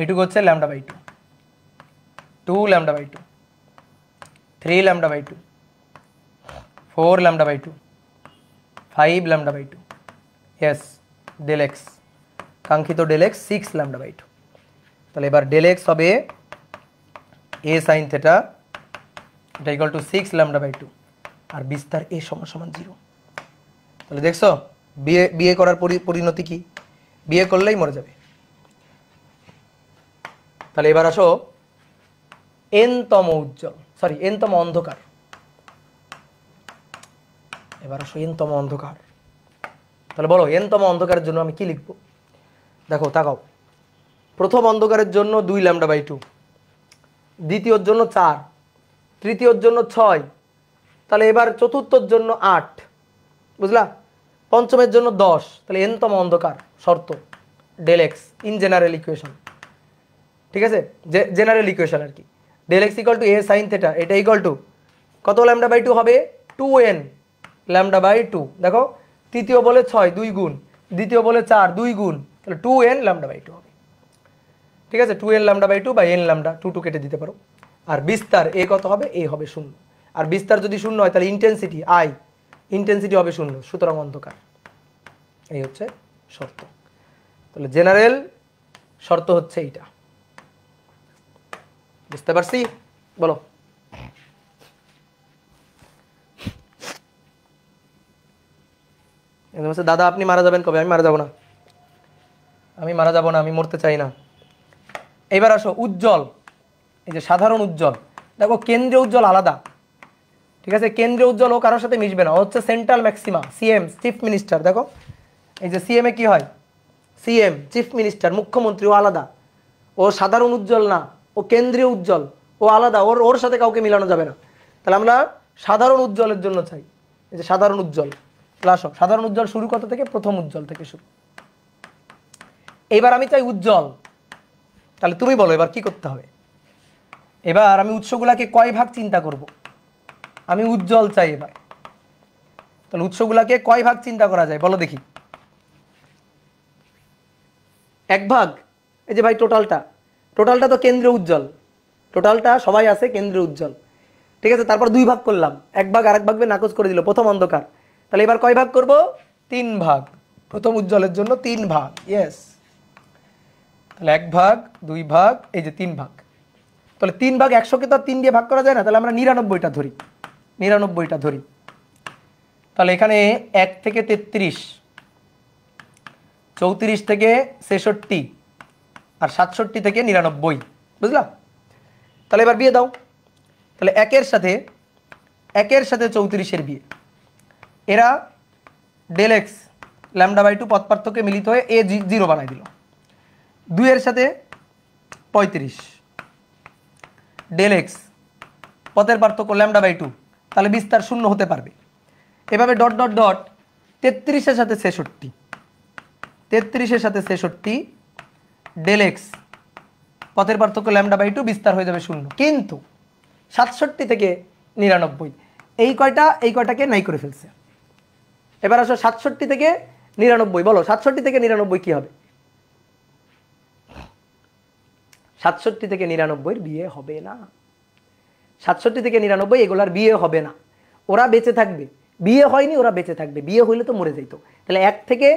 এইটুকু হচ্ছে λ/2, 2 λ/2, 3 λ/2, 4 λ/2, 5 λ/2, yes del x, কাঙ্ক্ষিত del x 6 λ/2। তাহলে এবার del x হবে a sin theta, এটা ইকুয়াল টু 6 λ/2, আর বিস্তার a সমান 0। তাহলে দেখছো বিয়ে বিয়ে করার পরিণতি কি, বিয়ে করলেই মরে যাবে। তাহলে এবার আসো n-তম উজ্জ্বল, সরি n-তম অন্ধকার, এবার আসো n-তম অন্ধকার। তাহলে বলো n-তম অন্ধকারের জন্য আমি কি লিখব, দেখো তাকাও, প্রথম অন্ধকারের জন্য 2 λ/2, দ্বিতীয়র জন্য 4, তৃতীয়র জন্য 6, তাহলে এবার চতুর্থর জন্য 8, বুঝলা, পঞ্চমের জন্য 10। তাহলে n-তম অন্ধকার শর্ত del x in general equation, ঠিক আছে, জেনারেল ইকুয়েশন আর কি, del x equal to a sin theta, এটা ইকুয়াল টু কত λ/2 হবে, 2n λ/2। দেখো তৃতীয় বলে 6 2 গুণ, দ্বিতীয় বলে 4 2 গুণ, তাহলে 2n λ/2 হবে, ঠিক আছে, 2n λ/2 বা n λ, 2 কেটে দিতে পারো। আর বিস্তার a কত হবে, a হবে 0, আর বিস্তার যদি 0 হয় তাহলে ইন্টেন্সিটি i, ইন্টেন্সিটি হবে 0, সুতরাং অন্ধকার। এই হচ্ছে শর্ত। তাহলে জেনারেল শর্ত হচ্ছে এইটা, বুঝতে পারছি, বলো। দাদা আপনি মারা যাবেন কবে, আমি মারা যাব না, আমি মারা যাব না, আমি মরতে চাই না। এবার আসো উজ্জ্বল, এই যে সাধারণ উজ্জ্বল, দেখো কেন্দ্রীয় উজ্জ্বল আলাদা, ঠিক আছে, কেন্দ্রীয় উজ্জ্বল ও কারোর সাথে মিশবে না, ও হচ্ছে central maxima, CM chief minister. দেখো এই যে সিএম এ কি হয়, সিএম চিফ মিনিস্টার মুখ্যমন্ত্রী, ও আলাদা, ও সাধারণ উজ্জ্বল না, ও কেন্দ্রীয় উজ্জ্বল, ও আলাদা, ওর সাথে কাউকে মিলানো যাবে না। তাহলে আমরা সাধারণ উজ্জ্বলের জন্য চাই, এই যে সাধারণ উজ্জ্বল। আসো সাধারণ উজ্জ্বল শুরু কত থেকে, প্রথম উজ্জ্বল থেকে শুরু। এবার আমি চাই উজ্জ্বল, তাহলে তুমি বলো এবার কি করতে হবে। এবার আমি উৎসগুলাকে কয় ভাগ চিন্তা করব, আমি উজ্জ্বল চাই এবার, তাহলে উৎসগুলাকে কয় ভাগ চিন্তা করা যায় বলো দেখি। 1 ভাগ, এই যে ভাই টোটালটা তো কেন্দ্রীয় উজ্জ্বল, টোটালটা সবাই আছে কেন্দ্রীয় উজ্জ্বল, ঠিক আছে। তারপর 2 ভাগ করলাম, 1 ভাগ আর 1 ভাগ নাকচ করে দিল, প্রথম অন্ধকার। তাহলে এবার কয় ভাগ করব, 3 ভাগ, প্রথম উজ্জ্বলের জন্য 3 ভাগ, ইয়েস। তাহলে 1 ভাগ 2 ভাগ, এই যে 3 ভাগ। তাহলে 3 ভাগ 100কে তো 3 দিয়ে ভাগ করা যায় না, তাহলে আমরা 99টা ধরি, 99টা ধরি। তাহলে এখানে 1 থেকে 33, 34 থেকে 66, আর 67 থেকে 99, বুঝলা। তাহলে এবার বিয়ে দাও, তাহলে 1-এর সাথে 34-এর বিয়ে, এরা del x λ/2 পথ পার্থক্যে মিলিত হয়ে a 0 বানাই দিল। 2-এর সাথে 35, del x পথের পার্থক্য λ/2, তাহলে বিস্তার 0 হতে পারবে। এভাবে ডট ডট ডট 33-এর সাথে 66, 33-এর সাথে 66, del x পথের পার্থক্য λ/2, বিস্তার হয়ে যাবে 0। কিন্তু 67 থেকে 99। এই কয়টাকে নাই করে ফেলছে। এবার আসো 67 থেকে 99, বলো 67 থেকে 99 কি হবে? 67 থেকে 99 বিয়ে হবে না। 67 থেকে 99 এগুলার বিয়ে হবে না, ওরা বেঁচে থাকবে। বিয়ে হয়নি, ওরা বেঁচে থাকবে। বিয়ে হইলে তো মরে যাইতো। তাহলে 1 থেকে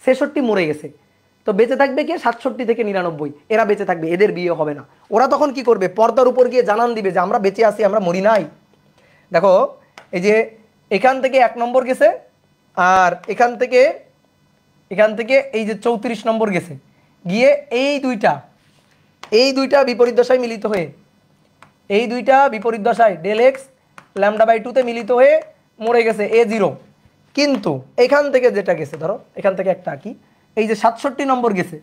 66 মরে গেছে, তো বেঁচে থাকবে কে? 67 থেকে 99 এরা বেঁচে থাকবে, এদের বিয়ে হবে না। ওরা তখন কি করবে? পর্দার উপর গিয়ে জানান দিবে যে আমরা বেঁচে আছি, আমরা মরি নাই। দেখো এই যে এখান থেকে 1 নম্বর গেছে, আর এখান থেকে এই যে 34 নম্বর গেছে, গিয়ে এই দুইটা বিপরীত দশায় মিলিত হয়ে, এই দুইটা বিপরীত দশায় ডেল এক্স λ/2 তে মিলিত হয়ে মরে গেছে A0। কিন্তু এখান থেকে যেটা গেছে, ধরো এখান থেকে একটা কি, এই যে 67 নম্বর গেছে,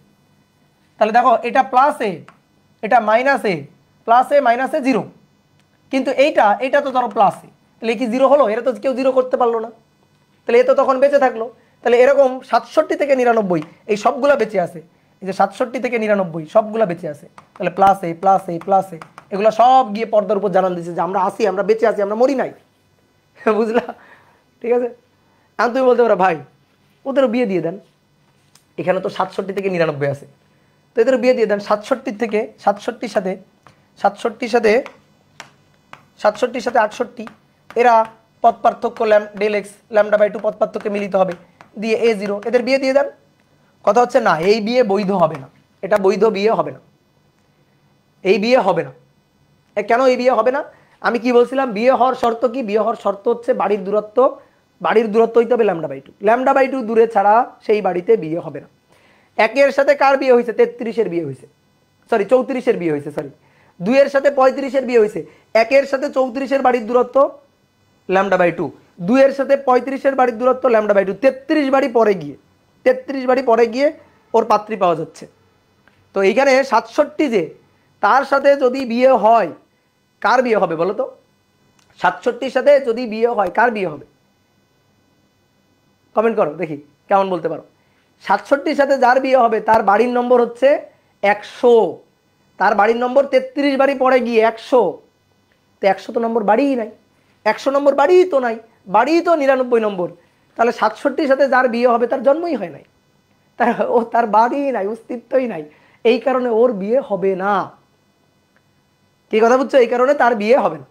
তাহলে দেখো এটা প্লাস এ, এটা মাইনাস এ, প্লাস এ মাইনাস এ 0। কিন্তু এইটা তো ধরো প্লাস এ, তাহলে কি 0 হলো? এরা তো কেউ 0 করতে পারলো না, তাহলে এ তো তখন বেঁচে থাকলো। তাহলে এরকম 67 থেকে 99 এই সবগুলা বেঁচে আছে। এই যে 67 থেকে 99 সবগুলা বেঁচে আছে। তাহলে প্লাস এ প্লাস এ প্লাস এ এগুলো সব গিয়ে পর্দার উপর জানান দিচ্ছে যে আমরা আসি, আমরা বেঁচে আছি, আমরা মরি নাই। বুঝলা? ঠিক আছে। এখন তুমি বলতে পারো ভাই ওদেরও বিয়ে দিয়ে দেন, এখানে তো 67 থেকে 99 আছে, তো এদের বিয়ে দিয়ে দেন। 67 থেকে 67 সাথে 68 এরা পথ পার্থক্য ডেল এক্স λ/2 পথ পার্থক্যে মিলিত হবে, দিয়ে A0, এদের বিয়ে দিয়ে দেন। কথা হচ্ছে না, এই বিয়ে বৈধ হবে না, এটা বৈধ বিয়ে হবে না, এই বিয়ে হবে না। কেন এই বিয়ে হবে না? আমি কি বলছিলাম? বিয়ে হওয়ার শর্ত কি? বিয়ে হওয়ার শর্ত হচ্ছে বাড়ির দূরত্ব হইতে হবে λ/2। λ/2 দূরে ছাড়া সেই বাড়িতে বিয়ে হবে না। 1 সাথে কার বিয়ে হয়েছে? 33-এর বিয়ে হয়েছে, সরি 34-এর বিয়ে হয়েছে, সরি 2 সাথে 35-এর বিয়ে হয়েছে। 1 সাথে 34-এর বাড়ির দূরত্ব λ/2, 2 সাথে 35-এর বাড়ির দূরত্ব λ/2, 33 বাড়ি পরে গিয়ে ওর পাত্রী পাওয়া যাচ্ছে। তো এইখানে 67 যে, তার সাথে যদি বিয়ে হয়, কার বিয়ে হবে বলো তো? 67-র সাথে যদি বিয়ে হয়, কার বিয়ে হবে? কমেন্ট করো দেখি কেমন বলতে পারো। 67-র সাথে যার বিয়ে হবে তার বাড়ির নম্বর হচ্ছে 100, তার বাড়ির নম্বর 33 বাড়ি পরে গিয়ে 100, তো 100 তো নম্বর বাড়িই নাই, 100 নম্বর বাড়িই তো নাই, বাড়িই তো 99 নম্বর। তাহলে 67-র সাথে যার বিয়ে হবে তার জন্মই হয় নাই, তার বাড়িই নাই, অস্তিত্বই নাই, এই কারণে ওর বিয়ে হবে না। কি কথা বুঝছো? এই কারণে তার বিয়ে হবে না।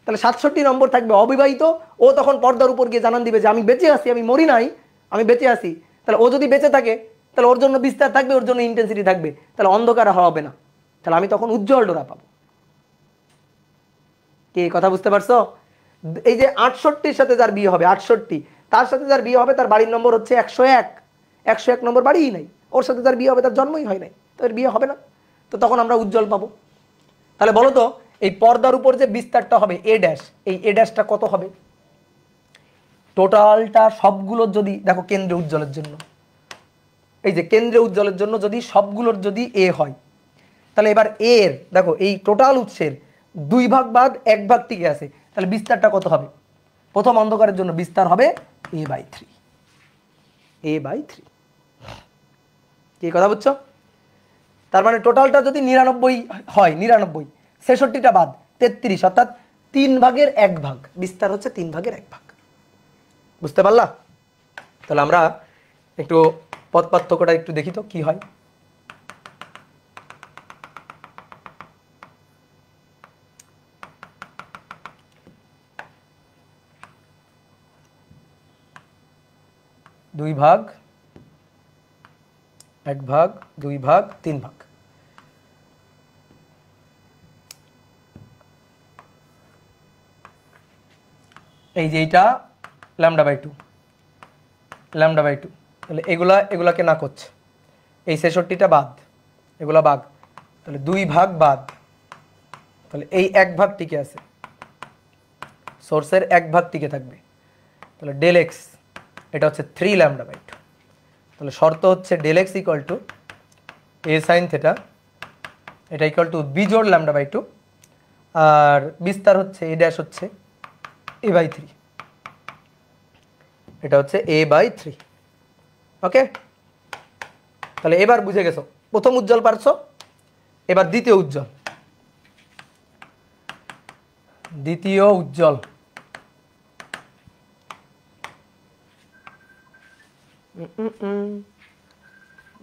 তাহলে 67 নম্বর থাকবে অবিবাহিত, ও তখন পর্দার উপর গিয়ে জানান দিবে যে আমি বেঁচে আছি, আমি মরি নাই, আমি বেঁচে আছি। তাহলে ও যদি বেঁচে থাকে তাহলে ওর জন্য বিস্তার থাকবে, ওর জন্য ইন্টেন্সিটি থাকবে, তাহলে অন্ধকার হবে না, তাহলে আমি তখন উজ্জ্বল ডোরা পাবো। কি কথা বুঝতে পারছো? এই যে 68-র সাথে যার বিয়ে হবে, 68 তার সাথে যার বিয়ে হবে তার বাড়ির নম্বর হচ্ছে 101, 101 নম্বর বাড়িই নাই, ওর সাথে যার বিয়ে হবে তার জন্মই হয় নাই, তো এর বিয়ে হবে না, তো তখন আমরা উজ্জ্বল পাবো। তাহলে বলো তো এই পর্দার উপর যে বিস্তারটা হবে A ড্যাশ, এই A ড্যাশটা কত হবে? টোটালটা সবগুলোর যদি দেখো কেন্দ্রে উজ্জ্বলের জন্য, এই যে কেন্দ্রে উজ্জ্বলের জন্য যদি সবগুলোর যদি A হয়, তাহলে এবার এর দেখো এই টোটাল উৎসের 2 ভাগ বাদ 1 ভাগ টিকে আছে, তাহলে বিস্তারটা কত হবে? প্রথম অন্ধকারের জন্য বিস্তার হবে A/3, A/3। কি কথা বুঝছো? তার মানে টোটালটা যদি 99 হয়, 99 66টা বাদ 33, অর্থাৎ 3 ভাগের 1 ভাগ, বিস্তার হচ্ছে 3 ভাগের 1 ভাগ। বুঝতে পারলা? তাহলে আমরা একটু পথ পার্থক্যটা একটু দেখি তো কি হয়। দুই ভাগ 1 ভাগ 2 ভাগ 3 ভাগ। এই যে এইটা λ/2, তাহলে এগুলাকে না করছে, এই 66টা বাদ, এগুলা ভাগ, তাহলে 2 ভাগ বাদ, তাহলে এই 1 ভাগ টিকে আছে, সোর্সের 1 ভাগ টিকে থাকবে, তাহলে ডেল এক্স এটা হচ্ছে 3 λ/2। তাহলে শর্ত হচ্ছে del x equal to A sin theta, এটা ইকুয়াল টু বিজোড় λ/2, আর বিস্তার হচ্ছে A ড্যাশ হচ্ছে A/3, এটা হচ্ছে A/3। ওকে, তাহলে এবার বুঝে গেছো, প্রথম উজ্জ্বল পারছো, এবার দ্বিতীয় উজ্জ্বল। দ্বিতীয় উজ্জ্বল।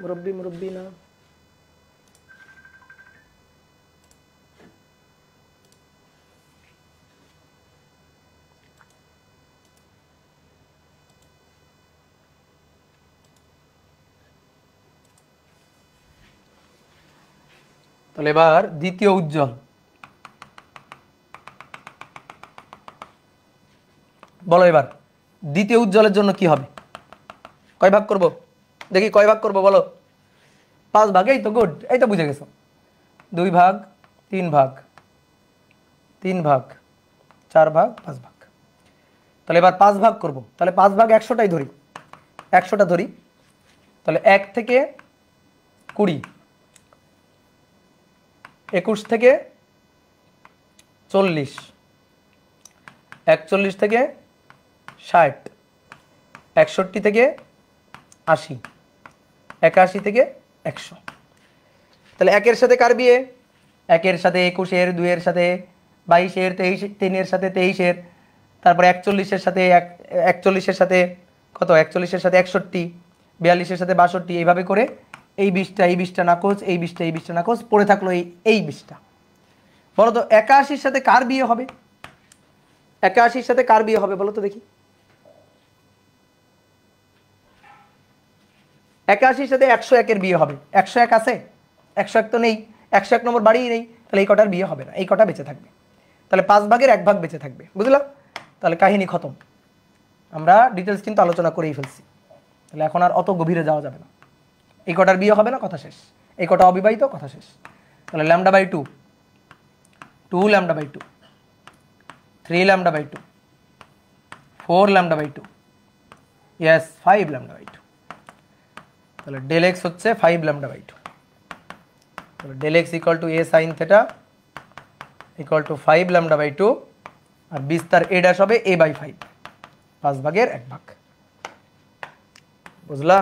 মুরব্বি মুরব্বি না, তাহলে এবার দ্বিতীয় উজ্জ্বল। বলো এবার দ্বিতীয় উজ্জ্বলের জন্য কি হবে? কয় ভাগ করব দেখি, কয় ভাগ করব বলো? 5 ভাগ। এই তো গুড, এই তো বুঝে গেছো। 2 ভাগ, 3 ভাগ, 3 ভাগ, 4 ভাগ, 5 ভাগ। তাহলে এবার 5 ভাগ করব। তাহলে 5 ভাগ 100টাই ধরি, 100টা ধরি। তাহলে 1 থেকে 20, 21 থেকে 40, 41 থেকে 60, 61 থেকে 80, 81 থেকে 100। তাহলে 1 এর সাথে কার বিয়ে? 1 এর সাথে 21 এর, 2 এর সাথে 22 এর, 3 এর সাথে 23 এর, তারপরে 41 এর সাথে 41 এর সাথে কত, 41 এর সাথে 61, 42 এর সাথে 62, এইভাবে করে এই 20টা এই 20টা নাকচ, এই 20টা এই 20টা নাকচ, পড়ে থাকলো এই 20টা। বলো তো 81 এর সাথে কার বিয়ে হবে? 81 এর সাথে কার বিয়ে হবে বলো তো দেখি? 81 এর সাথে 101 এর বিয়ে হবে। 101 আছে? 101 তো নেই, 101 নম্বর বাড়িই নেই। তাহলে এই কটার বিয়ে হবে না, এই কটা বেঁচে থাকবে। তাহলে 5 ভাগের 1 ভাগ বেঁচে থাকবে, বুঝলাম? তাহলে কাহিনী খতম। আমরা ডিটেলস কিন্তু আলোচনা করেই ফেলছি, তাহলে এখন আর অত গভীরে যাওয়া যাবে না। এই কটার বিয়ে হবে না, কথা শেষ। এই কটা অবিবাহিত, কথা শেষ। তাহলে λ/2, 2 λ/2, 3 λ/2, 4 λ/2, ইয়েস 5 λ/2। তাহলে ডেল এক্স হচ্ছে 5 λ/2। তাহলে del x equal to a sin θ equal to 5 λ/2, আর বিস্তার a ড্যাশ হবে a/5, 5 ভাগের 1 ভাগ। বুঝলা?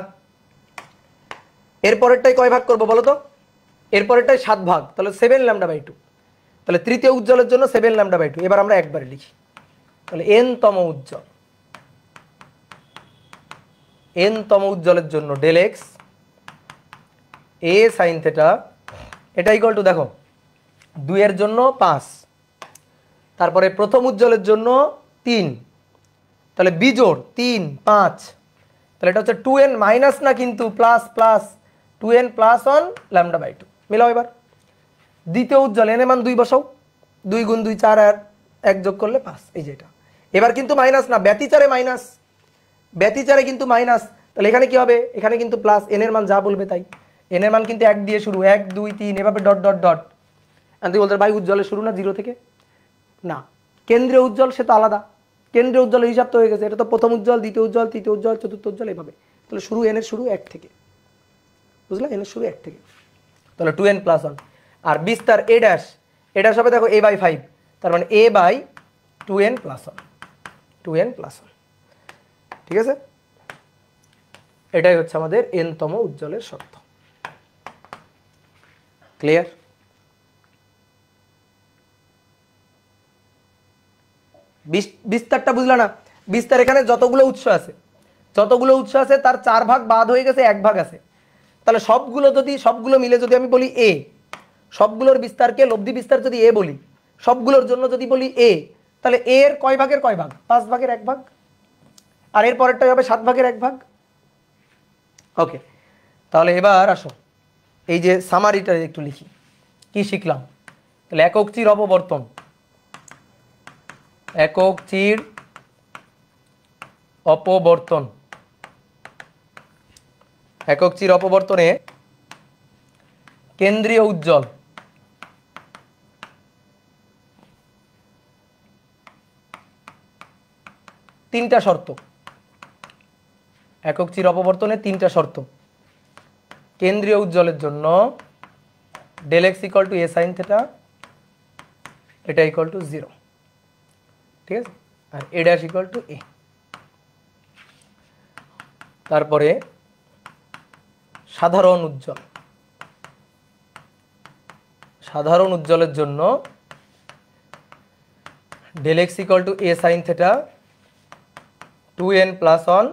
এরপরেরটাই কয় ভাগ করব বলো তো? এরপরেরটাই 7 ভাগ, তাহলে 7 λ/2। তাহলে তৃতীয় উজ্জ্বলের জন্য 7 λ/2। এবার আমরা একবারে লিখি। তাহলে n-তম উজ্জ্বল, n-তম উজ্জ্বলের জন্য ডেল এক্স a sin θ, এটা ইকুয়াল টু দেখো 2 এর জন্য 5, তারপরে প্রথম উজ্জ্বলের জন্য 3, তাহলে বিজোড় 3 5, তাহলে এটা হচ্ছে 2n মাইনাস না কিন্তু প্লাস প্লাস, 2n প্লাস 1 λ/2। মিলাও এবার। দ্বিতীয় উজ্জ্বল এন এর মান 2 বসাও, 2 গুণ 2 4, আর 1 যোগ করলে 5, এই যে এটা। এবার কিন্তু মাইনাস না, ব্যতিচারে মাইনাস, ব্যতিচারে কিন্তু মাইনাস। তাহলে এখানে কি হবে? এখানে কিন্তু প্লাস, এন এর মান যা বলবে তাই। এন এর মান কিন্তু 1 দিয়ে শুরু, 1 2 3 এভাবে ডট ডট ডট। আর তুই বলতে ভাই উজ্জ্বলের শুরু না 0 থেকে? না, কেন্দ্রীয় উজ্জ্বল সে তো আলাদা, কেন্দ্রীয় উজ্জ্বলের হিসাব তো হয়ে গেছে। এটা তো প্রথম উজ্জ্বল, দ্বিতীয় উজ্জ্বল, তৃতীয় উজ্জ্বল, চতুর্থ উজ্জ্বল, এভাবে। তাহলে শুরু এন এর শুরু 1 থেকে, বুঝলা? এন এর শুরু 1 থেকে। তাহলে 2n প্লাস 1, আর বিস্তার a ড্যাশ, এ ড্যাশ হবে দেখো a/5, তার মানে a/2n প্লাস 1, 2n প্লাস 1। ঠিক আছে? এটাই হচ্ছে আমাদের n-তম উজ্জ্বলের শর্ত। ক্লিয়ার? বিস্তারটা বুঝলা না? বিস্তার এখানে যতগুলো উৎস আছে, যতগুলো উৎস আছে তার 4 ভাগ বাদ হয়ে গেছে, 1 ভাগ আছে। তাহলে সবগুলো মিলে যদি আমি বলি a, সবগুলোর বিস্তারকে লব্ধি বিস্তার যদি a বলি, সবগুলোর জন্য যদি বলি a, তাহলে a এর কয় ভাগের কয় ভাগ? 5 ভাগের 1 ভাগ, আর এর পরেরটাই হবে 7 ভাগের 1 ভাগ। ওকে, তাহলে এবার আসো এই যে সামারিটা একটু লিখি। কি শিখলাম? তাহলে একক চির অপবর্তন, একক চির অপবর্তন, একক চির অপবর্তনে কেন্দ্রীয় উজ্জ্বল, তিনটা শর্ত। একক চির অপবর্তনে 3টা শর্ত। কেন্দ্রীয় উজ্জ্বলের জন্য del x equal to a sin θ, এটা ইকুয়াল টু 0, ঠিক আছে? আর a dash equal to a। তারপরে সাধারণ উজ্জ্বল, সাধারণ উজ্জ্বলের জন্য del x equal to a sine theta 2n plus 1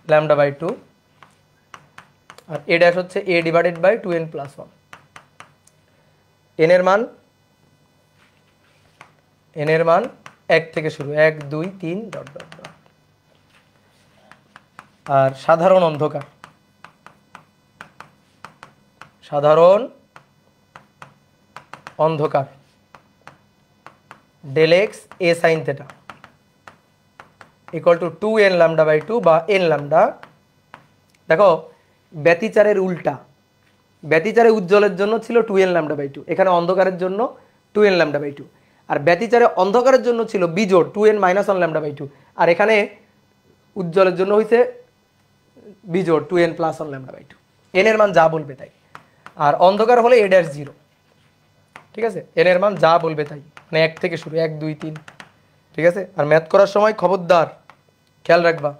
lambda by 2 আর এ ড্যাশ হচ্ছে a divided by 2n plus 1। N এর মান 1 থেকে শুরু, 1 2 3 ডট ডট ডট। আর সাধারণ অন্ধকার, del x a sine theta equal to 2n lambda by 2 বা n ল্যামডা। দেখো ব্যতিচারের উল্টা, ব্যতিচারে উজ্জ্বলের জন্য ছিল 2n ল্যামডা বাই 2, এখানে অন্ধকারের জন্য 2n ল্যামডা বাই 2। আর ব্যতিচারে অন্ধকারের জন্য ছিল বিজোড় 2n মাইনাস 1 ল্যামডা বাই 2, আর এখানে উজ্জ্বলের জন্য হয়েছে বিজোড় 2n plus 1 lambda by 2। n এর মান যা বলবে তাই। আর অন্ধকার হলে a ড্যাশ 0, ঠিক আছে? n এর মান যা বলবে তাই, মানে 1 থেকে শুরু, 1 2 3, ঠিক আছে? আর ম্যাথ করার সময় খবরদার খেয়াল রাখবা,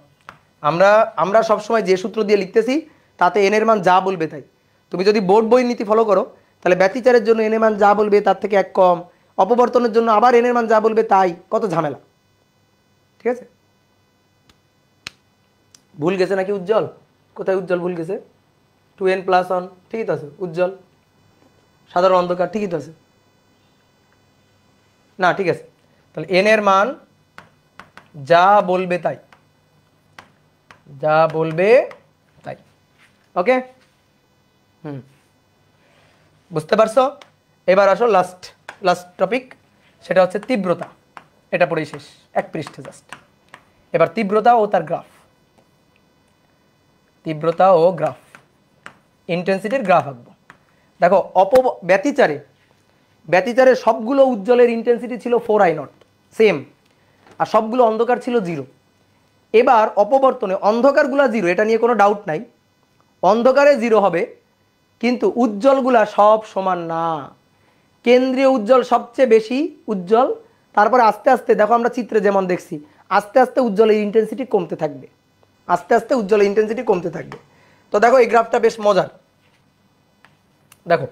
আমরা সব সময় যে সূত্র দিয়ে লিখতেছি তাতে n এর মান যা বলবে তাই। তুমি যদি বোর্ড বই নীতি ফলো করো তাহলে ব্যতিচারের জন্য n এর মান যা বলবে তার থেকে 1 কম, অপবর্তনের জন্য আবার n এর মান যা বলবে তাই, কত ঝামেলা, ঠিক আছে? ভুল গেছে নাকি উজ্জ্বল? কোথায় উজ্জ্বল ভুল গেছে? 2n প্লাস 1 ঠিকই তো আছে, উজ্জ্বল সাধারণ অন্ধকার ঠিকই তো আছে না? ঠিক আছে, তাহলে n এর মান যা বলবে তাই, যা বলবে তাই। ওকে, বুঝতে পারছো? এবার আসো লাস্ট টপিক, সেটা হচ্ছে তীব্রতা। এটা পড়েই শেষ, এক পৃষ্ঠে জাস্ট। এবার তীব্রতা ও তার গ্রাফ, তীব্রতা ও গ্রাফ, ইন্টেন্সিটির গ্রাফ আঁকবো। দেখো ব্যতিচারে সবগুলো উজ্জ্বলের ইন্টেন্সিটি ছিল 4i0 সেম, আর সবগুলো অন্ধকার ছিল 0। এবার অপবর্তনে অন্ধকারগুলা 0, এটা নিয়ে কোনো ডাউট নাই, অন্ধকারে 0 হবে, কিন্তু উজ্জ্বলগুলা সব সমান না। কেন্দ্রীয় উজ্জ্বল সবচেয়ে বেশি উজ্জ্বল, তারপরে আস্তে আস্তে দেখো আমরা চিত্রে যেমন দেখছি, আস্তে আস্তে উজ্জ্বলের ইন্টেন্সিটি কমতে থাকবে, আস্তে আস্তে উজ্জ্বলের ইন্টেন্সিটি কমতে থাকবে। তো দেখো এই গ্রাফটা বেশ মজার। দেখো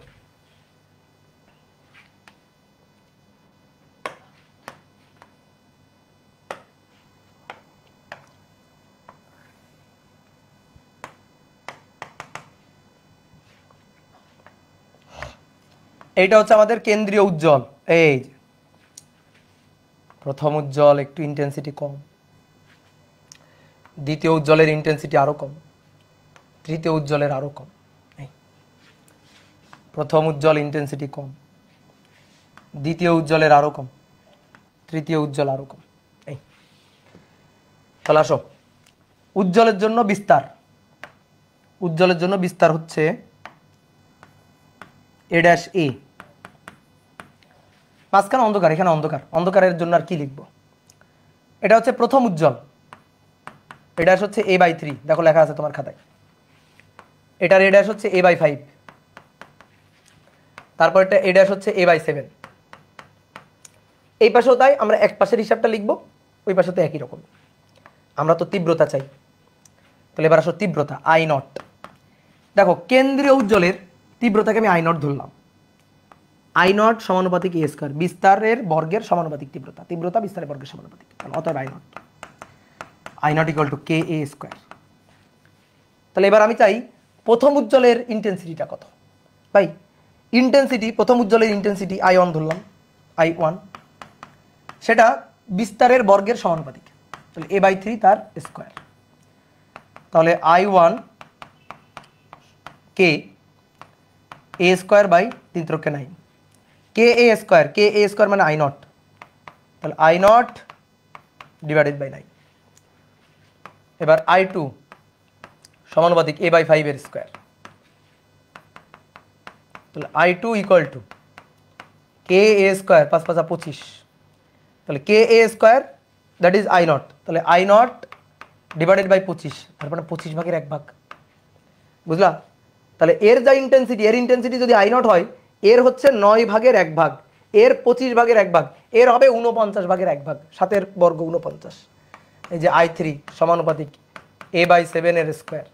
এইটা হচ্ছে আমাদের কেন্দ্রীয় উজ্জ্বল। এই প্রথম উজ্জ্বল একটু ইন্টেন্সিটি কম, দ্বিতীয় উজ্জ্বলের ইন্টেন্সিটি আরো কম, তৃতীয় উজ্জ্বলের আরো কম। প্রথম উজ্জ্বল ইন্টেন্সিটি কম, দ্বিতীয় উজ্জ্বলের আরো কম, তৃতীয় উজ্জ্বল আরো কম। এই তাহলে আসো উজ্জ্বলের জন্য বিস্তার, উজ্জ্বলের জন্য বিস্তার হচ্ছে a ড্যাশ a, মাঝখানে অন্ধকার, এখানে অন্ধকার, অন্ধকারের জন্য আর কি লিখবো? এটা হচ্ছে প্রথম উজ্জ্বল, a ড্যাশ হচ্ছে a/3, দেখো লেখা আছে তোমার খাতায়। এটার a ড্যাশ হচ্ছে a/5, তারপর এটা a ড্যাশ হচ্ছে a/7। এই পাশেও তাই, আমরা এক পাশের হিসাবটা লিখবো, ওই পাশে তো একই রকম। আমরা তো তীব্রতা চাই, তাহলে এবার আসো তীব্রতা I0। দেখো কেন্দ্রীয় উজ্জ্বলের তীব্রতাকে আমি I0 ধরলাম, I0 সমানুপাতিক a স্কয়ার, বিস্তারের বর্গের সমানুপাতিক তীব্রতা, তীব্রতা বিস্তারের বর্গের সমানুপাতিক, অতএব I0 equal to ka square. তাহলে এবার আমি চাই প্রথম উজ্জ্বলের ইন্টেন্সিটিটা কত। ভাই ইন্টেন্সিটি, প্রথম উজ্জ্বলের ইন্টেন্সিটি I1 ধরলাম, I1 সেটা বিস্তারের বর্গের সমানুপাতিক, তাহলে a/3 তার স্কয়ার। তাহলে I1 k a square by 3 × 9, ka square মানে I0, তাহলে I0 ডিভাইডেড বাই 9। এবার I2 সমানুপাতিক a/5 এর স্কয়ার, তাহলে I2 equal to ka square 5 × 5 = 25, তাহলে ka square that is I0, তাহলে I0 ডিভাইডেড বাই 25, তারপরে 25/1 বুঝলা? তাহলে এর যা ইন্টেন্সিটি, এর ইন্টেন্সিটি যদি I0 হয়, এর হচ্ছে 9/1, এর 25/1, এর হবে 49/1, 7 বর্গ 49। এই যে I3 সমানুপাতিক a/7 এর স্কয়ার,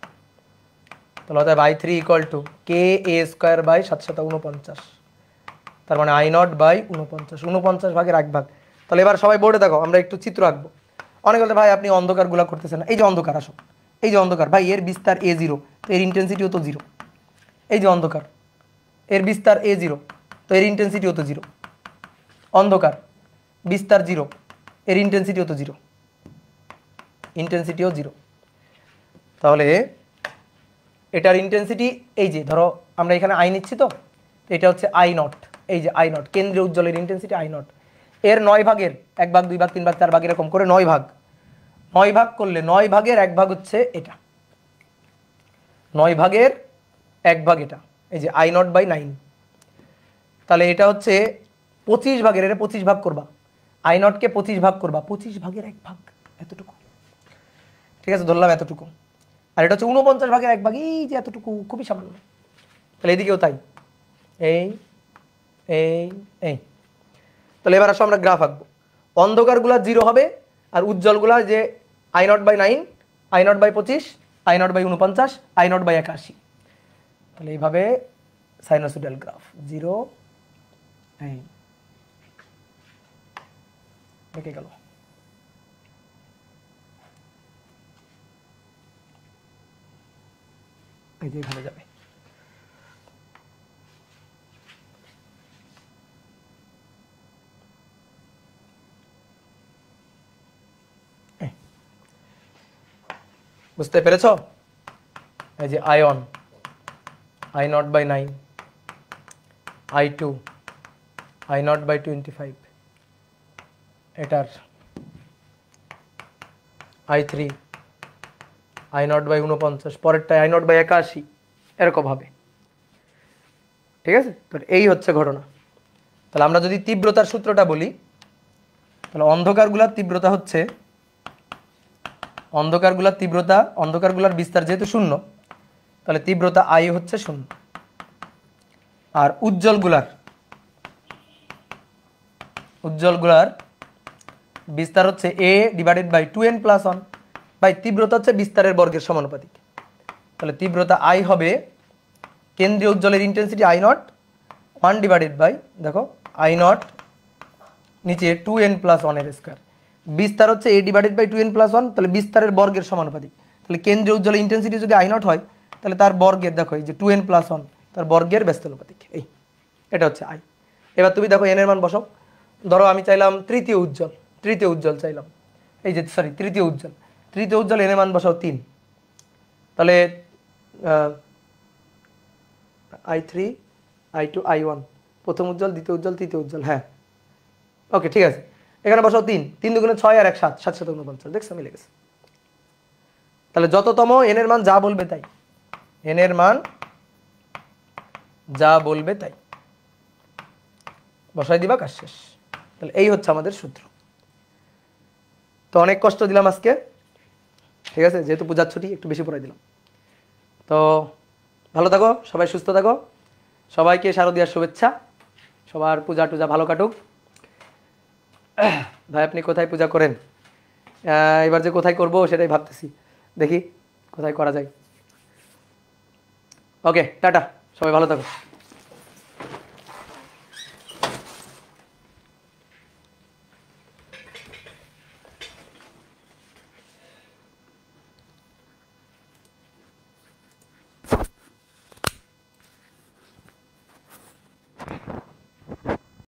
তাহলে অতএব I3 equal to ka square by 7 × 49, তার মানে I0/49, 49 ভাগের 1 ভাগ। তাহলে এবার সবাই বোর্ডে দেখো, আমরা একটু চিত্র আঁকবো। অনেক বলতে ভাই আপনি অন্ধকারগুলা করতেছেন না, এই যে অন্ধকার, আসো এই যে অন্ধকার, ভাই এর বিস্তার A0, তো এর ইন্টেন্সিটিও তো 0। এই যে অন্ধকার, এর বিস্তার A0, তো এর ইন্টেন্সিটিও তো 0। অন্ধকার বিস্তার 0, এর ইন্টেন্সিটিও তো 0, ইন্টেন্সিটিও 0। তাহলে এটার ইন্টেন্সিটি, এই যে ধরো আমরা এখানে আই নিচ্ছি, তো এটা হচ্ছে I0, এই যে I0 কেন্দ্রীয় উজ্জ্বলের ইন্টেন্সিটি I0। এর 9 ভাগের 1 ভাগ, 2 ভাগ, 3 ভাগ, 4 ভাগ, এরকম করে 9 ভাগ। 9 ভাগ করলে 9 ভাগের 1 ভাগ হচ্ছে এটা, 9 ভাগের 1 ভাগ এটা, এই যে I0/9। তাহলে এটা হচ্ছে 25 ভাগের, এটা 25 ভাগ করবা, I0কে 25 ভাগ করবা, 25 ভাগের 1 ভাগ, এতটুকু। ঠিক আছে, ধরলাম এতটুকু। আর এটা হচ্ছে 49 ভাগের 1 ভাগ, এই যে এতটুকু, খুবই সামান্য। তাহলে এদিকেও তাই, এই এই এই। তাহলে এবার আসো আমরা গ্রাফ আঁকবো। অন্ধকারগুলা 0 হবে, আর উজ্জ্বলগুলা যে I0/9, I0/25, I0/49, I0/81। তাহলে এইভাবে সাইনোসয়েডাল গ্রাফ 0, এই দেখে গেল। এই যে এখানে যাবে। বুঝতে পেরেছ? এই যে I1, I0/9, I2, I0/25, এটার I3, I0/49, পরেরটা I0/81, এরকম হবে। ঠিক আছে, তো এই হচ্ছে ঘটনা। তাহলে আমরা যদি তীব্রতার সূত্রটা বলি, তাহলে অন্ধকারগুলার তীব্রতা হচ্ছে, অন্ধকারগুলার বিস্তার যেহেতু 0, তাহলে তীব্রতা I হচ্ছে 0। আর উজ্জ্বলগুলার বিস্তার হচ্ছে A/2n+1, বাই তীব্রতা হচ্ছে বিস্তারের বর্গের সমানুপাতিক। তাহলে তীব্রতা I হবে কেন্দ্রীয় উজ্জ্বলের ইন্টেন্সিটি I0, 1/, দেখো I0 নিচে 2n+1 এর স্কয়ার, বিস্তার হচ্ছে A/2n+1, তাহলে বিস্তারের বর্গের সমানুপাতিক। তাহলে কেন্দ্রীয় উজ্জ্বলের ইন্টেন্সিটি যদি I0 হয়, তাহলে তার বর্গের, দেখো এই যে 2n+1, তার বর্গের ব্যস্তানুপাতিক, এটা হচ্ছে I। এবার তুমি দেখো n এর মান বসাও। ধরো আমি চাইলাম তৃতীয় উজ্জ্বল চাইলাম, এই যে সরি তৃতীয় উজ্জ্বল n এর মান বসাও 3। তাহলে I3, I2, I1, প্রথম উজ্জ্বল, দ্বিতীয় উজ্জ্বল, তৃতীয় উজ্জ্বল। হ্যাঁ, ওকে, ঠিক আছে। এখানে বসাও 3, 3 দুগুণে 6 আর 1 7, 7 7 49, দেখছো মিলে গেছে। তাহলে যততম n এর মান যা বলবে তাই, n এর মান যা বলবে তাই বসাই দিবা, কাজ শেষ। তাহলে এই হচ্ছে আমাদের সূত্র। তো অনেক কষ্ট দিলাম আজকে, ঠিক আছে, যেহেতু পূজার ছুটি একটু বেশি পড়াই দিলাম। তো ভালো থাকো সবাই, সুস্থ থাকো, সবাইকে শারদীয়ার শুভেচ্ছা, সবার পূজা টুজা ভালো কাটুক। ভাই আপনি কোথায় পূজা করেন? এবার যে কোথায় করব সেটাই ভাবতেছি, দেখি কোথায় করা যায়। ওকে, টাটা, সবাই ভালো থাকো।